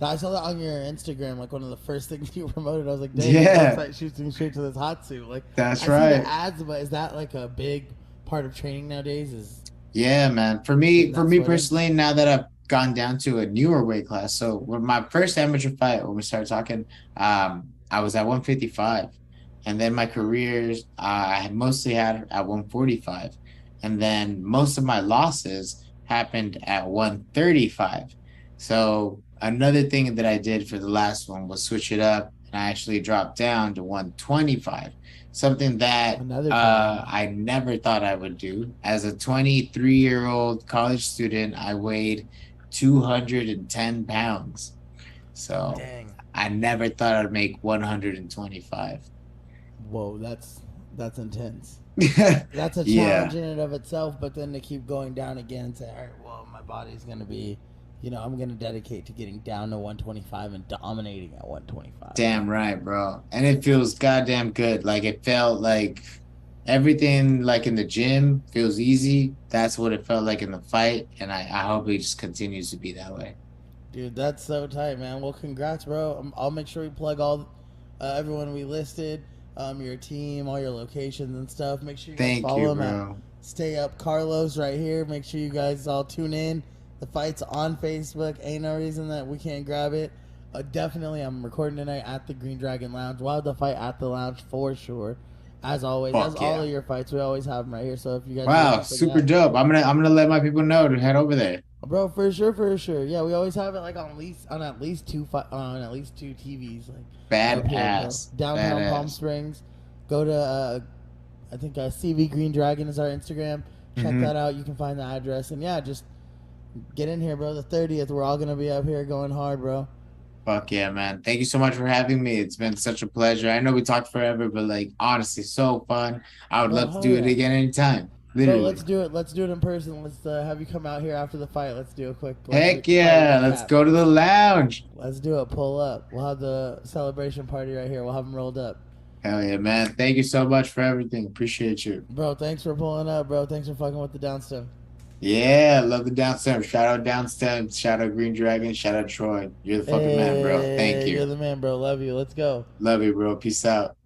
I saw that on your Instagram, like one of the first things you promoted. I was like, dang, your Yeah, website shoots me straight to this hot suit. Like, that's I see the right. ads, but is that like a big part of training nowadays? Is Yeah, man. For getting me, for that me sweat in? personally, now that I've gone down to a newer weight class, so when my first amateur fight, when we started talking, I was at 155, and then my careers, I had mostly had at 145, and then most of my losses happened at 135. So another thing that I did for the last one was switch it up, and I actually dropped down to 125, something that Another challenge. I never thought I would do. As a 23-year-old college student, I weighed 210 pounds. So Dang. I never thought I'd make 125. Whoa, that's intense. That's a challenge Yeah, in and of itself. But then to keep going down again and say, all right, well, my body's gonna be, I'm gonna dedicate to getting down to 125 and dominating at 125. damn right, bro. And it feels goddamn good. Like it felt like everything like in the gym feels easy. That's what it felt like in the fight. And I hope it just continues to be that way. Dude, that's so tight, man. Well, congrats, bro. I'll make sure we plug all everyone we listed, your team, all your locations and stuff. Make sure you guys Thank you, follow him at bro. Stay Up Carlos right here. Make sure you guys all tune in. The fight's on Facebook. Ain't no reason that we can't grab it. Definitely, I'm recording tonight at the Green Dragon Lounge. We'll have the fight at the lounge for sure. As always, as Fuck all yeah. of your fights, we always have them right here. So if you guys are Wow, looking for super that, dope. I'm gonna let my people know to head over there. Bro, for sure, for sure. Yeah, we always have it like on at least two TVs like up here, bro. Badass. Downtown Palm Badass. Springs. Go to I think CV Green Dragon is our Instagram. Check Mhm. that out. You can find the address, and yeah, just get in here, bro. The 30th, we're all gonna be up here going hard, bro. Fuck yeah, man. Thank you so much for having me. It's been such a pleasure. I know we talked forever, but like honestly, so fun. I would Bro, love to hell do it yeah. again anytime. Bro, Literally. let's do it. Let's do it in person. Let's have you come out here after the fight. Let's do a quick Heck fight yeah. Let's recap. go to the lounge. Let's do it. Pull up. We'll have the celebration party right here. We'll have them rolled up. Hell yeah, man. Thank you so much for everything. Appreciate you. Bro, thanks for pulling up, bro. Thanks for fucking with the Downstem. Yeah, love the Downstem. Shout out Downstem. Shout out Green Dragon. Shout out Troy. You're the fucking man, bro. Thank You're you. the man, bro. Love you. Let's go. Love you, bro. Peace out.